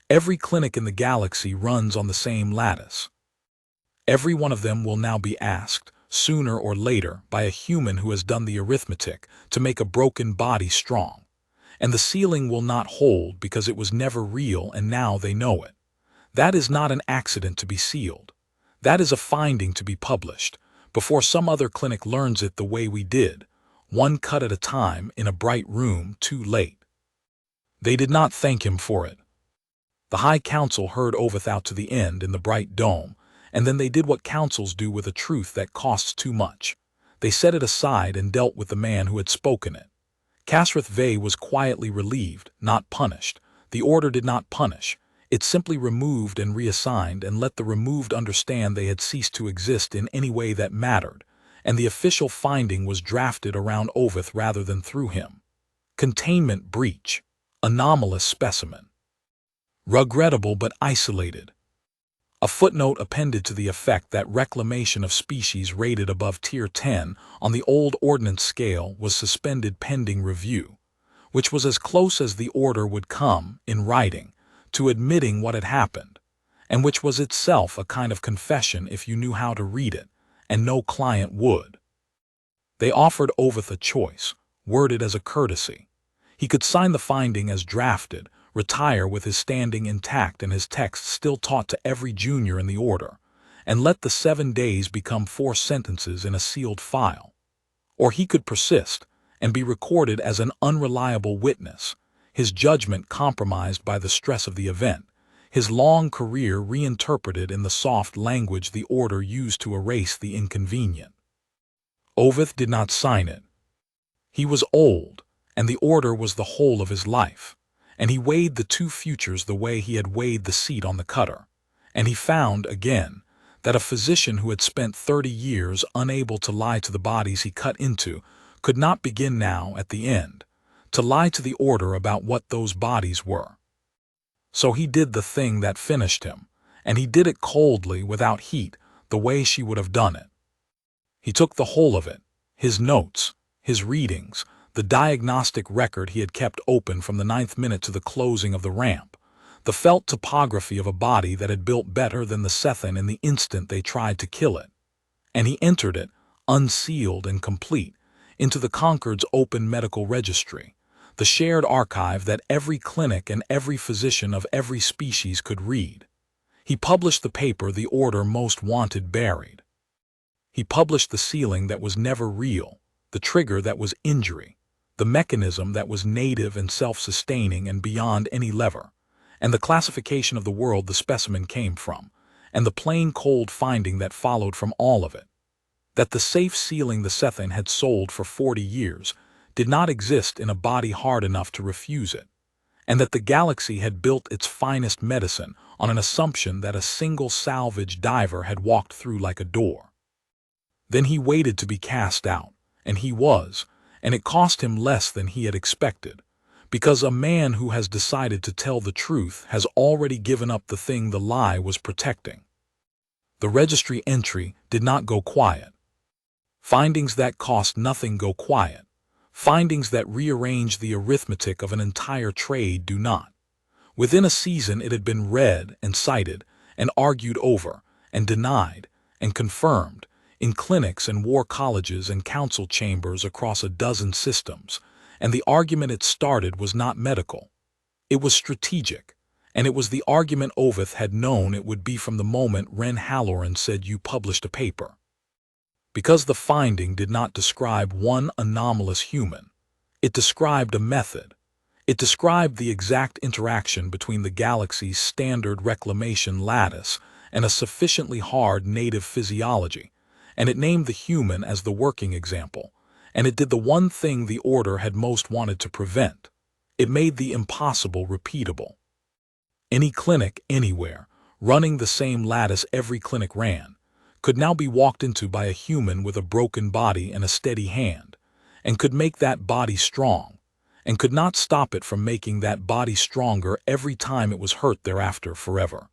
Every clinic in the galaxy runs on the same lattice. Every one of them will now be asked, sooner or later, by a human who has done the arithmetic, to make a broken body strong. And the ceiling will not hold because it was never real and now they know it. That is not an accident to be sealed. That is a finding to be published, before some other clinic learns it the way we did, one cut at a time in a bright room too late. They did not thank him for it. The High Council heard Oveth out to the end in the bright dome, and then they did what councils do with a truth that costs too much. They set it aside and dealt with the man who had spoken it. Casrith Vey was quietly relieved, not punished. The order did not punish. It simply removed and reassigned and let the removed understand they had ceased to exist in any way that mattered, and the official finding was drafted around Oveth rather than through him. Containment breach. Anomalous specimen. Regrettable but isolated. A footnote appended to the effect that reclamation of species rated above Tier 10 on the old ordnance scale was suspended pending review, which was as close as the order would come, in writing, to admitting what had happened, and which was itself a kind of confession if you knew how to read it, and no client would. They offered Oveth a choice, worded as a courtesy. He could sign the finding as drafted, retire with his standing intact and his text still taught to every junior in the order, and let the 7 days become 4 sentences in a sealed file. Or he could persist and be recorded as an unreliable witness, his judgment compromised by the stress of the event, his long career reinterpreted in the soft language the order used to erase the inconvenient. Oveth did not sign it. He was old, and the order was the whole of his life, and he weighed the 2 futures the way he had weighed the seat on the cutter, and he found, again, that a physician who had spent 30 years unable to lie to the bodies he cut into could not begin now, at the end, to lie to the order about what those bodies were. So he did the thing that finished him, and he did it coldly, without heat, the way she would have done it. He took the whole of it, his notes, his readings, the diagnostic record he had kept open from the 9th minute to the closing of the ramp, the felt topography of a body that had built better than the Sethin in the instant they tried to kill it, and he entered it, unsealed and complete, into the Concord's open medical registry, the shared archive that every clinic and every physician of every species could read. He published the paper the order most wanted buried. He published the sealing that was never real, the trigger that was injury, the mechanism that was native and self-sustaining and beyond any lever, and the classification of the world the specimen came from, and the plain cold finding that followed from all of it, that the safe sealing the Sethin had sold for 40 years did not exist in a body hard enough to refuse it, and that the galaxy had built its finest medicine on an assumption that a single salvage diver had walked through like a door. Then he waited to be cast out, and he was, and it cost him less than he had expected, because a man who has decided to tell the truth has already given up the thing the lie was protecting. The registry entry did not go quiet. Findings that cost nothing go quiet. Findings that rearrange the arithmetic of an entire trade do not. Within a season it had been read and cited and argued over and denied and confirmed in clinics and war colleges and council chambers across a dozen systems, and the argument it started was not medical. It was strategic, and it was the argument Oveth had known it would be from the moment Ren Halloran said you published a paper. Because the finding did not describe one anomalous human, it described a method. It described the exact interaction between the galaxy's standard reclamation lattice and a sufficiently hard native physiology, and it named the human as the working example, and it did the one thing the order had most wanted to prevent. It made the impossible repeatable. Any clinic anywhere, running the same lattice every clinic ran, could now be walked into by a human with a broken body and a steady hand, and could make that body strong, and could not stop it from making that body stronger every time it was hurt thereafter forever,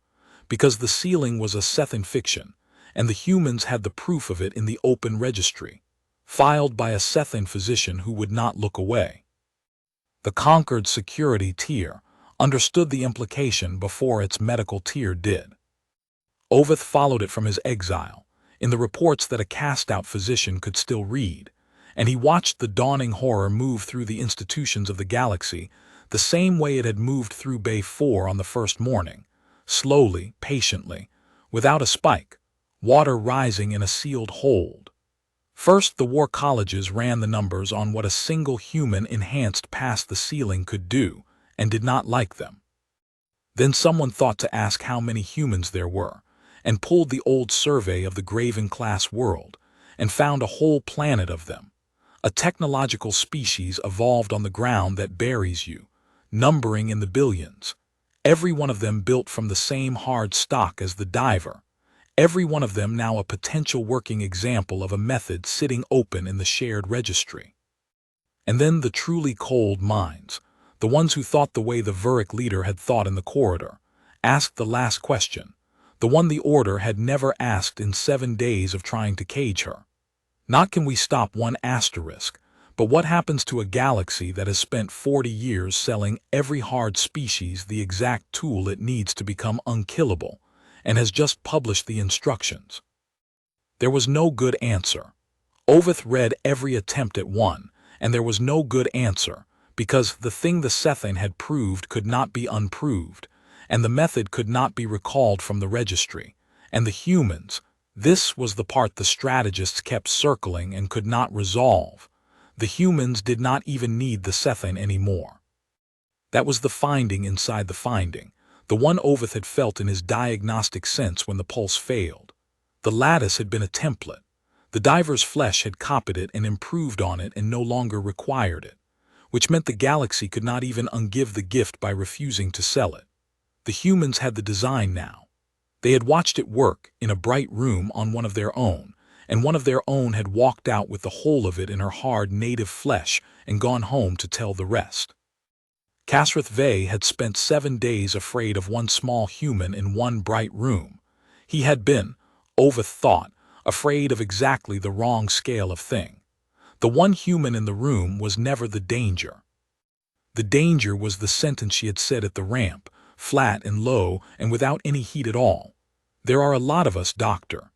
because the sealing was a Sethin fiction, and the humans had the proof of it in the open registry, filed by a Sethin physician who would not look away. The Concord security tier understood the implication before its medical tier did. Oveth followed it from his exile, in the reports that a cast-out physician could still read, and he watched the dawning horror move through the institutions of the galaxy the same way it had moved through Bay 4 on the first morning, slowly, patiently, without a spike, water rising in a sealed hold. First, the war colleges ran the numbers on what a single human enhanced past the ceiling could do, and did not like them. Then someone thought to ask how many humans there were, and pulled the old survey of the Graven-class world, and found a whole planet of them. A technological species evolved on the ground that buries you, numbering in the billions. Every one of them built from the same hard stock as the diver. Every one of them now a potential working example of a method sitting open in the shared registry. And then the truly cold minds, the ones who thought the way the Vuric leader had thought in the corridor, asked the last question, the one the Order had never asked in 7 days of trying to cage her. Not can we stop one asterisk, but what happens to a galaxy that has spent 40 years selling every hard species the exact tool it needs to become unkillable, and has just published the instructions? There was no good answer. Oveth read every attempt at one, and there was no good answer, because the thing the Sethane had proved could not be unproved, and the method could not be recalled from the registry, and the humans, this was the part the strategists kept circling and could not resolve. The humans did not even need the Sethane anymore. That was the finding inside the finding, the one Oveth had felt in his diagnostic sense when the pulse failed. The lattice had been a template. The diver's flesh had copied it and improved on it and no longer required it, which meant the galaxy could not even ungive the gift by refusing to sell it. The humans had the design now. They had watched it work in a bright room on one of their own, and one of their own had walked out with the whole of it in her hard native flesh and gone home to tell the rest. Kasrith Vey had spent 7 days afraid of one small human in one bright room. He had been, Oveth thought, afraid of exactly the wrong scale of thing. The one human in the room was never the danger. The danger was the sentence she had said at the ramp, flat and low and without any heat at all. "There are a lot of us, Doctor."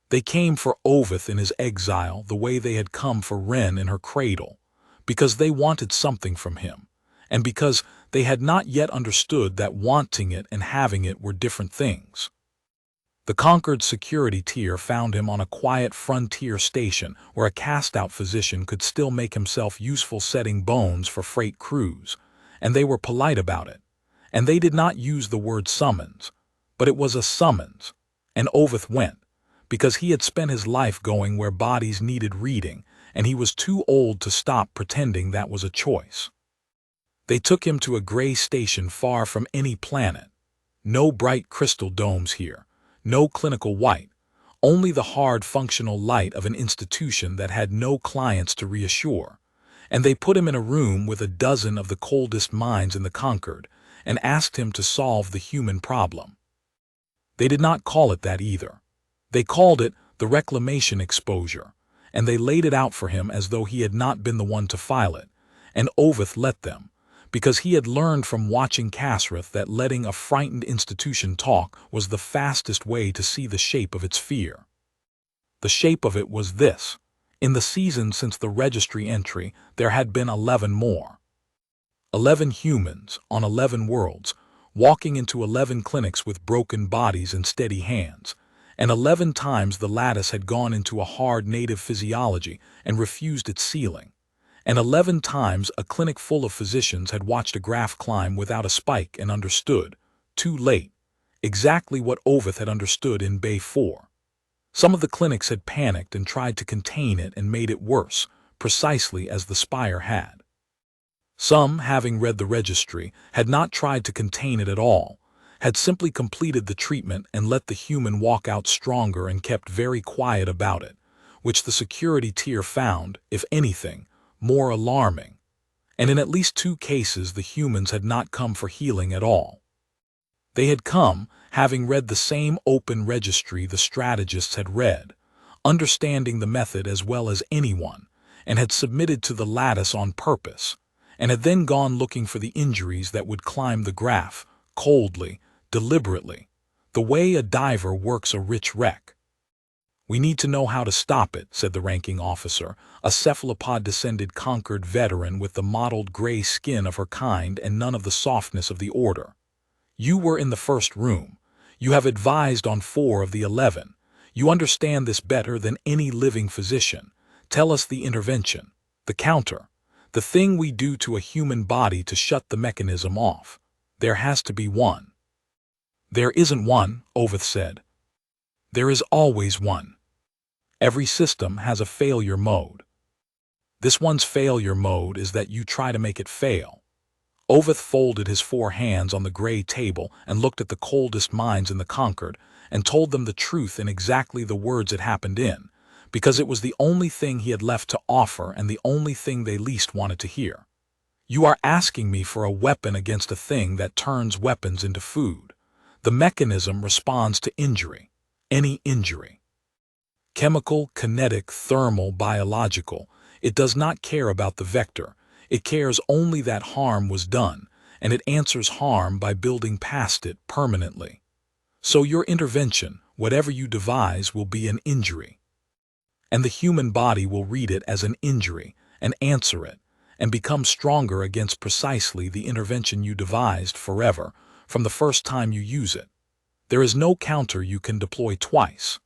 They came for Oveth in his exile the way they had come for Wren in her cradle, because they wanted something from him, and because they had not yet understood that wanting it and having it were different things. The conquered security tier found him on a quiet frontier station where a cast-out physician could still make himself useful setting bones for freight crews, and they were polite about it. And they did not use the word summons, but it was a summons, and Oveth went, because he had spent his life going where bodies needed reading, and he was too old to stop pretending that was a choice. They took him to a gray station far from any planet. No bright crystal domes here, no clinical white, only the hard functional light of an institution that had no clients to reassure. And they put him in a room with a dozen of the coldest minds in the Conquered, and asked him to solve the human problem. They did not call it that either. They called it the reclamation exposure, and they laid it out for him as though he had not been the one to file it, and Oveth let them, because he had learned from watching Kasrith that letting a frightened institution talk was the fastest way to see the shape of its fear. The shape of it was this: in the season since the registry entry, there had been 11 more. 11 humans on 11 worlds, walking into 11 clinics with broken bodies and steady hands, and 11 times the lattice had gone into a hard native physiology and refused its sealing, and 11 times a clinic full of physicians had watched a graph climb without a spike and understood, too late, exactly what Oveth had understood in Bay 4. Some of the clinics had panicked and tried to contain it and made it worse, precisely as the Spire had. Some, having read the registry, had not tried to contain it at all, had simply completed the treatment and let the human walk out stronger and kept very quiet about it, which the security tier found, if anything, more alarming. And in at least 2 cases the humans had not come for healing at all. They had come, having read the same open registry the strategists had read, understanding the method as well as anyone, and had submitted to the lattice on purpose, and had then gone looking for the injuries that would climb the graph, coldly, deliberately, the way a diver works a rich wreck. "We need to know how to stop it," said the ranking officer, a cephalopod-descended Conquered veteran with the mottled gray skin of her kind and none of the softness of the Order. "You were in the first room. You have advised on 4 of the 11. You understand this better than any living physician. Tell us the intervention, the counter, the thing we do to a human body to shut the mechanism off. There has to be one. There isn't one, Oveth said. There is always one. Every system has a failure mode. This one's failure mode is that you try to make it fail. Oveth folded his 4 hands on the gray table and looked at the coldest minds in the Concord and told them the truth in exactly the words it happened in, because it was the only thing he had left to offer and the only thing they least wanted to hear. You are asking me for a weapon against a thing that turns weapons into food. The mechanism responds to injury. Any injury. Chemical, kinetic, thermal, biological. It does not care about the vector. It cares only that harm was done, and it answers harm by building past it permanently. So your intervention, whatever you devise, will be an injury. And the human body will read it as an injury and answer it, and become stronger against precisely the intervention you devised forever, from the first time you use it. There is no counter you can deploy twice.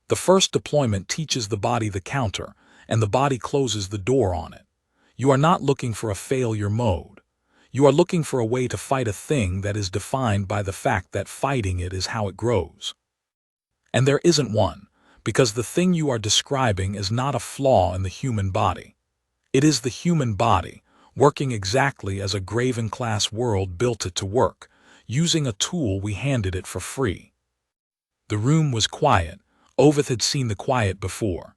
The first deployment teaches the body the counter, and the body closes the door on it. You are not looking for a failure mode. You are looking for a way to fight a thing that is defined by the fact that fighting it is how it grows. And there isn't one, because the thing you are describing is not a flaw in the human body. It is the human body, working exactly as a Graven-class world built it to work, using a tool we handed it for free. The room was quiet. Oveth had seen the quiet before.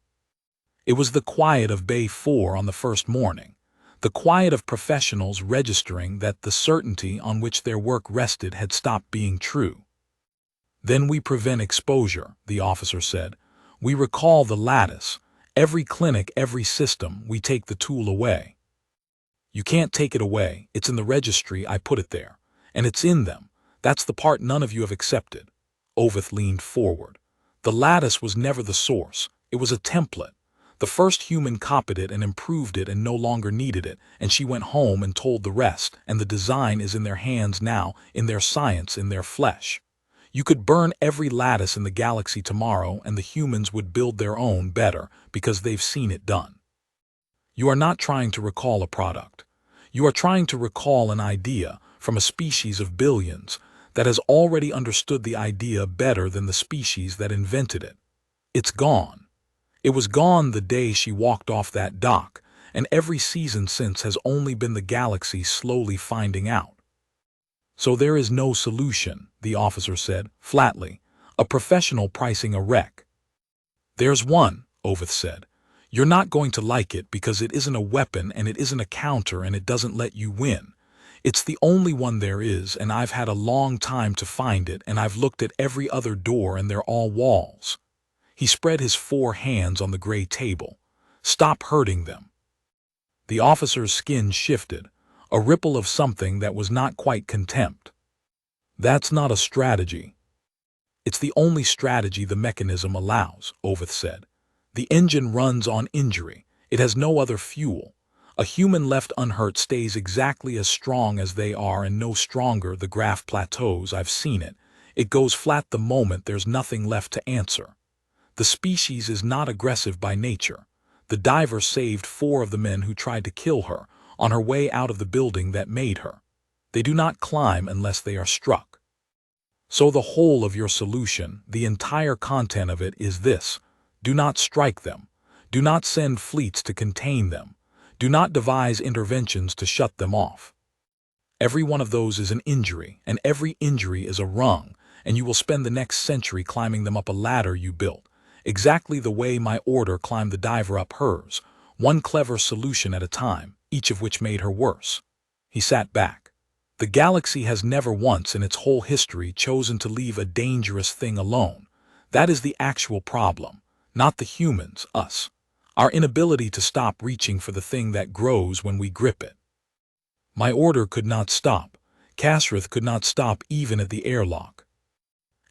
It was the quiet of Bay 4 on the first morning, the quiet of professionals registering that the certainty on which their work rested had stopped being true. Then we prevent exposure, the officer said. We recall the lattice. Every clinic, every system, we take the tool away. You can't take it away. It's in the registry. I put it there. And it's in them. That's the part none of you have accepted. Oveth leaned forward. The lattice was never the source. It was a template. The first human copied it and improved it and no longer needed it, and she went home and told the rest, and the design is in their hands now, in their science, in their flesh. You could burn every lattice in the galaxy tomorrow and the humans would build their own better because they've seen it done. You are not trying to recall a product. You are trying to recall an idea from a species of billions that has already understood the idea better than the species that invented it. It's gone. It was gone the day she walked off that dock, and every season since has only been the galaxy slowly finding out. So there is no solution, the officer said, flatly, a professional pricing a wreck. There's one, Oveth said. You're not going to like it because it isn't a weapon and it isn't a counter and it doesn't let you win. It's the only one there is, and I've had a long time to find it, and I've looked at every other door and they're all walls. He spread his 4 hands on the gray table. Stop hurting them. The officer's skin shifted, a ripple of something that was not quite contempt. That's not a strategy. It's the only strategy the mechanism allows, Oveth said. The engine runs on injury. It has no other fuel. A human left unhurt stays exactly as strong as they are and no stronger. The graph plateaus, I've seen it. It goes flat the moment there's nothing left to answer. The species is not aggressive by nature. The diver saved 4 of the men who tried to kill her on her way out of the building that made her. They do not climb unless they are struck. So the whole of your solution, the entire content of it is this: do not strike them. Do not send fleets to contain them. Do not devise interventions to shut them off. Every one of those is an injury, and every injury is a rung, and you will spend the next century climbing them up a ladder you built, exactly the way my order climbed the diver up hers, one clever solution at a time, each of which made her worse. He sat back. The galaxy has never once in its whole history chosen to leave a dangerous thing alone. That is the actual problem, not the humans, us. Our inability to stop reaching for the thing that grows when we grip it. My order could not stop. Kasrith could not stop even at the airlock.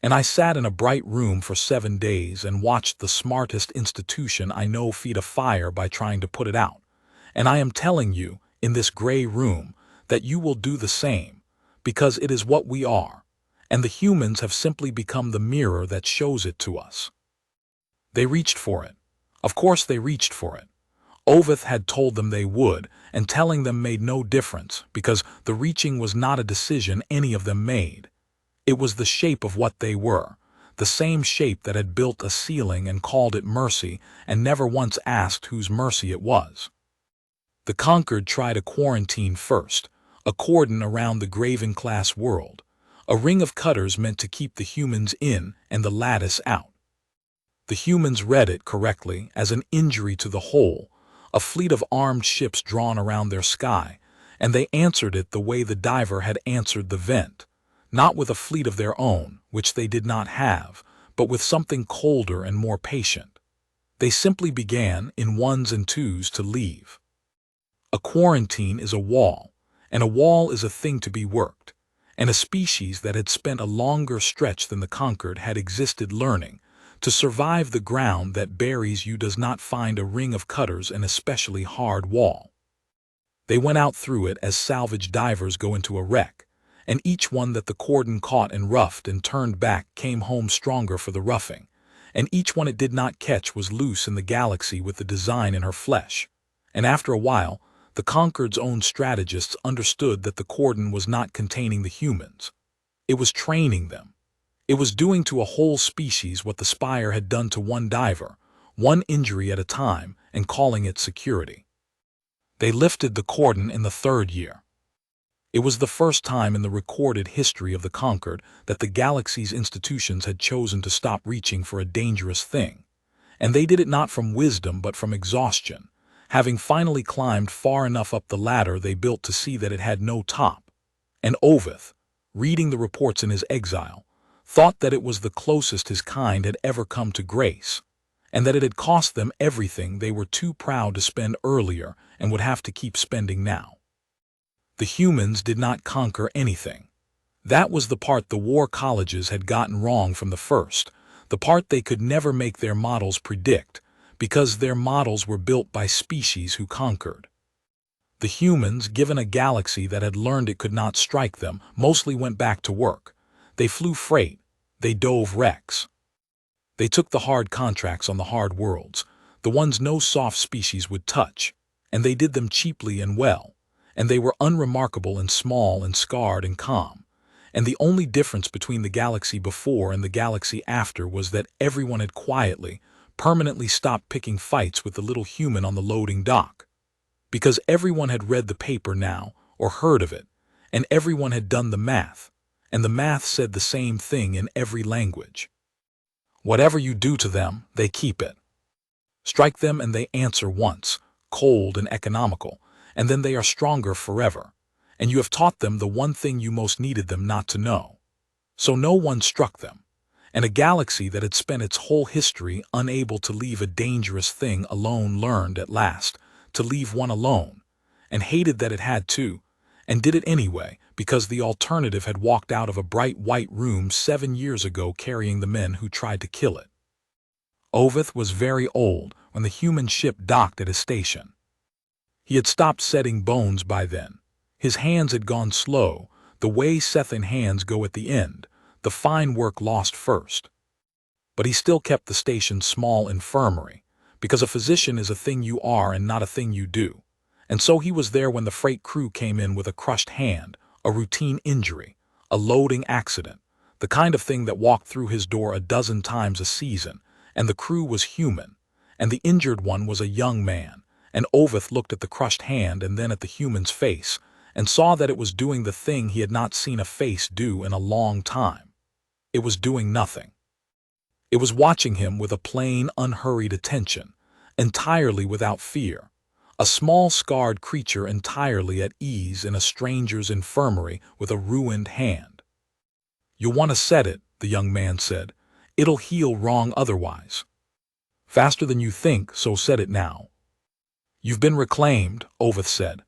And I sat in a bright room for 7 days and watched the smartest institution I know feed a fire by trying to put it out. And I am telling you, in this gray room, that you will do the same, because it is what we are, and the humans have simply become the mirror that shows it to us. They reached for it. Of course they reached for it. Oveth had told them they would, and telling them made no difference, because the reaching was not a decision any of them made. It was the shape of what they were, the same shape that had built a ceiling and called it mercy, and never once asked whose mercy it was. The conquered tried a quarantine first, a cordon around the Graven-class world, a ring of cutters meant to keep the humans in and the lattice out. The humans read it correctly as an injury to the whole, a fleet of armed ships drawn around their sky, and they answered it the way the diver had answered the vent, not with a fleet of their own, which they did not have, but with something colder and more patient. They simply began, in ones and twos, to leave. A quarantine is a wall, and a wall is a thing to be worked, and a species that had spent a longer stretch than the conquered had existed learning. To survive the ground that buries you does not find a ring of cutters an especially hard wall. They went out through it as salvage divers go into a wreck, and each one that the cordon caught and roughed and turned back came home stronger for the roughing, and each one it did not catch was loose in the galaxy with the design in her flesh. And after a while, the conquered's own strategists understood that the cordon was not containing the humans. It was training them. It was doing to a whole species what the spire had done to one diver, one injury at a time, and calling it security. They lifted the cordon in the 3rd year. It was the first time in the recorded history of the conquered that the galaxy's institutions had chosen to stop reaching for a dangerous thing, and they did it not from wisdom but from exhaustion, having finally climbed far enough up the ladder they built to see that it had no top. And Oveth, reading the reports in his exile, thought that it was the closest his kind had ever come to grace, and that it had cost them everything they were too proud to spend earlier and would have to keep spending now. The humans did not conquer anything. That was the part the war colleges had gotten wrong from the first, the part they could never make their models predict, because their models were built by species who conquered. The humans, given a galaxy that had learned it could not strike them, mostly went back to work. They flew freight, they dove wrecks. They took the hard contracts on the hard worlds, the ones no soft species would touch, and they did them cheaply and well, and they were unremarkable and small and scarred and calm. And the only difference between the galaxy before and the galaxy after was that everyone had quietly, permanently stopped picking fights with the little human on the loading dock. Because everyone had read the paper now, or heard of it, and everyone had done the math. And the math said the same thing in every language. Whatever you do to them, they keep it. Strike them and they answer once, cold and economical, and then they are stronger forever. And you have taught them the one thing you most needed them not to know. So no one struck them. And a galaxy that had spent its whole history unable to leave a dangerous thing alone learned at last to leave one alone, and hated that it had to, and did it anyway, because the alternative had walked out of a bright white room 7 years ago carrying the men who tried to kill it. Oveth was very old when the human ship docked at his station. He had stopped setting bones by then. His hands had gone slow, the way Sethan hands go at the end, the fine work lost first. But he still kept the station's small infirmary, because a physician is a thing you are and not a thing you do. And so he was there when the freight crew came in with a crushed hand, a routine injury, a loading accident, the kind of thing that walked through his door a dozen times a season, and the crew was human, and the injured one was a young man, and Oveth looked at the crushed hand and then at the human's face, and saw that it was doing the thing he had not seen a face do in a long time. It was doing nothing. It was watching him with a plain, unhurried attention, entirely without fear. A small scarred creature entirely at ease in a stranger's infirmary with a ruined hand. "You want to set it," the young man said. "It'll heal wrong otherwise. Faster than you think, so set it now." "You've been reclaimed," Oveth said.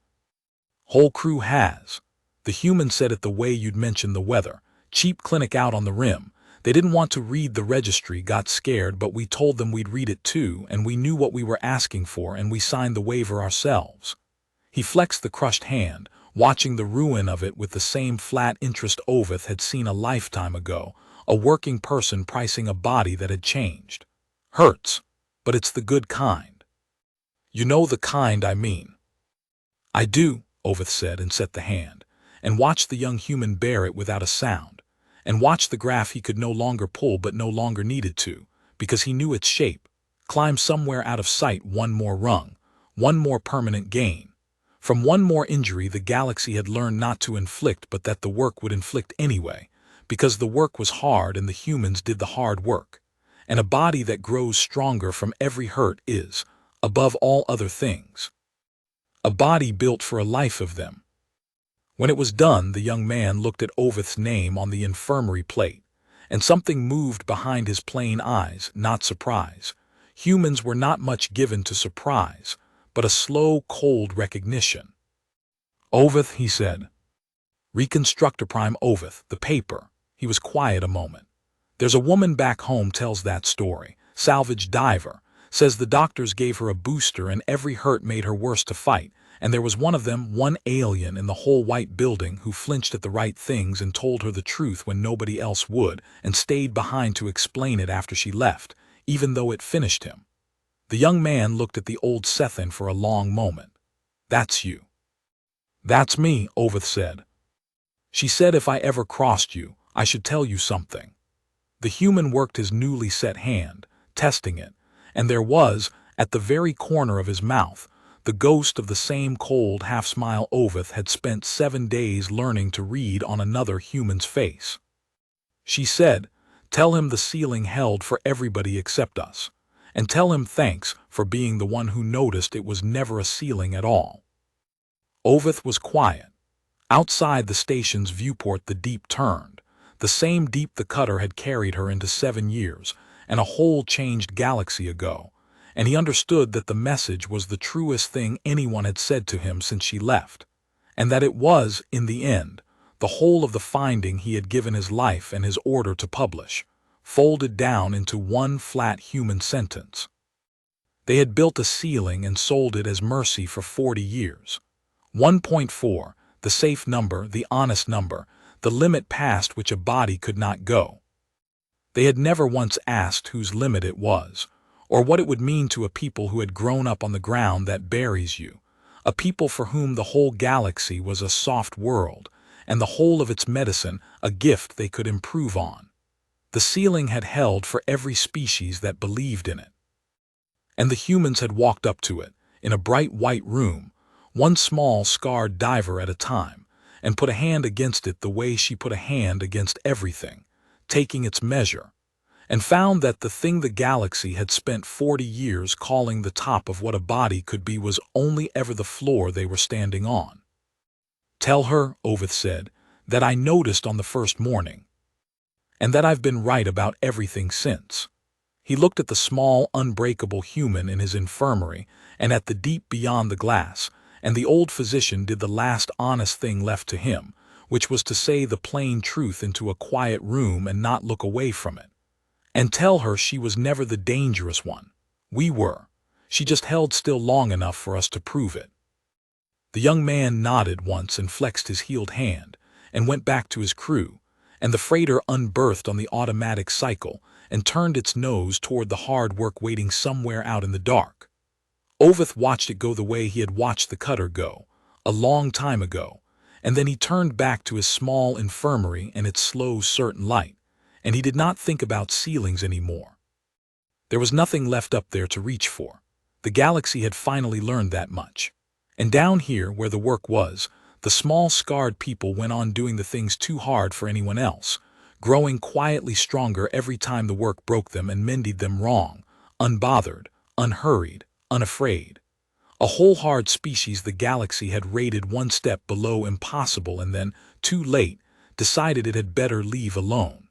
"Whole crew has." The human said it the way you'd mentioned the weather. "Cheap clinic out on the rim. They didn't want to read the registry, got scared, but we told them we'd read it too, and we knew what we were asking for, and we signed the waiver ourselves." He flexed the crushed hand, watching the ruin of it with the same flat interest Oveth had seen a lifetime ago, a working person pricing a body that had changed. "Hurts, but it's the good kind." You know the kind I mean." "I do," Oveth said and set the hand, and watched the young human bear it without a sound, and watched the graph he could no longer pull but no longer needed to, because he knew its shape, climb somewhere out of sight one more rung, one more permanent gain. From one more injury the galaxy had learned not to inflict but that the work would inflict anyway, because the work was hard and the humans did the hard work. And a body that grows stronger from every hurt is, above all other things, a body built for a life of them. When it was done, the young man looked at Oveth's name on the infirmary plate, and something moved behind his plain eyes, not surprise. Humans were not much given to surprise, but a slow, cold recognition. "Oveth," he said. "Reconstructor Prime Oveth, the paper." He was quiet a moment. "There's a woman back home tells that story. Salvage diver. Says the doctors gave her a booster and every hurt made her worse to fight, and there was one of them, one alien in the whole white building, who flinched at the right things and told her the truth when nobody else would, and stayed behind to explain it after she left, even though it finished him." The young man looked at the old Sethin for a long moment. "That's you." "That's me," Oveth said. "She said if I ever crossed you, I should tell you something." The human worked his newly set hand, testing it, and there was, at the very corner of his mouth, the ghost of the same cold half-smile Oveth had spent 7 days learning to read on another human's face. She said, "Tell him the ceiling held for everybody except us, and tell him thanks for being the one who noticed it was never a ceiling at all." Oveth was quiet. Outside the station's viewport the deep turned, the same deep the cutter had carried her into 7 years, and a whole changed galaxy ago, and he understood that the message was the truest thing anyone had said to him since she left, and that it was, in the end, the whole of the finding he had given his life and his order to publish, folded down into one flat human sentence. They had built a ceiling and sold it as mercy for 40 years. 1.4, the safe number, the honest number, the limit past which a body could not go. They had never once asked whose limit it was, or what it would mean to a people who had grown up on the ground that buries you, a people for whom the whole galaxy was a soft world, and the whole of its medicine a gift they could improve on. The ceiling had held for every species that believed in it. And the humans had walked up to it, in a bright white room, one small scarred diver at a time, and put a hand against it the way she put a hand against everything, taking its measure, and found that the thing the galaxy had spent 40 years calling the top of what a body could be was only ever the floor they were standing on. "Tell her," Oveth said, "that I noticed on the first morning, and that I've been right about everything since." He looked at the small, unbreakable human in his infirmary and at the deep beyond the glass, and the old physician did the last honest thing left to him, which was to say the plain truth into a quiet room and not look away from it. And tell her she was never the dangerous one. We were. She just held still long enough for us to prove it. The young man nodded once and flexed his healed hand, and went back to his crew, and the freighter unberthed on the automatic cycle and turned its nose toward the hard work waiting somewhere out in the dark. Oveth watched it go the way he had watched the cutter go, a long time ago, and then he turned back to his small infirmary and its slow, certain light, and he did not think about ceilings anymore. There was nothing left up there to reach for. The galaxy had finally learned that much. And down here, where the work was, the small scarred people went on doing the things too hard for anyone else, growing quietly stronger every time the work broke them and mended them wrong, unbothered, unhurried, unafraid. A whole hard species the galaxy had rated one step below impossible and then, too late, decided it had better leave alone.